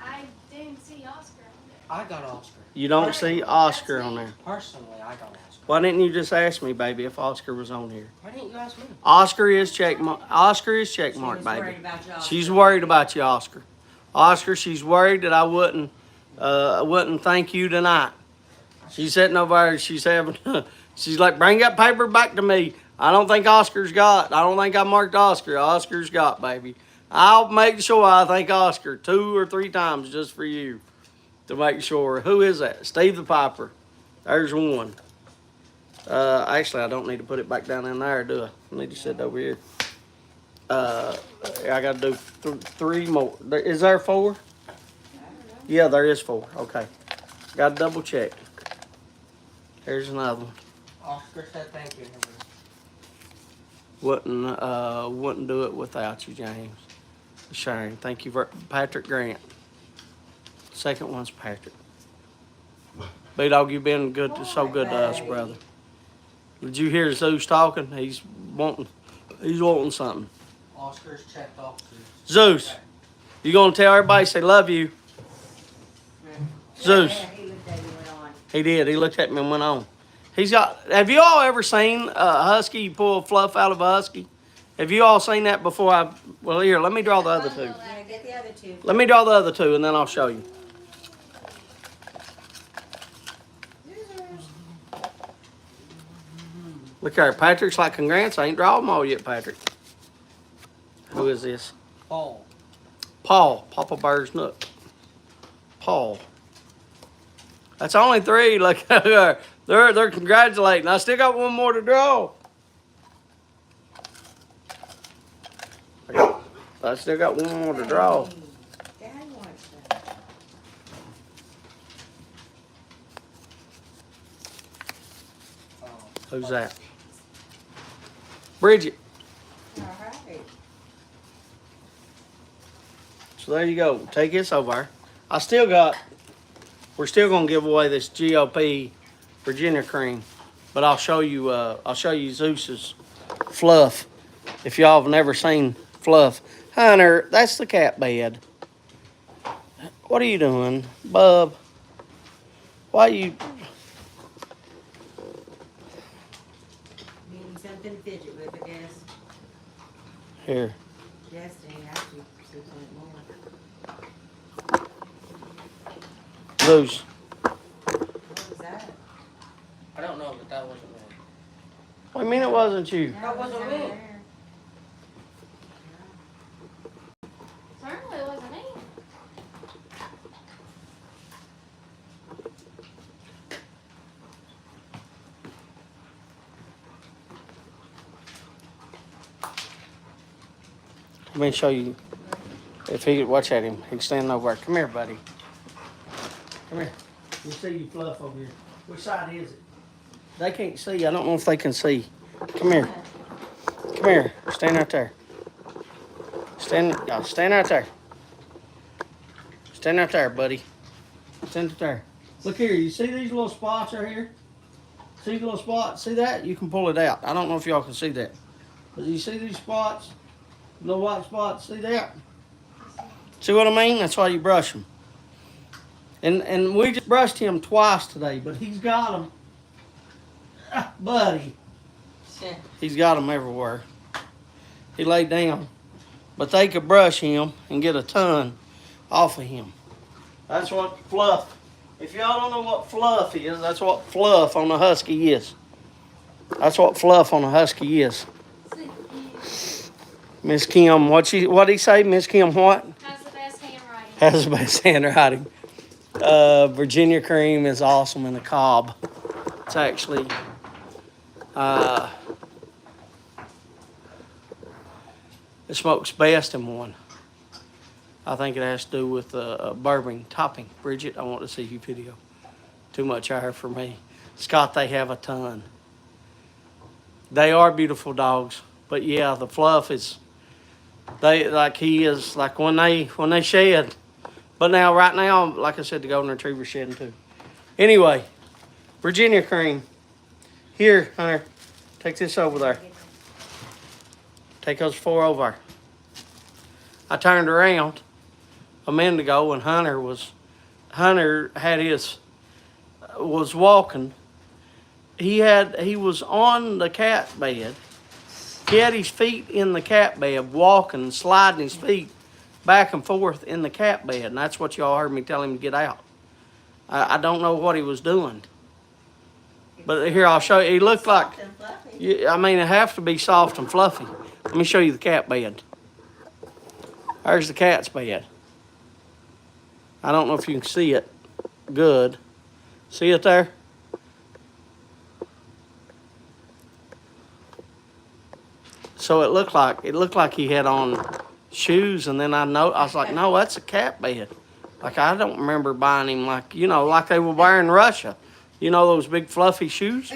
I didn't see Oscar on there. I got Oscar. You don't see Oscar on there. Personally, I got Oscar. Why didn't you just ask me, baby, if Oscar was on here? Why didn't you ask me? Oscar is check mark, She was baby. worried about you all. She's worried about you, Oscar. Oscar, she's worried that I wouldn't thank you tonight. She's sitting over there, she's like, bring that paper back to me. I don't think I marked Oscar. Oscar's got, baby. I'll make sure I thank Oscar 2 or 3 times just for you to make sure. Who is that? Steve the Piper. There's one. Actually, I don't need to put it back down in there, do I? I need to sit over here. I got to do 3 more. Is there 4? Yeah, there is 4. Okay. Got to double check. There's another one. Oscar said thank you. Wouldn't do it without you, James. Sharon, thank you, Patrick Grant. Second one's Patrick. B-Dog, you've been so good to us, brother. Did you hear Zeus talking? He's wanting something. Oscar's checked off. Zeus, you gonna tell everybody say love you? Zeus. Yeah, he looked at you and went on. He did. He looked at me and went on. Have you all ever seen a husky pull fluff out of a husky? Have you all seen that before? Well, here, let me draw the other 2. Yeah, get the other 2. Let me draw the other 2 and then I'll show you. Look here, Patrick's like, congrats, I ain't drawn them all yet, Patrick. Who is this? Paul. Paul, Papa Bear's Nook. Paul. That's only 3. Look, they're congratulating. I still got 1 more to draw. I still got 1 more to draw. Dad wants that. Who's that? Bridget. All right. So there you go. Take this over. We're still gonna give away this GOP Virginia cream, but I'll show you Zeus's fluff. If y'all have never seen fluff, Hunter, that's the cat bed. What are you doing, bub? Why you? something to fidget with, I guess. Here. Destiny actually sleeps on it more. Loose. What was that? I don't know, but that wasn't me. What do you mean it wasn't you? That wasn't over me. there. Certainly it wasn't me. Let me show you. If he watch at him, he's standing over there. Come here, buddy. Come here. You see you fluff over here. Which side is it? They can't see. I don't know if they can see. Come here. Come here. Stand right there. Stand right there. Stand right there, buddy. Stand right there. Look here. You see these little spots right here? See the little spots? See that? You can pull it out. I don't know if y'all can see that. But you see these spots? Little white spots, see that? See what I mean? That's why you brush them. And we just brushed him twice today, but he's got them. Buddy. He's got them everywhere. He laid down. But they could brush him and get a ton off of him. That's what fluff. If y'all don't know what fluff is, that's what fluff on a husky is. That's what fluff on a husky is. Miss Kim, what'd he say? Miss Kim what? Has the best handwriting. Has the best handwriting. Virginia cream is awesome in the cob. It's actually it smokes best in one. I think it has to do with bourbon topping. Bridget, I want to see your video. Too much air for me. Scott, they have a ton. They are beautiful dogs, but yeah, the fluff is. He is like when they shed, but now right now, like I said, the golden retriever's shedding too. Anyway, Virginia cream. Here, Hunter, take this over there. Take those 4 over. I turned around a minute ago and Hunter was walking. He was on the cat bed. He had his feet in the cat bed, walking, sliding his feet back and forth in the cat bed, and that's what y'all heard me tell him to get out. I don't know what he was doing, but here I'll show you. He looked like, Soft and fluffy. I mean, it has to be soft and fluffy. Let me show you the cat bed. There's the cat's bed. I don't know if you can see it good. See it there? So it looked like he had on shoes, and then I was like, no, that's a cat bed. Like I don't remember buying him like they were wearing in Russia, those big fluffy shoes,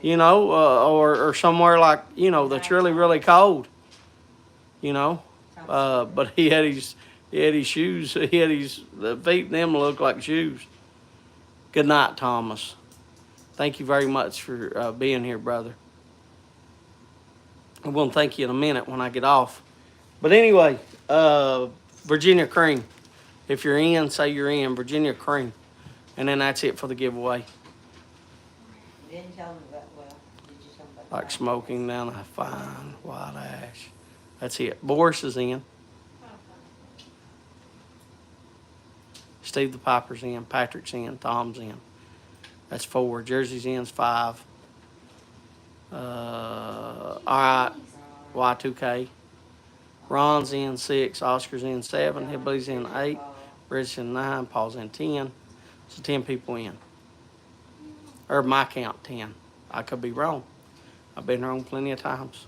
or somewhere like that's really really cold, But he had his shoes. He had the feet in them look like shoes. Good night, Thomas. Thank you very much for being here, brother. I'm going to thank you in a minute when I get off. But anyway, Virginia cream. If you're in, say you're in. Virginia cream. And then that's it for the giveaway. You didn't tell them about, did you tell them about Like the smoking down a fine white ash. That's it. Boris is in. Steve the Piper's in. Patrick's in. Tom's in. That's 4. Jersey's in's 5. All right. Y2K. Ron's in 6. Oscar's in 7. Hibbley's in 8. Bridget's in 9. Paul's in 10. So 10 people in. Or my count, 10. I could be wrong. I've been wrong plenty of times.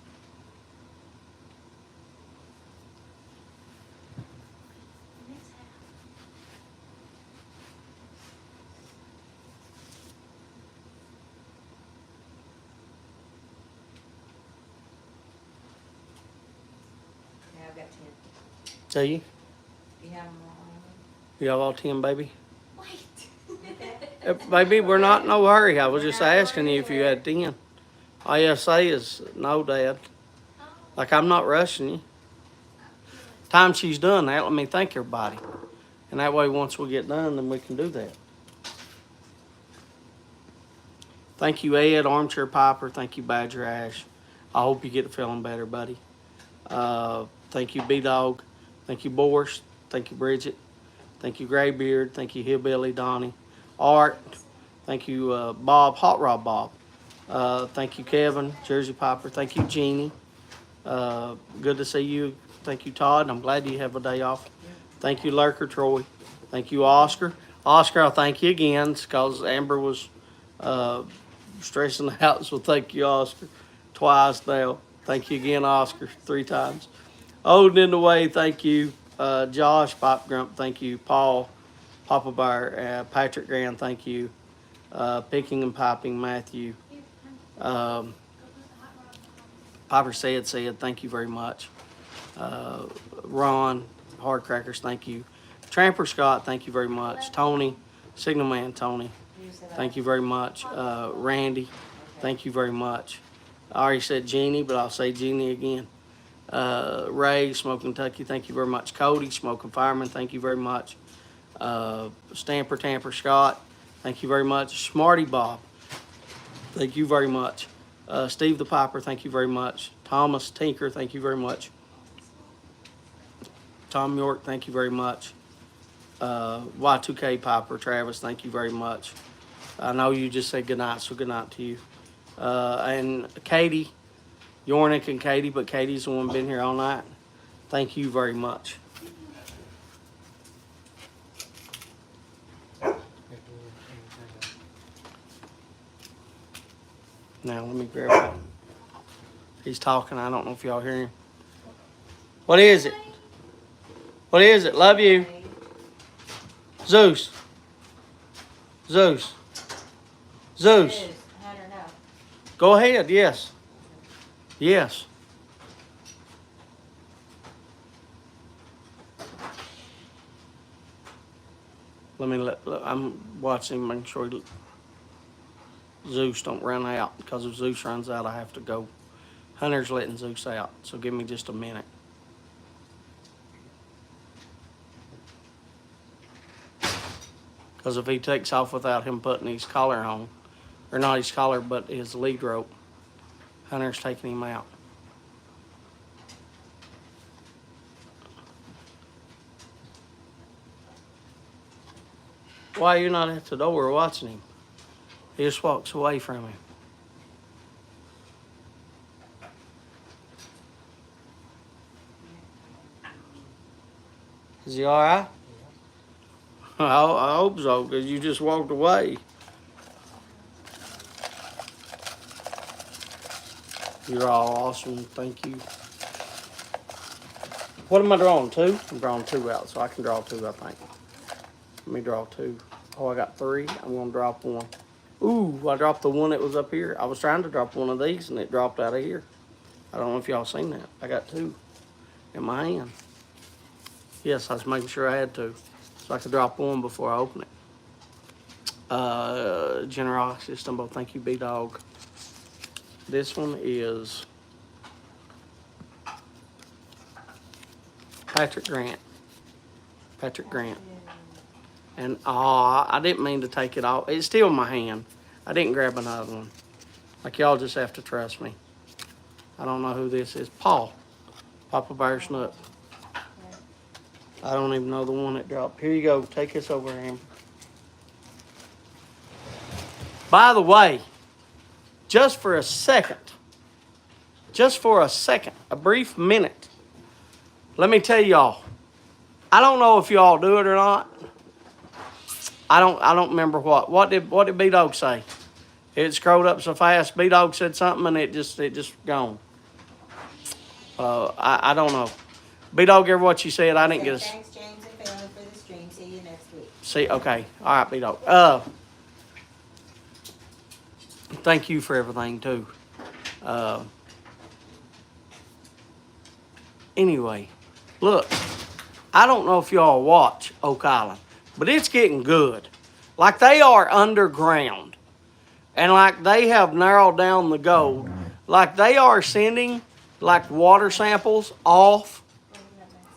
Yeah, I've got 10. So you You have them have all 10, baby? Wait. Baby, we're not in no hurry. I was just asking you if you had 10. All you have to say is, no, Dad. Like, I'm not rushing you. Time she's done that, let me thank everybody. And that way, once we get done, then we can do that. Thank you, Ed, Armchair Piper. Thank you, Badger Ash. I hope you get feeling better, buddy. Thank you, B-Dog. Thank you, Boris. Thank you, Bridget. Thank you, Graybeard. Thank you, Hillbilly Donnie. Art. Thank you, Bob, Hot Rod Bob. Thank you, Kevin, Jersey Piper. Thank you, Jeannie. Good to see you. Thank you, Todd. I'm glad you have a day off. Thank you, Lurker Troy. Thank you, Oscar. Oscar, I'll thank you again because Amber was stressing out. So thank you, Oscar, twice now. Thank you again, Oscar, 3 times. Odin in the way, thank you. Josh, Pop Grump, thank you. Paul, Papa Bear, Patrick Grant, thank you. Picking and Popping, Matthew. Piper said, thank you very much. Ron, Hardcrackers, thank you. Tramper Scott, thank you very much. Tony, Signal Man Tony, thank you very much. Randy, thank you very much. I already said Jeannie, but I'll say Jeannie again. Ray, Smoking Kentucky, thank you very much. Cody, Smoking Fireman, thank you very much. Stamper Tamper Scott, thank you very much. Smarty Bob, thank you very much. Steve the Piper, thank you very much. Thomas Tinker, thank you very much. Tom York, thank you very much. Y2K Piper, Travis, thank you very much. I know you just said good night, so good night to you. And Katie, Yornick and Katie, but Katie's the one been here all night. Thank you very much. Now let me grab that. He's talking. I don't know if y'all hear him. What is it? What is it? Love you. Zeus. Zeus. Zeus. Hunter, no. Go ahead. Yes. Yes. I'm watching, making sure Zeus don't run out, because if Zeus runs out, I have to go. Hunter's letting Zeus out, so give me just a minute. Because if he takes off without him putting his collar on, or not his collar, but his lead rope, Hunter's taking him out. Why are you not at the door watching him? He just walks away from him. Is he all right? I hope so, because you just walked away. You're all awesome. Thank you. What am I drawing? 2? I'm drawing 2 out, so I can draw 2, I think. Let me draw 2. Oh, I got 3. I'm going to drop 1. Ooh, I dropped the one that was up here. I was trying to drop one of these, and it dropped out of here. I don't know if y'all seen that. I got 2 in my hand. Yes, I was making sure I had 2, so I could drop 1 before I open it. Generosity, Stumbo, thank you, B-Dog. This one is Patrick Grant. Patrick Grant. And I didn't mean to take it off. It's still in my hand. I didn't grab another one. Like, y'all just have to trust me. I don't know who this is. Paul. Papa Bear Snook. I don't even know the one that dropped. Here you go. Take this over, Amber. By the way, just for a second, a brief minute, let me tell y'all, I don't know if y'all do it or not. I don't remember what did B-Dog say? It scrolled up so fast. B-Dog said something and it just gone. I don't know. B-Dog, ever what you said? I didn't get a... Thanks, James and family, for the stream. See you next week. See, okay. All right, B-Dog. Thank you for everything, too. Anyway, look, I don't know if y'all watch Oak Island, but it's getting good. Like, they are underground. And, like, they have narrowed down the gold. Like, they are sending, like, water samples off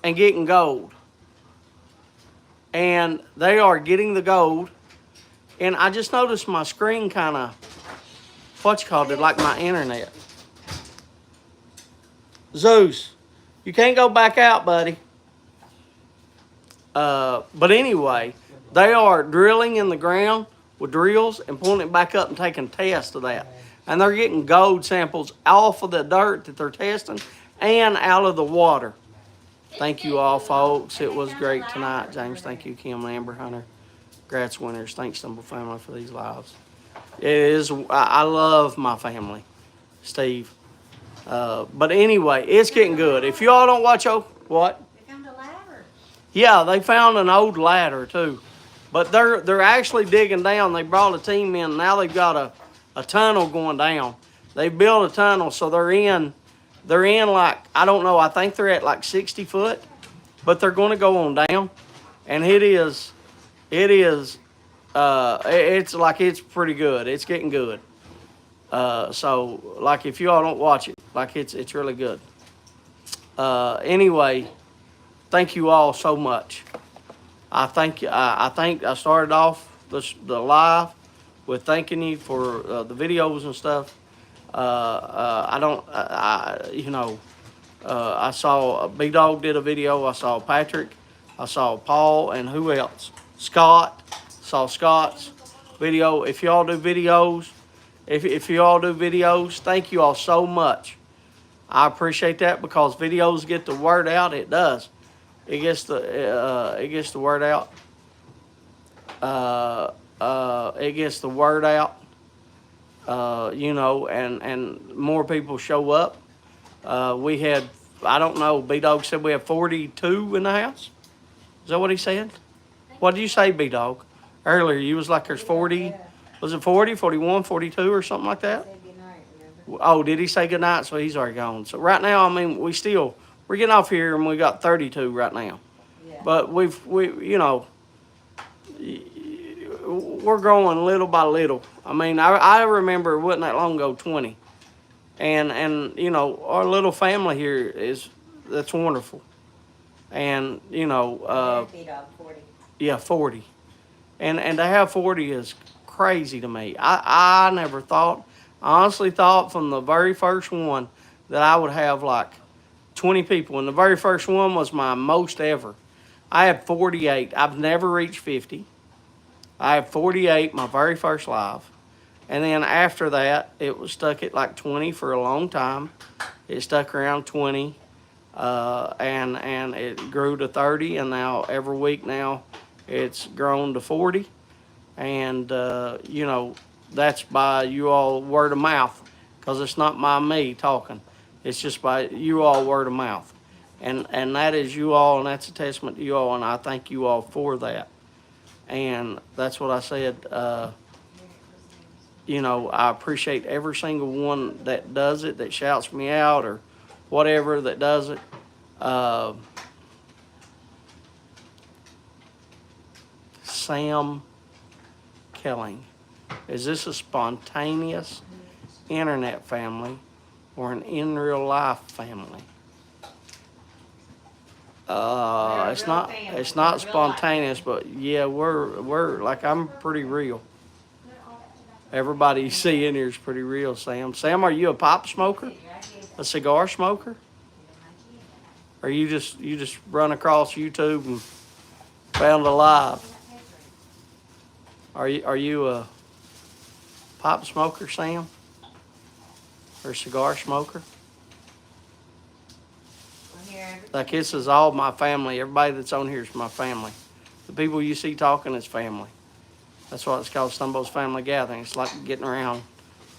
and getting gold. And they are getting the gold. And I just noticed my screen kind of, like my internet. Zeus, you can't go back out, buddy. But anyway, they are drilling in the ground with drills and pulling it back up and taking tests of that. And they're getting gold samples off of the dirt that they're testing and out of the water. Thank you all, folks. It was great tonight. James, thank you, Kim, Amber, Hunter, Gratz winners. Thanks, Stumbo family, for these lives. It is. I love my family, Steve. But anyway, it's getting good. If you all don't watch, what? They found a ladder. Yeah, they found an old ladder too, but they're actually digging down. They brought a team in. Now they've got a tunnel going down. They built a tunnel, so they're in like, I don't know. I think they're at like 60 foot, but they're going to go on down, and it's like, it's pretty good. It's getting good. So like, if you all don't watch it, like, it's really good. Anyway, thank you all so much. I think I started off the live with thanking you for the videos and stuff. I saw B Dog did a video. I saw Patrick. I saw Paul, and who else? Scott. Saw Scott's video. If y'all do videos, if you all do videos, thank you all so much. I appreciate that, because videos get the word out. It does. It gets the word out. It gets the word out. And more people show up. We had, I don't know, B Dog said we have 42 in the house. Is that what he said? What did you say, B Dog? Earlier, you was like, there's 40. Was it 40, 41, 42 or something like that? Say goodnight, remember? Oh, did he say goodnight? So he's already gone. So right now, I mean, we're getting off here, and we got 32 right now. Yeah. But we're growing little by little. I mean, I remember it wasn't that long ago, 20. And our little family here that's wonderful. And, B-Dog 40. yeah, 40. And to have 40 is crazy to me. I never thought, I honestly thought from the very first one that I would have like 20 people. And the very first one was my most ever. I had 48. I've never reached 50. I had 48 my very first live. And then after that, it was stuck at like 20 for a long time. It stuck around 20. And it grew to 30. And now every week now it's grown to 40. And, that's by you all word of mouth, because it's not by me talking. It's just by you all word of mouth. And that is you all, and that's a testament to you all, and I thank you all for that. And that's what I said. I appreciate every single one that does it, that shouts me out or whatever, that does it. Sam Kelling. Is this a spontaneous internet family or an in real life family? It's not spontaneous, but yeah, we're like, I'm pretty real. Everybody you see in here is pretty real, Sam. Sam, are you a pipe smoker? A cigar smoker? Or you just run across YouTube and found a live? Are you a pipe smoker, Sam? Or a cigar smoker? Like, this is all my family. Everybody that's on here is my family. The people you see talking is family. That's why it's called Stumbo's Family Gathering. It's like getting around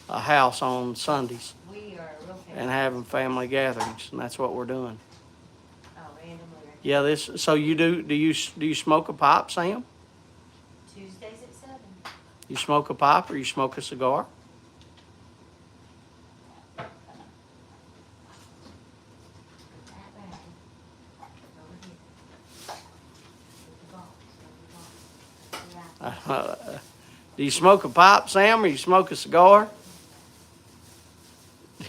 a house on Sundays We are a real family. and having family gatherings, and that's what we're doing. Oh, randomly. Yeah, so you do you smoke a pipe, Sam? Tuesdays at 7. You smoke a pipe or you smoke a cigar? Do you smoke a pipe, Sam, or you smoke a cigar?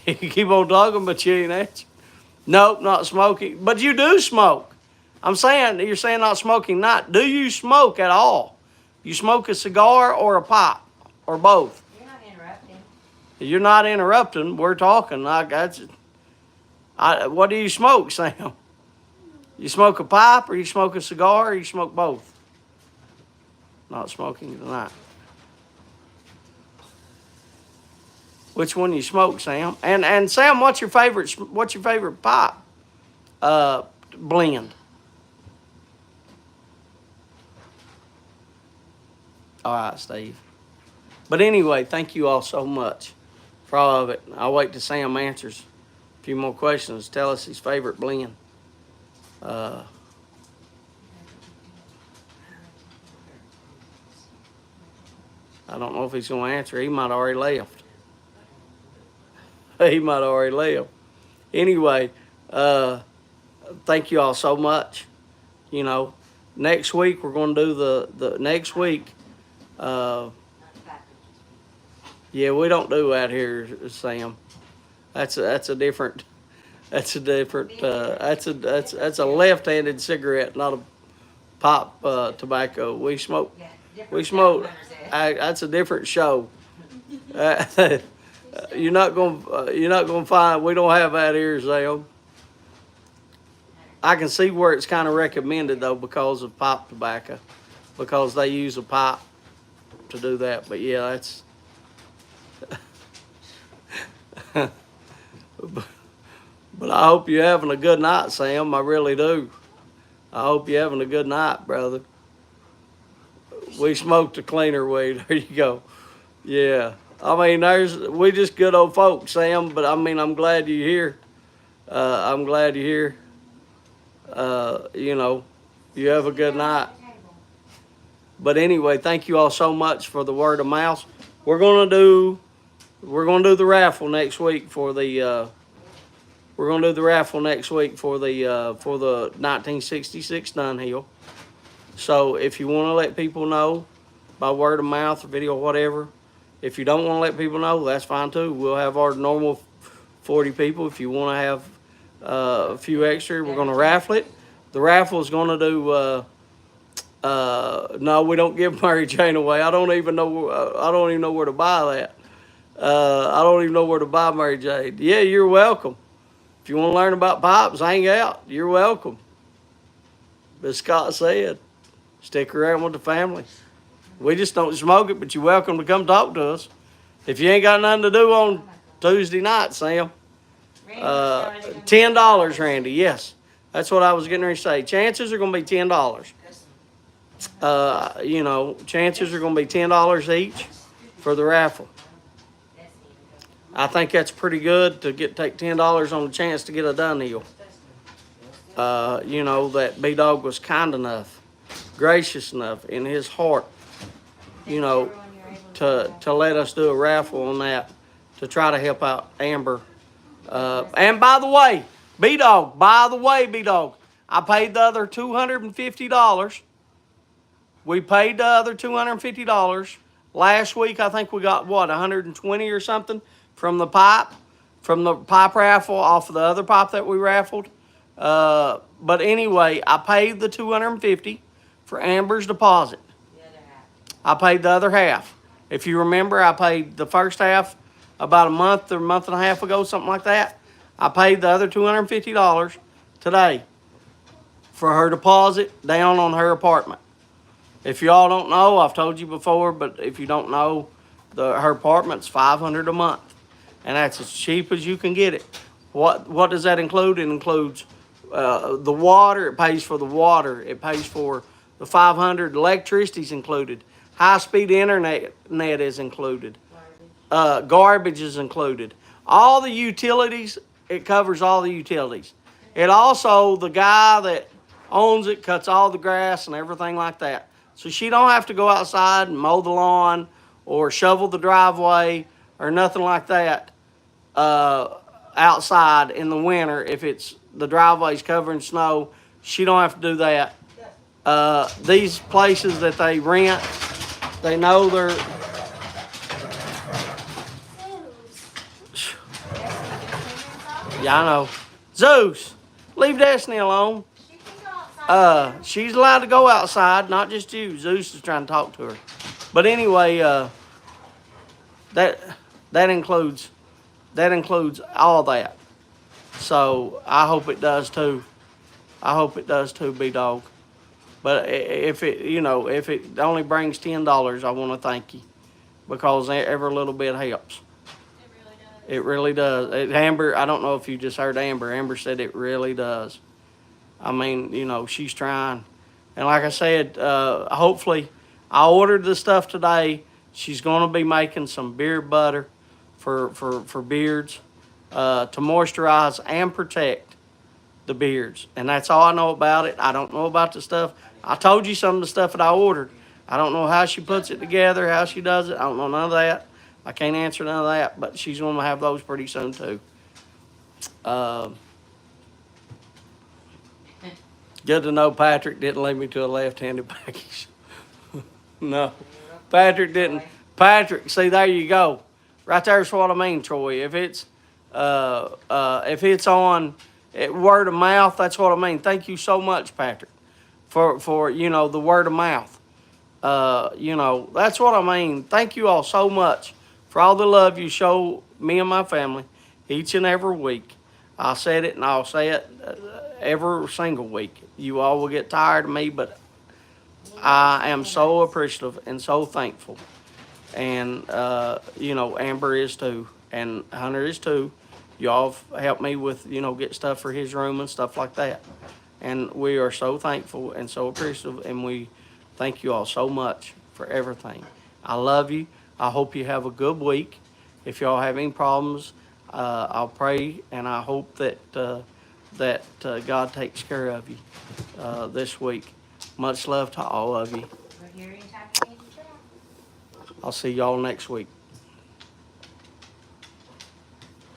You keep on talking, but you ain't answering. Nope, not smoking. But you do smoke. I'm saying, you're saying not smoking, not. Do you smoke at all? You smoke a cigar or a pipe, or both? You're not interrupting. You're not interrupting. We're talking. What do you smoke, Sam? You smoke a pipe, or you smoke a cigar, or you smoke both? Not smoking tonight. Which one you smoke, Sam? And Sam, what's your favorite pipe blend? All right, Steve. But anyway, thank you all so much for all of it. I'll wait till Sam answers a few more questions. Tell us his favorite blend. I don't know if he's going to answer. He might have already left. He might have already left. Anyway, thank you all so much. You know, next week we're going to do the next week. Yeah, we don't do that here, Sam. That's a different. That's a left-handed cigarette, not a pop tobacco. We smoke. We smoke. That's a different show. You're not gonna find. We don't have that here, Sam. I can see where it's kind of recommended though because of pipe tobacco, because they use a pipe to do that. But yeah, that's. But I hope you're having a good night, Sam. I really do. I hope you're having a good night, brother. We smoked a cleaner weed. There you go. Yeah. I mean, we just good old folks, Sam. But I mean, I'm glad you're here. I'm glad you're here. You know, you have a good night. But anyway, thank you all so much for the word of mouth. We're gonna do the raffle next week for the. We're gonna do the raffle next week for the 1966 Dunhill. So if you want to let people know by word of mouth or video, whatever. If you don't want to let people know, that's fine too. We'll have our normal 40 people. If you want to have a few extra, we're gonna raffle it. The raffle is gonna do. No, we don't give Mary Jane away. I don't even know where to buy that. I don't even know where to buy Mary Jane. Yeah, you're welcome. If you want to learn about pipes, hang out. You're welcome. As Scott said, stick around with the family. We just don't smoke it, but you're welcome to come talk to us. If you ain't got nothing to do on Tuesday night, Sam, $10, Randy. Yes, that's what I was getting ready to say. Chances are going to be $10. You know, chances are going to be $10 each for the raffle. I think that's pretty good to take $10 on the chance to get a Dunhill. You know, that B-Dog was kind enough, gracious enough in his heart, you know, to let us do a raffle on that to try to help out Amber. And by the way, B-Dog, I paid the other $250. We paid the other $250. Last week, I think we got, what, 120 or something from the pipe raffle off of the other pipe that we raffled. But anyway, I paid the $250 for Amber's deposit. I paid the other half. If you remember, I paid the first half about a month and a half ago, something like that. I paid the other $250 today for her deposit down on her apartment. If y'all don't know, I've told you before, but if you don't know, her apartment's $500 a month, and that's as cheap as you can get it. What does that include? It includes the water. It pays for the water. It pays for the $500. Electricity's included. High-speed internet is included. Garbage is included. All the utilities. It covers all the utilities. It also, the guy that owns it cuts all the grass and everything like that. So she don't have to go outside and mow the lawn or shovel the driveway or nothing like that outside in the winter. If the driveway's covered in snow, she don't have to do that. These places that they rent, they know they're... Yeah, I know. Zeus, leave Destiny alone. She's allowed to go outside, not just you. Zeus is trying to talk to her. But anyway, that includes all that. So I hope it does too. I hope it does too, B-Dog. But if it, if it only brings $10, I want to thank you because every little bit helps. It really does. It really does. Amber, I don't know if you just heard Amber. Amber said it really does. I mean, she's trying. And like I said, hopefully, I ordered the stuff today. She's going to be making some beard butter for beards to moisturize and protect the beards. And that's all I know about it. I don't know about the stuff. I told you some of the stuff that I ordered. I don't know how she puts it together, how she does it. I don't know none of that. I can't answer none of that, but she's going to have those pretty soon too. Good to know Patrick didn't lead me to a left-handed package. No, Patrick didn't. Patrick, see, there you go. Right there's what I mean, Troy. If it's on word of mouth, that's what I mean. Thank you so much, Patrick, for the word of mouth. That's what I mean. Thank you all so much for all the love you show me and my family each and every week. I said it and I'll say it every single week. You all will get tired of me, but I am so appreciative and so thankful. And, Amber is too, and Hunter is too. Y'all helped me with, get stuff for his room and stuff like that. And we are so thankful and so appreciative, and we thank you all so much for everything. I love you. I hope you have a good week. If y'all have any problems, I'll pray, and I hope that God takes care of you this week. Much love to all of you. We're here anytime you need to chat. I'll see y'all next week.